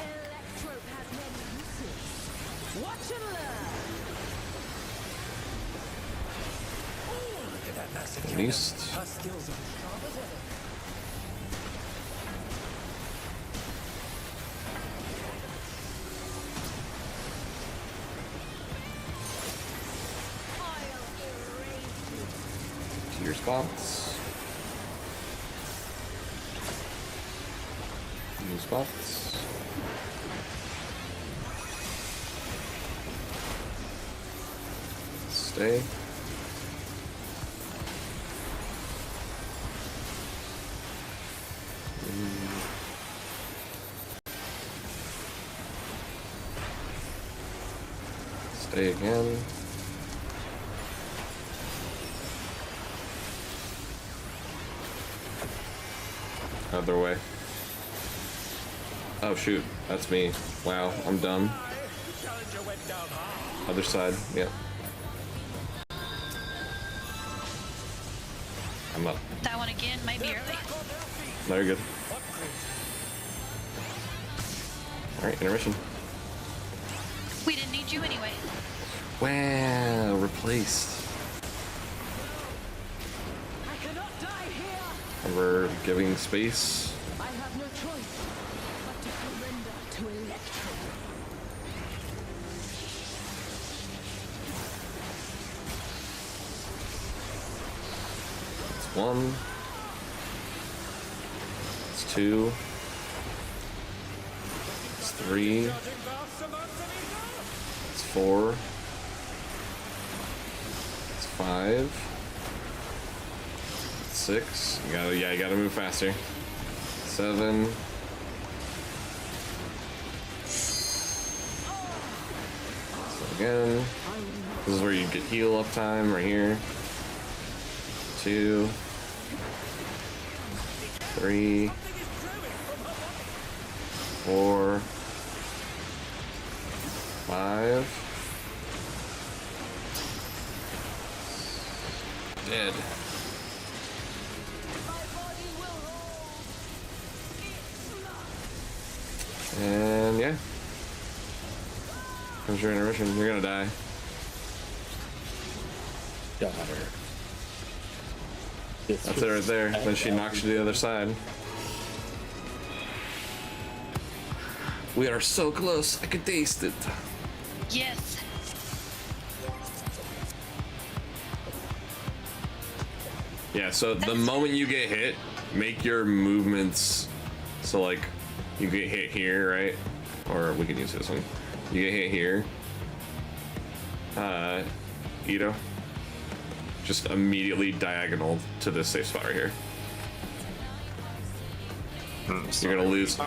Electrope has many Watch and learn. Look at that massive At cannon. least. Her skills are as sharp as ever. To your spots. New spots. Stay. Stay again. Other way. Oh shoot, that's me. Wow, I'm dumb. Challenger went down hard. Other side, yep. I'm up. That one again might be early. No, you're good. Alright, intermission. We didn't need you anyway. Wow, replaced. I cannot die here. And we're giving space. I have no choice but to surrender to Electro. It's 1. It's 2. It's 3. It's 4. It's 5. 6. You gotta move faster. 7. So again, this is where you get heal up time right here. 2. 3. 4. 5. Dead. And yeah. Comes your intermission. You're gonna die. Daughter. That's it right there. Then she knocks you to the other side. We are so close. I can taste it. Yes. Yeah, so the moment you get hit, make your movements so like you get hit here, right? Or we can use this one. You get hit here. Ito. Just immediately diagonal to this safe spot right here. You're gonna lose.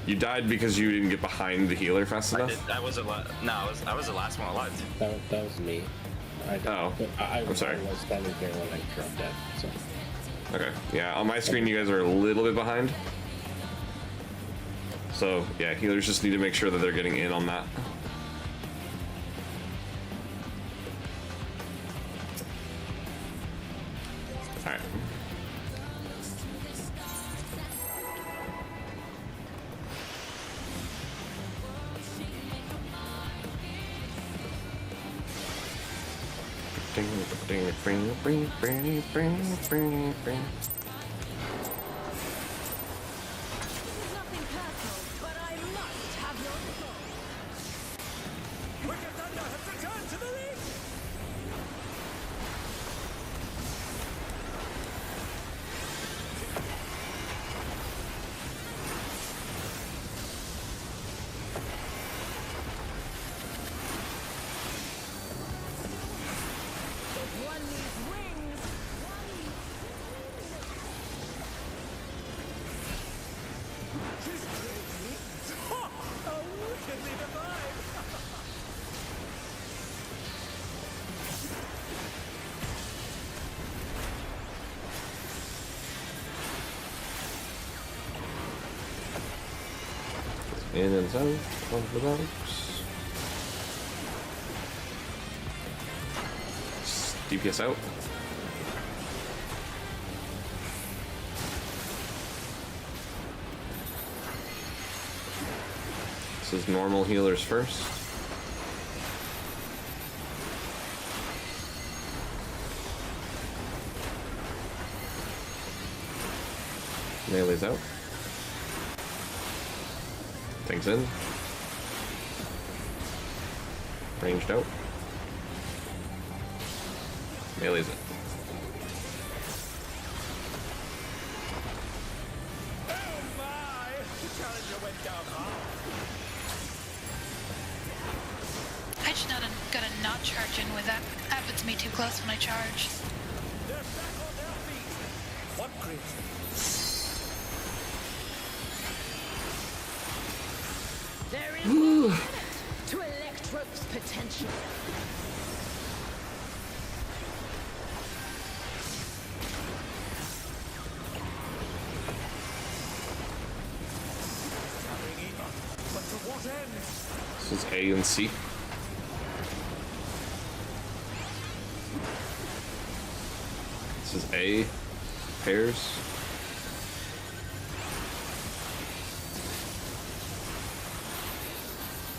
You died because you didn't get behind the healer fast enough? I was the last one alive. That was me. I'm sorry. I was standing there when I dropped dead. So. Okay, yeah, on my screen you guys are a little bit behind. So, yeah, healers just need to make sure that they're getting in on that. Alright. Nothing personal, but I must have your soul. Wicked Thunder has returned to the lead. If one needs wings, She's crazy. Ha! Oh, wickedly divine. In and out of the box. DPS out. This is normal healers first. Melee's out. Things in. Ranged out. Melee's in. Oh my! The challenger went down hard. I just gotta not charge in with that. Happens me too close when I charge. They're back on their feet. What great. There is 1 minute to Electro's potential. But to what end? This is A and C. This is A. Pairs.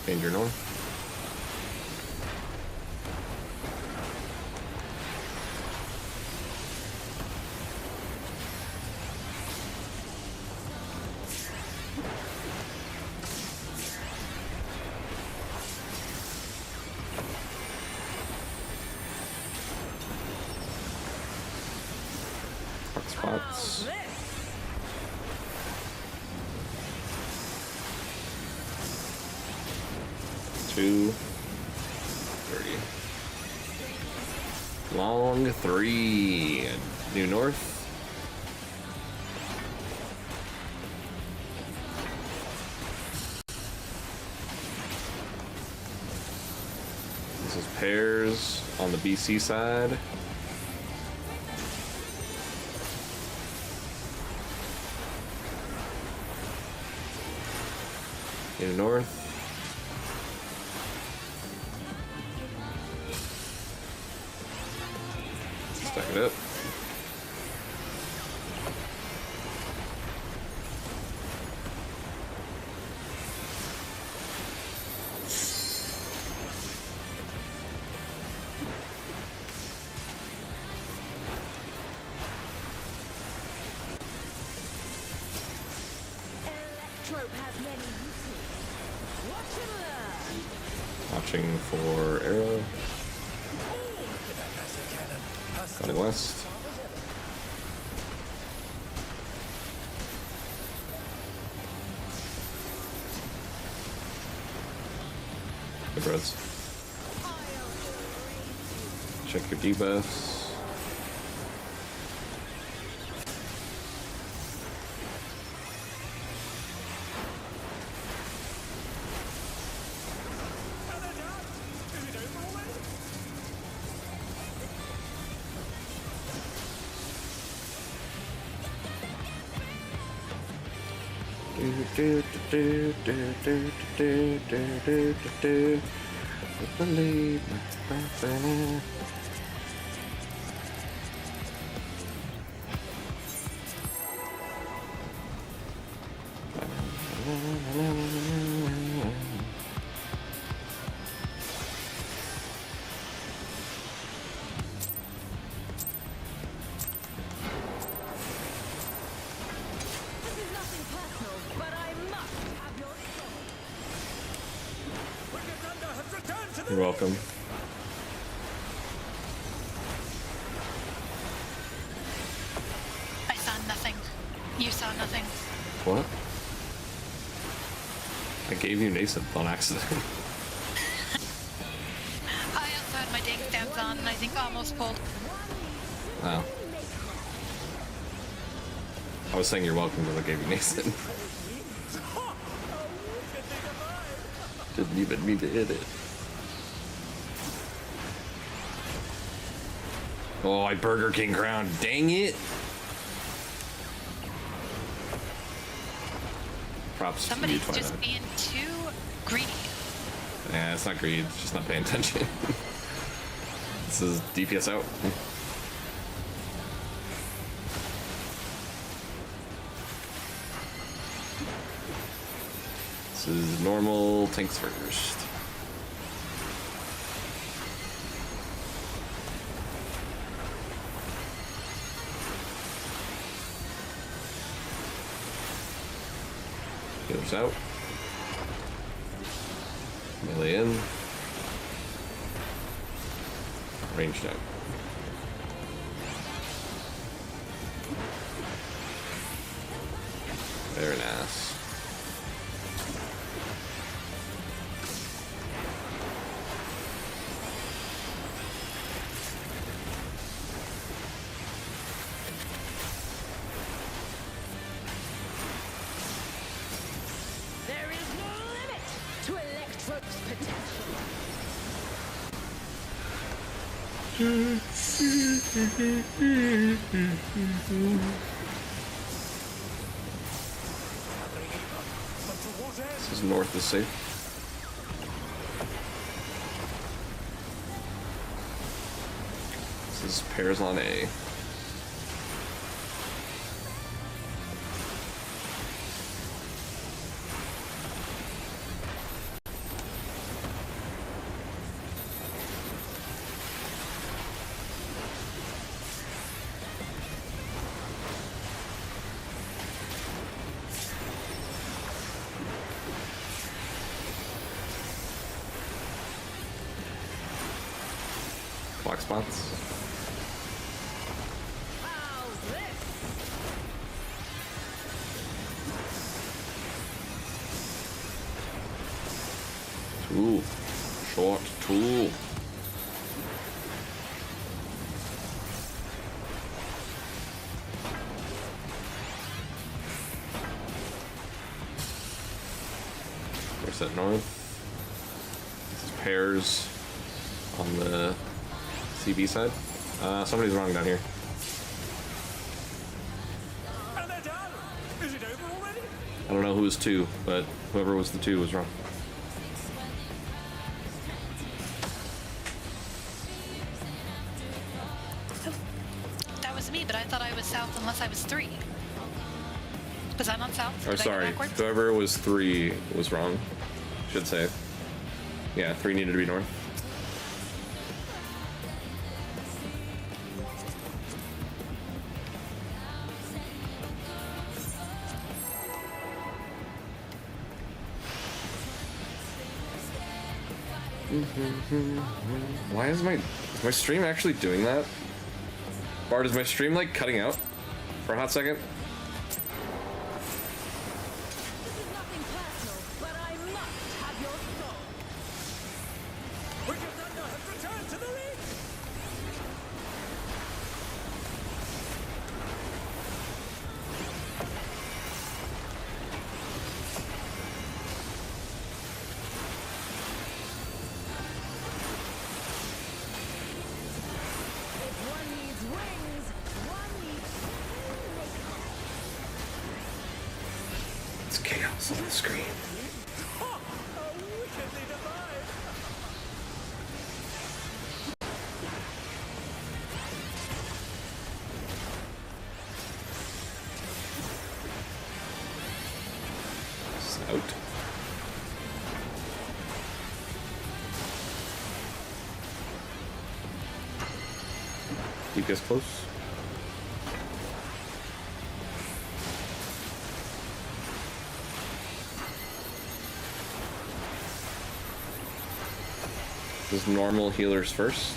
Danger north. Hot spots. Two. 30. Long 3. Due north. This is pairs on the BC side. Due north. Stack it up. Electro has many uses. Watch and learn. Watching for arrow. Going west. Good roads. Check your debuffs. Believe it's perfect. This is nothing personal, but I must have your soul. Wicked Thunder has returned to the You're welcome. I saw nothing. You saw nothing. What? I gave you nascent on accident. I also had my dink stance on and I think almost pulled. Wow. I was saying you're welcome because I gave you nascent. Didn't even mean to hit it. Oh, I Burger King crown. Dang it. Props to you, Somebody's Twilight. just being too greedy. Yeah, it's not greed. It's just not paying attention. This is DPS out. This is normal tanks first. Healers out. Melee in. Ranged out. Very nice. There is no limit to Electro's potential. This is north is safe. This is pairs on A. Black spots. How's this? Tool. Short tool. Where's that north? This is pairs on the CB side. Somebody's wrong down here. And they're done. Is it over already? I don't know who was 2, but whoever was the 2 was wrong. That was me, but I thought I was south unless I was 3. Was I not south? Oh, Did I go sorry. backwards? Whoever was 3 was wrong. Should say. Yeah, 3 needed to be north. Why is my stream actually doing that? Bart, is my stream like cutting out for a hot second? This is nothing personal, but I must have your soul. Wicked Thunder has returned to the ring. If one needs wings, one needs It's chaos on the screen. Ha! A wickedly divine. Snout. Keep us close. This is normal healers first.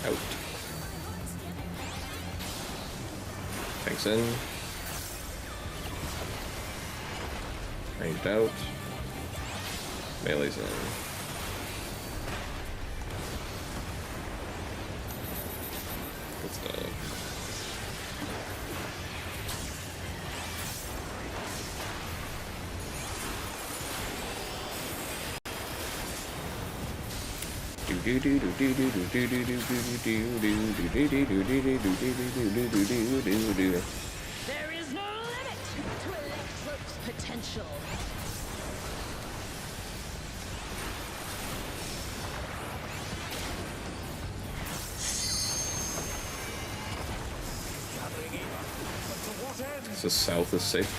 Out. Tanks in. Ranged out. Melee's in. Good stuff. There is no limit to Electro's potential. Gathering in. But to what end? This is south is safe.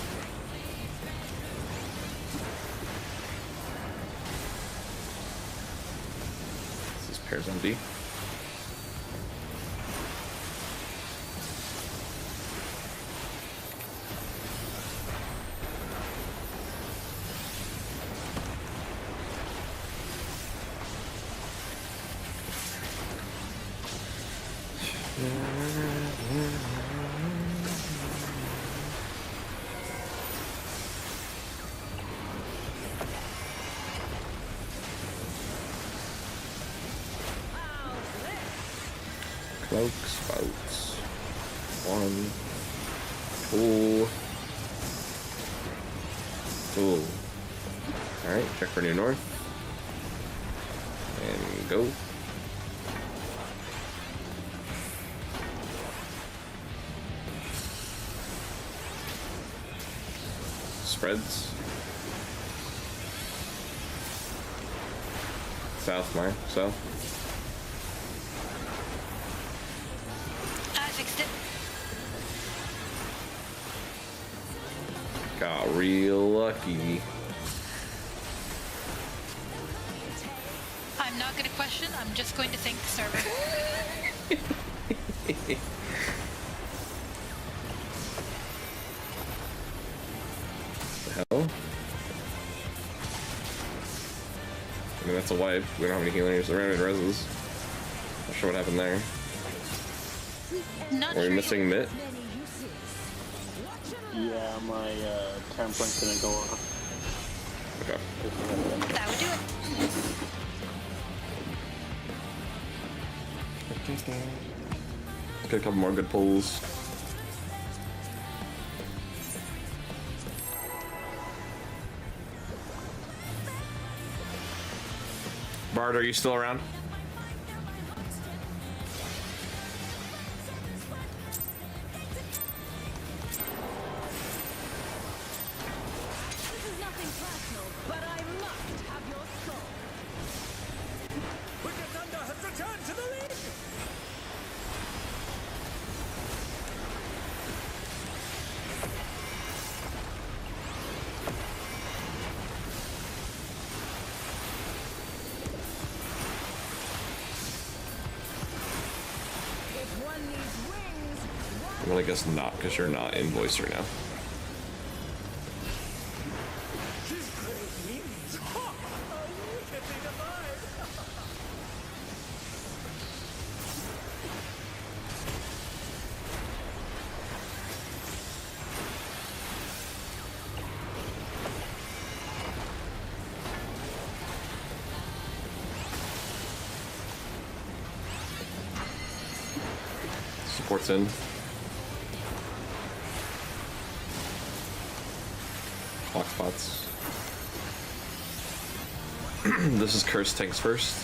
This is pairs on D. Spokes. 1. Tool. Alright, check for new north. And go. Spreads. South, south. I fixed it. Got real lucky. I'm not gonna question, I'm just going to thank the server. The hell? I mean, that's a wipe. We don't have any healers. There are any reses. Not sure what happened there. Not Are we sure missing Mitt? Yeah, my temperance didn't go off. Okay. that would do it. Get a couple more good pulls. Bard, are you still around? This is nothing personal, but I must have your soul. Wicked Thunder has returned to the league! If one needs wings, I'm gonna guess not, because you're not in voice right now. His great wings! Ha! Are wickedly divine! Support's in. Clock spots. This is Curse tanks first.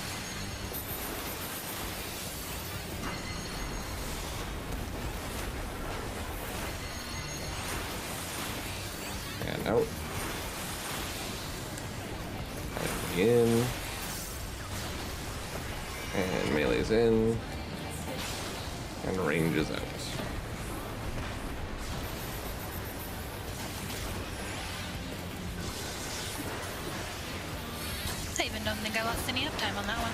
And out. And in. And melee's in. And range is out. I even don't think I lost any uptime on that one.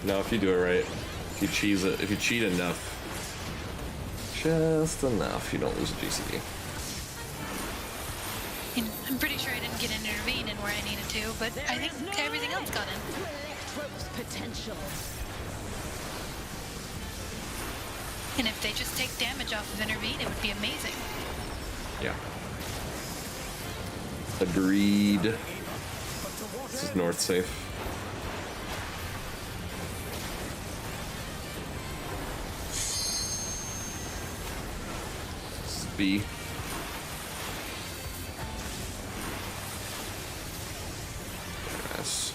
No, if you do it right, if you cheese it, if you cheat enough, just enough, you don't lose a GCD. And I'm pretty sure I didn't get an intervene in where I needed to, but I think everything else got in. Electro's potential. And if they just take damage off of intervene, it would be amazing. Yeah. Agreed. This is north safe. This is B. S.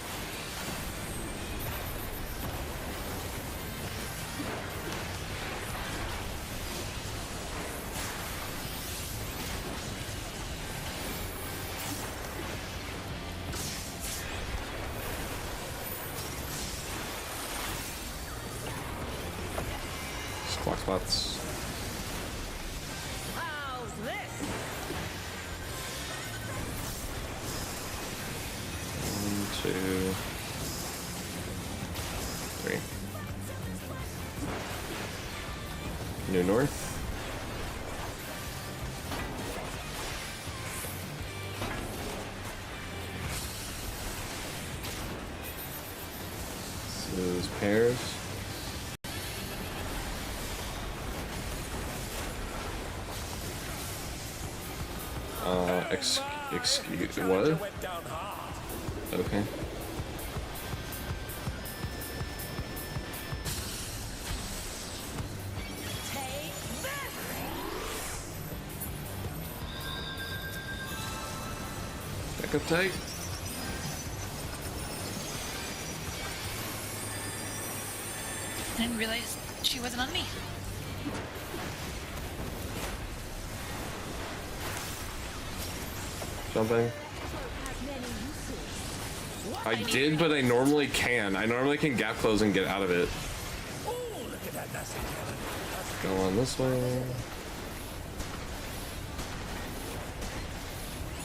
Clock spots. How's this? 1, 2, 3. New north. This is pairs. Excuse what? Went down hard. Okay. Back up tight. I didn't realize she wasn't on me. Jumping. I did, but I normally can. I normally can gap close and get out of it. Go on this way.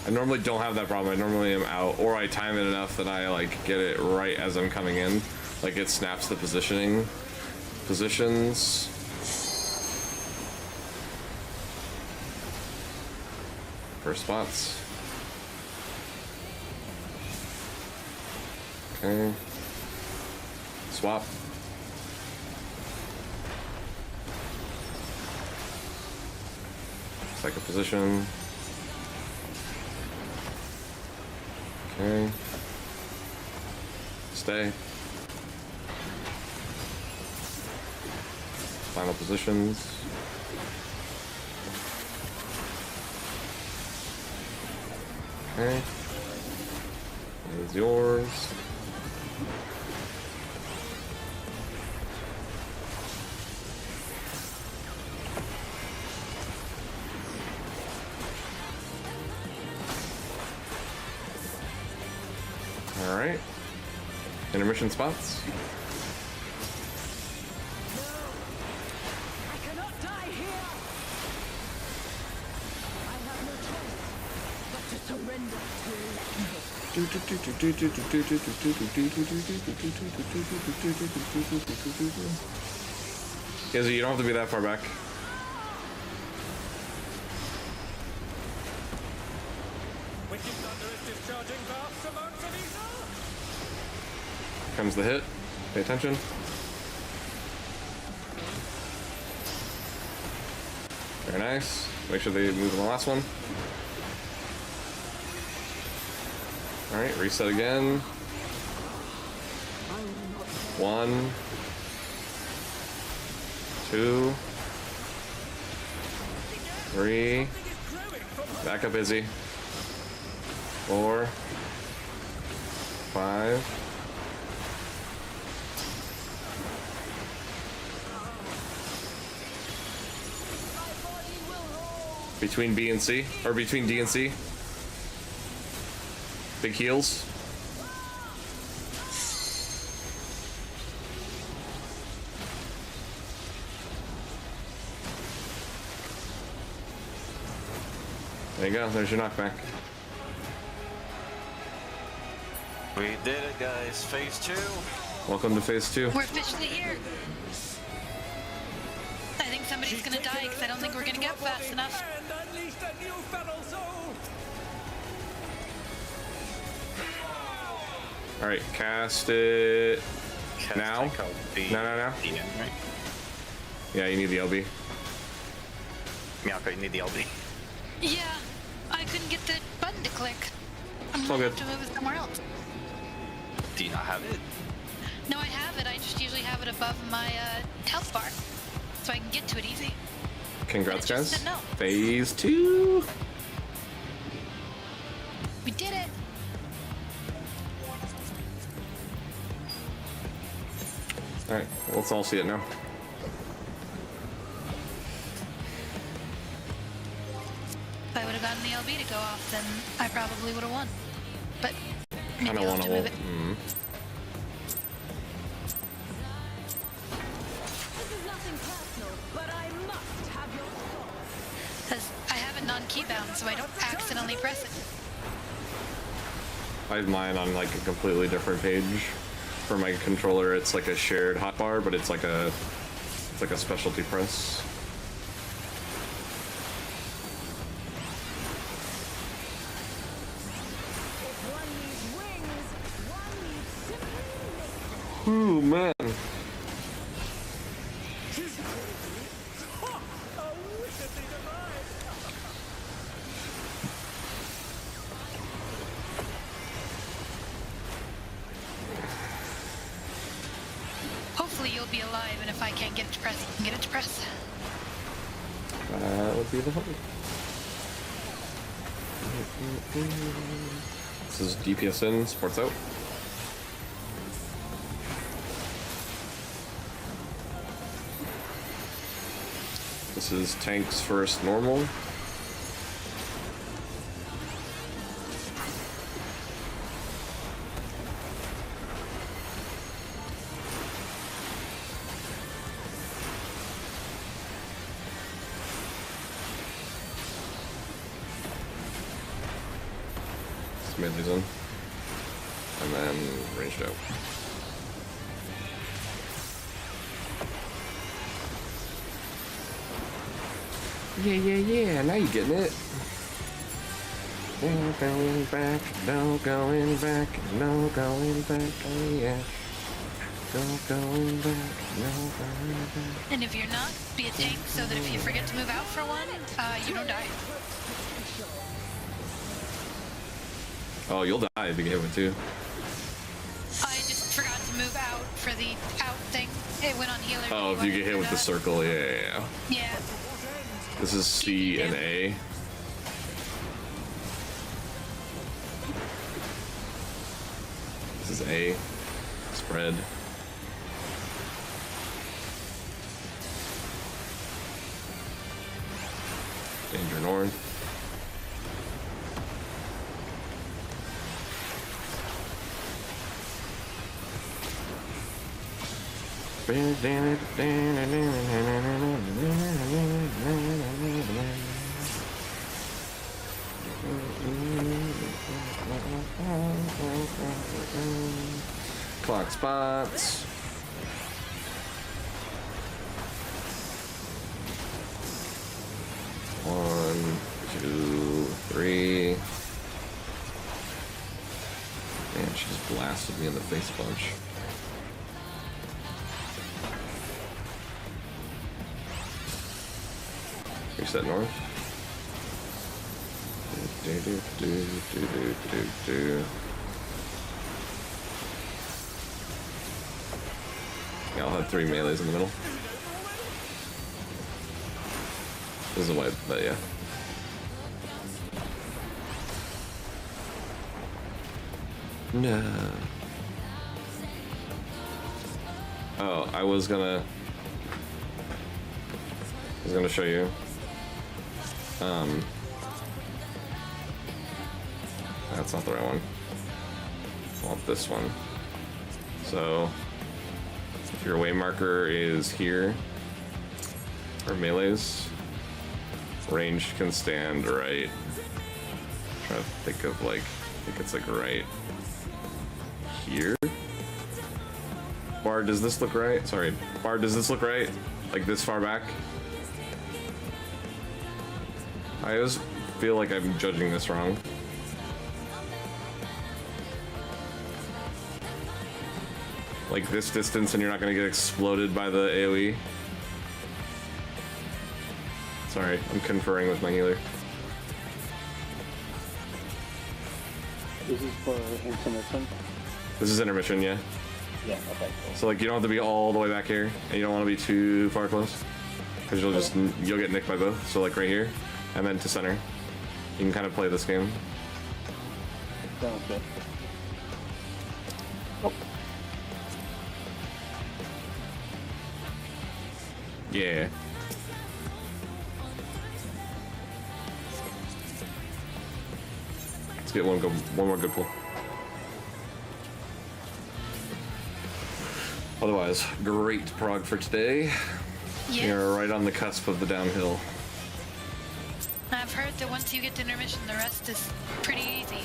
I normally don't have that problem. I normally am out, or I time it enough that I like get it right as I'm coming in. Like it snaps the positions. First spots. Okay. Swap. Second position. Okay. Stay. Final positions. Okay. It's yours. All right. Intermission spots. I cannot die here. I have no choice but to surrender to let go. Izzy, you don't have to be that far back. Wicked Thunder is discharging vast amounts of ether. Comes the hit. Pay attention. Very nice. Make sure they move on the last one. Alright, reset again. 1, 2, 3. Back up, Izzy. 4, 5. Between B and C, or between D and C. Big heals. There you go, there's your knockback. We did it, guys. Phase 2. Welcome to phase 2. We're officially here. I think somebody's gonna die because I don't think we're gonna get fast enough. And unleashed a new feral soul. Alright, cast it Cast now. take out the No. DN, right? Yeah, you need the LB. Miyako, you need the LB. Yeah, I couldn't get the button to click. I'm all gonna good. have to move it somewhere else. Do you not have it? No, I have it. I just usually have it above my health bar, so I can get to it easy. Congrats, It just guys. said no. Phase 2. We did it. Alright, let's all see it now. If I would have gotten the LB to go off, then I probably would have won. But maybe Kinda I'll have wanna to move hold. it. This is nothing personal, but I must have your soul. Because I have it non-key bound, so I don't accidentally press it. I have mine on like a completely different page. For my controller, it's like a shared hotbar, but it's like a specialty press. If one needs wings, one needs simply make them. Ooh, man. A wickedly divine. Hopefully you'll be alive, and if I can't get it to press, you can get it to press. That would be the hope. This is DPS in, sports out. This is tanks first normal. Melee's in. And then ranged out. Yeah, now you're getting it. No going back, no going back, no going back, oh yeah. No going back, no going back. And if you're not, be a tank so that if you forget to move out for one, you don't die. Oh, you'll die if you get hit with two. I just forgot to move out for the out thing. It went on healer. Oh, if you get hit with the circle, yeah. Yeah. This is C and A. This is A. Spread. Danger north. Clock spots. One, two, three. Man, she just blasted me in the face a bunch. Reset north. Yeah, I'll have 3 melees in the middle. This is a wipe, but yeah. No. Oh, I was gonna show you. That's not the right one. I want this one. So, if your way marker is here, or melees, ranged can stand right. I'm trying to think of like, I think it's like right here. Bard, does this look right? Sorry, Bard, does this look right? Like this far back? I always feel like I'm judging this wrong. Like this distance and you're not gonna get exploded by the AoE. Sorry, I'm conferring with my healer. This is for intermission? This is intermission, yeah. Yeah, okay, cool. So like you don't have to be all the way back here, and you don't want to be too far close, because you'll get nicked by both. So like right here, and then to center. You can kind of play this game. Sounds good. Oh. Yeah. Let's get one more good pull. Otherwise, great prog for today. Yes. You're right on the cusp of the downhill. I've heard that once you get to intermission, the rest is pretty easy.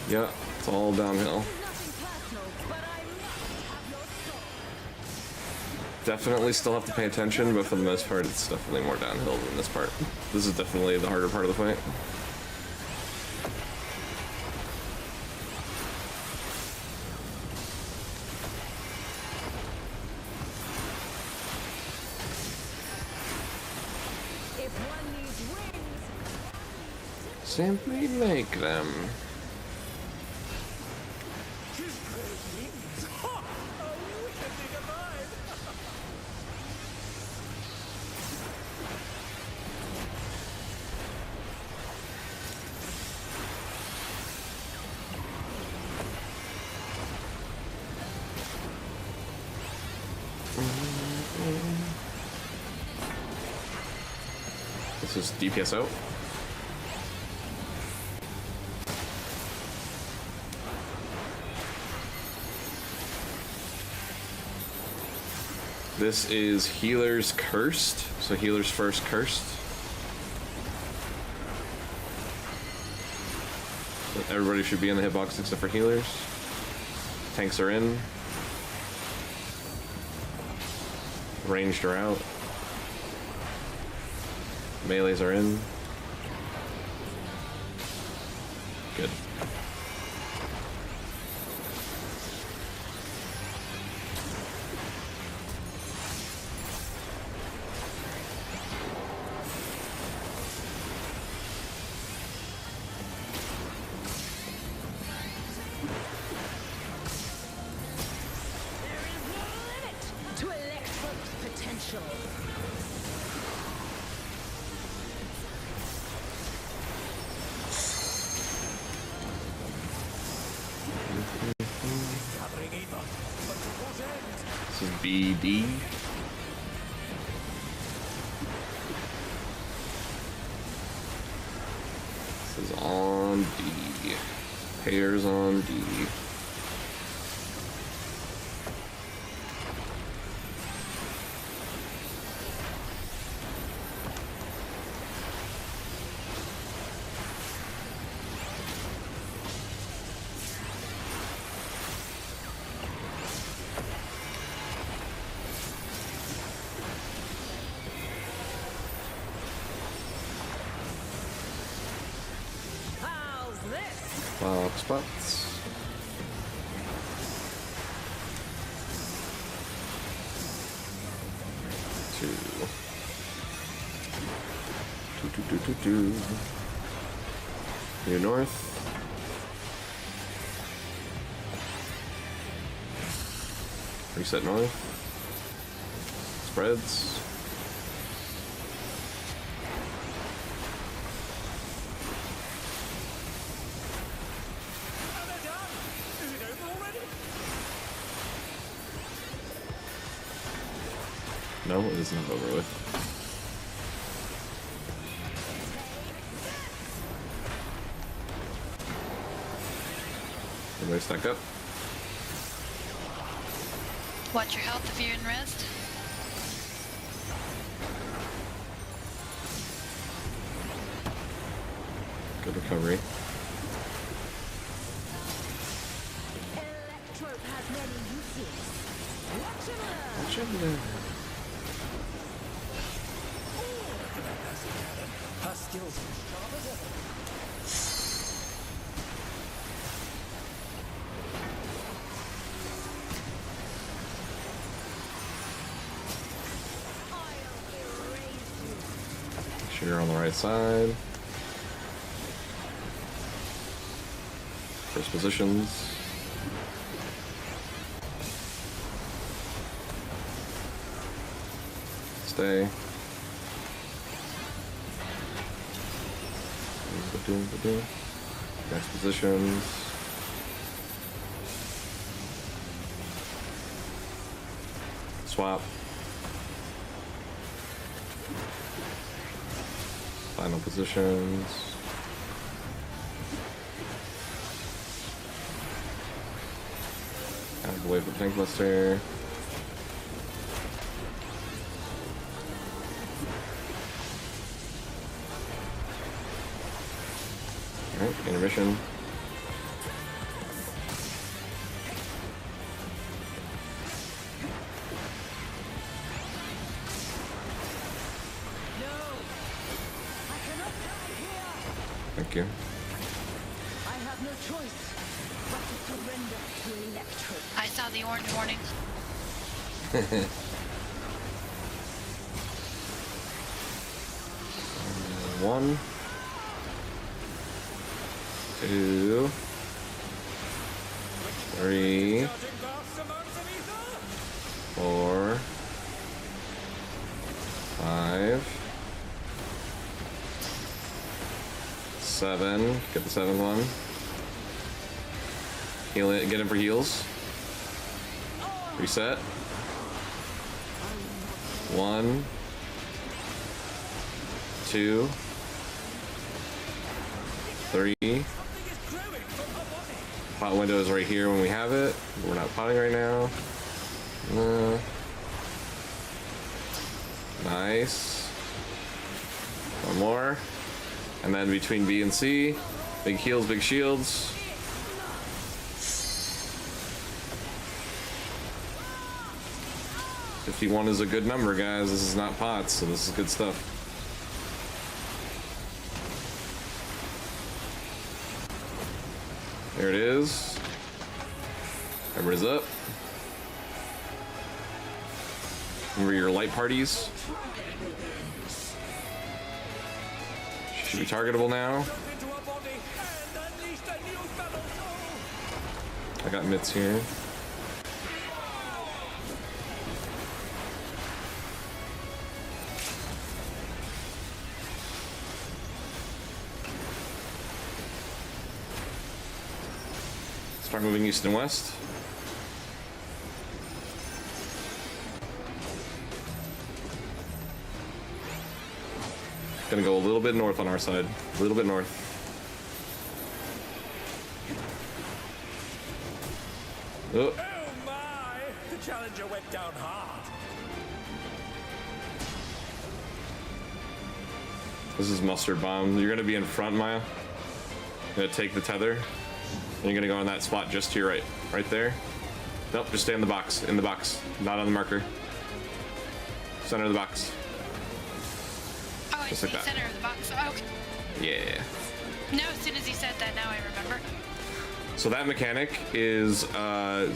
Yeah, it's all downhill. Definitely still have to pay attention, but for the most part, it's definitely more downhill than this part. This is definitely the harder part of the fight. Simply make them. This is DPS out. This is healer's cursed. So healer's first cursed. So everybody should be in the hitbox except for healers. Tanks are in. Ranged are out. Melees are in. Good. To Electro's potential. This is BD. This is on D. Payers on D. How's this? Box spots. Two. Near north. Reset north. Spreads. Are they done? Is it over already? No, it is not over with. Everybody stack up. Watch your health if you're in rest. Good recovery. Electro has many uses. Watch him learn. Watch him there. Her skills are sharp as ever. I'll erase you. Sure, on the right side. First positions. Stay. Next positions. Swap. Final positions. Out of the way for the tank buster. Alright, intermission. No. I cannot die here. Thank you. I have no choice but to surrender to Electro. I saw the orange warning. One. 2. 3. Charging vast amounts of ether? 4. 5. 7. Get the 7th one. Heal it. Get him for heals. Reset. 1. 2, 3. Pot window is right here when we have it. We're not potting right now. Nice. One more. And then between B and C, big heals, big shields. $51 is a good number, guys. This is not pots, so this is good stuff. There it is. Everybody's up. Remember your light parties. Should be targetable now. I got mitts here. Start moving east and west. Gonna go a little bit north on our side. A little bit north. Oh. Oh my! The challenger went down hard. This is mustard bomb. You're gonna be in front, Maya. Gonna take the tether. And you're gonna go in that spot just to your right. Right there. Nope, just stay in the box. In the box. Not on the marker. Center of the box. Oh, I Just see. like that. Center of the box. Oh, okay. Yeah. No, as soon as he said that, now I remember. So that mechanic is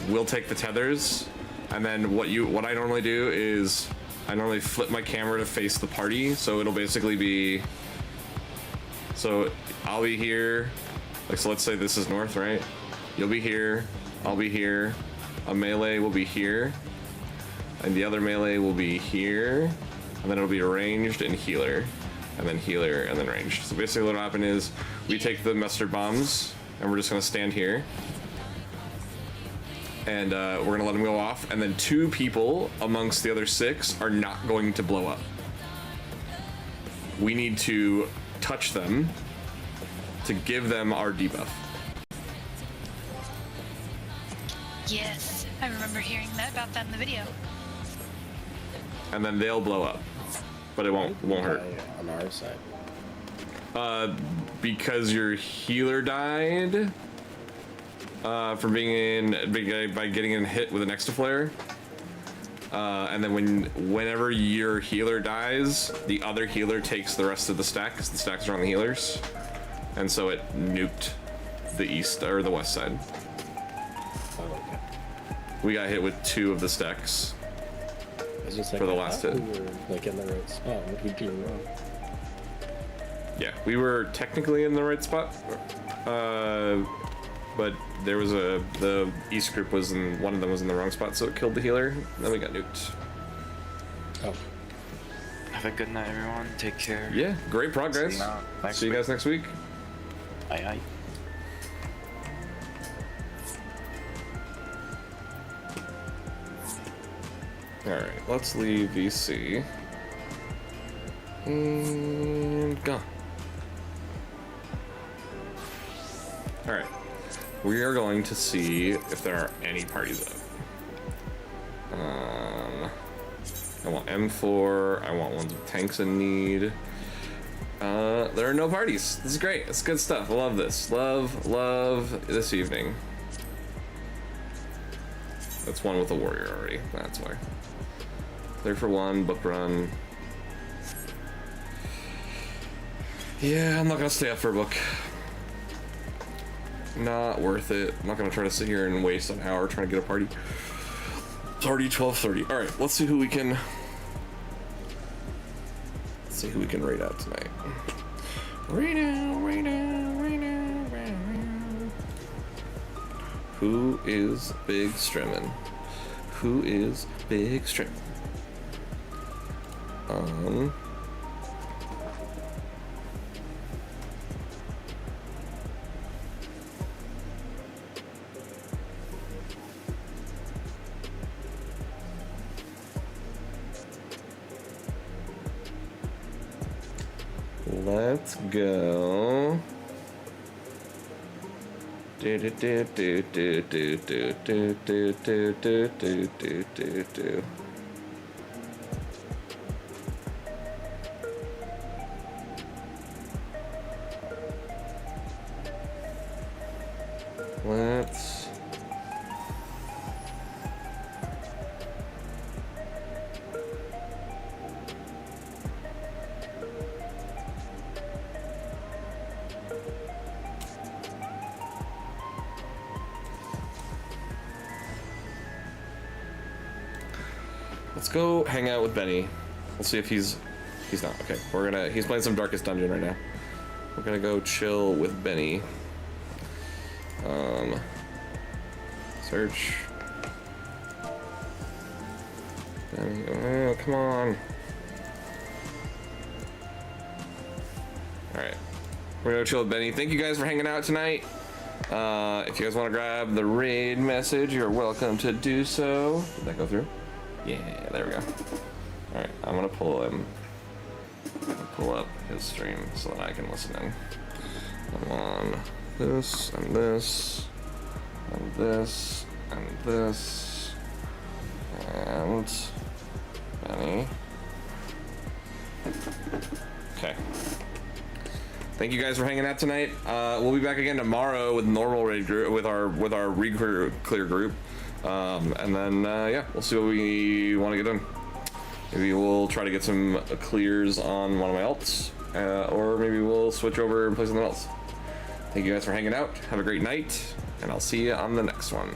we'll take the tethers, and then what I normally do is I normally flip my camera to face the party, so it'll basically be, so I'll be here, like, so let's say this is north, right? You'll be here, I'll be here, a melee will be here, and the other melee will be here, and then it'll be ranged and healer, and then healer, and then ranged. So basically what'll happen is we take the mustard bombs, and we're just gonna stand here, and we're gonna let them go off, and then 2 people amongst the other 6 are not going to blow up. We need to touch them to give them our debuff. Yes, I remember hearing about that in the video. And then they'll blow up, but it won't hurt. On our side. Because your healer died from being by getting in hit with an extra flare. And then whenever your healer dies, the other healer takes the rest of the stack, because the stacks are on the healers. And so it nuked the east or the west side. Oh, okay. We got hit with 2 of the stacks. I was just like, For the I last thought hit. we were like in the right spot. What did we do wrong? Yeah, we were technically in the right spot, but there was the east group was in, one of them was in the wrong spot, so it killed the healer. And then we got nuked. Oh. Have a good night, everyone. Take care. Yeah, great progress. See you guys next week. Aye, aye. All right, let's leave VC and go. All right, we are going to see if there are any parties up. I want M4. I want ones with tanks in need. There are no parties. This is great. It's good stuff. I love this. Love this evening. That's one with a warrior already. That's why. There for 1, book run. Yeah, I'm not gonna stay up for a book. Not worth it. I'm not gonna try to sit here and waste an hour trying to get a party. Party 12:30. All right, let's see who we can. Let's see who we can raid out tonight. Raid out. Who is Big Strimmin'? Who is Big Strimmin'? let's go. Do do do do do do do do do do do do do do. Let's go hang out with Benny. We'll see if he's not. Okay, he's playing some Darkest Dungeon right now. We're gonna go chill with Benny. Search. Benny, oh, come on. Alright. We're gonna chill with Benny. Thank you guys for hanging out tonight. If you guys want to grab the raid message, you're welcome to do so. Did that go through? Yeah, there we go. Alright, I'm gonna pull up his stream so that I can listen in. I'm on this, and this, and this, and this, and Benny. Okay. Thank you guys for hanging out tonight. We'll be back again tomorrow with normal raid group, with our clear group. And then, yeah, we'll see what we want to get done. Maybe we'll try to get some clears on one of my alts, or maybe we'll switch over and play something else. Thank you guys for hanging out. Have a great night, and I'll see you on the next one.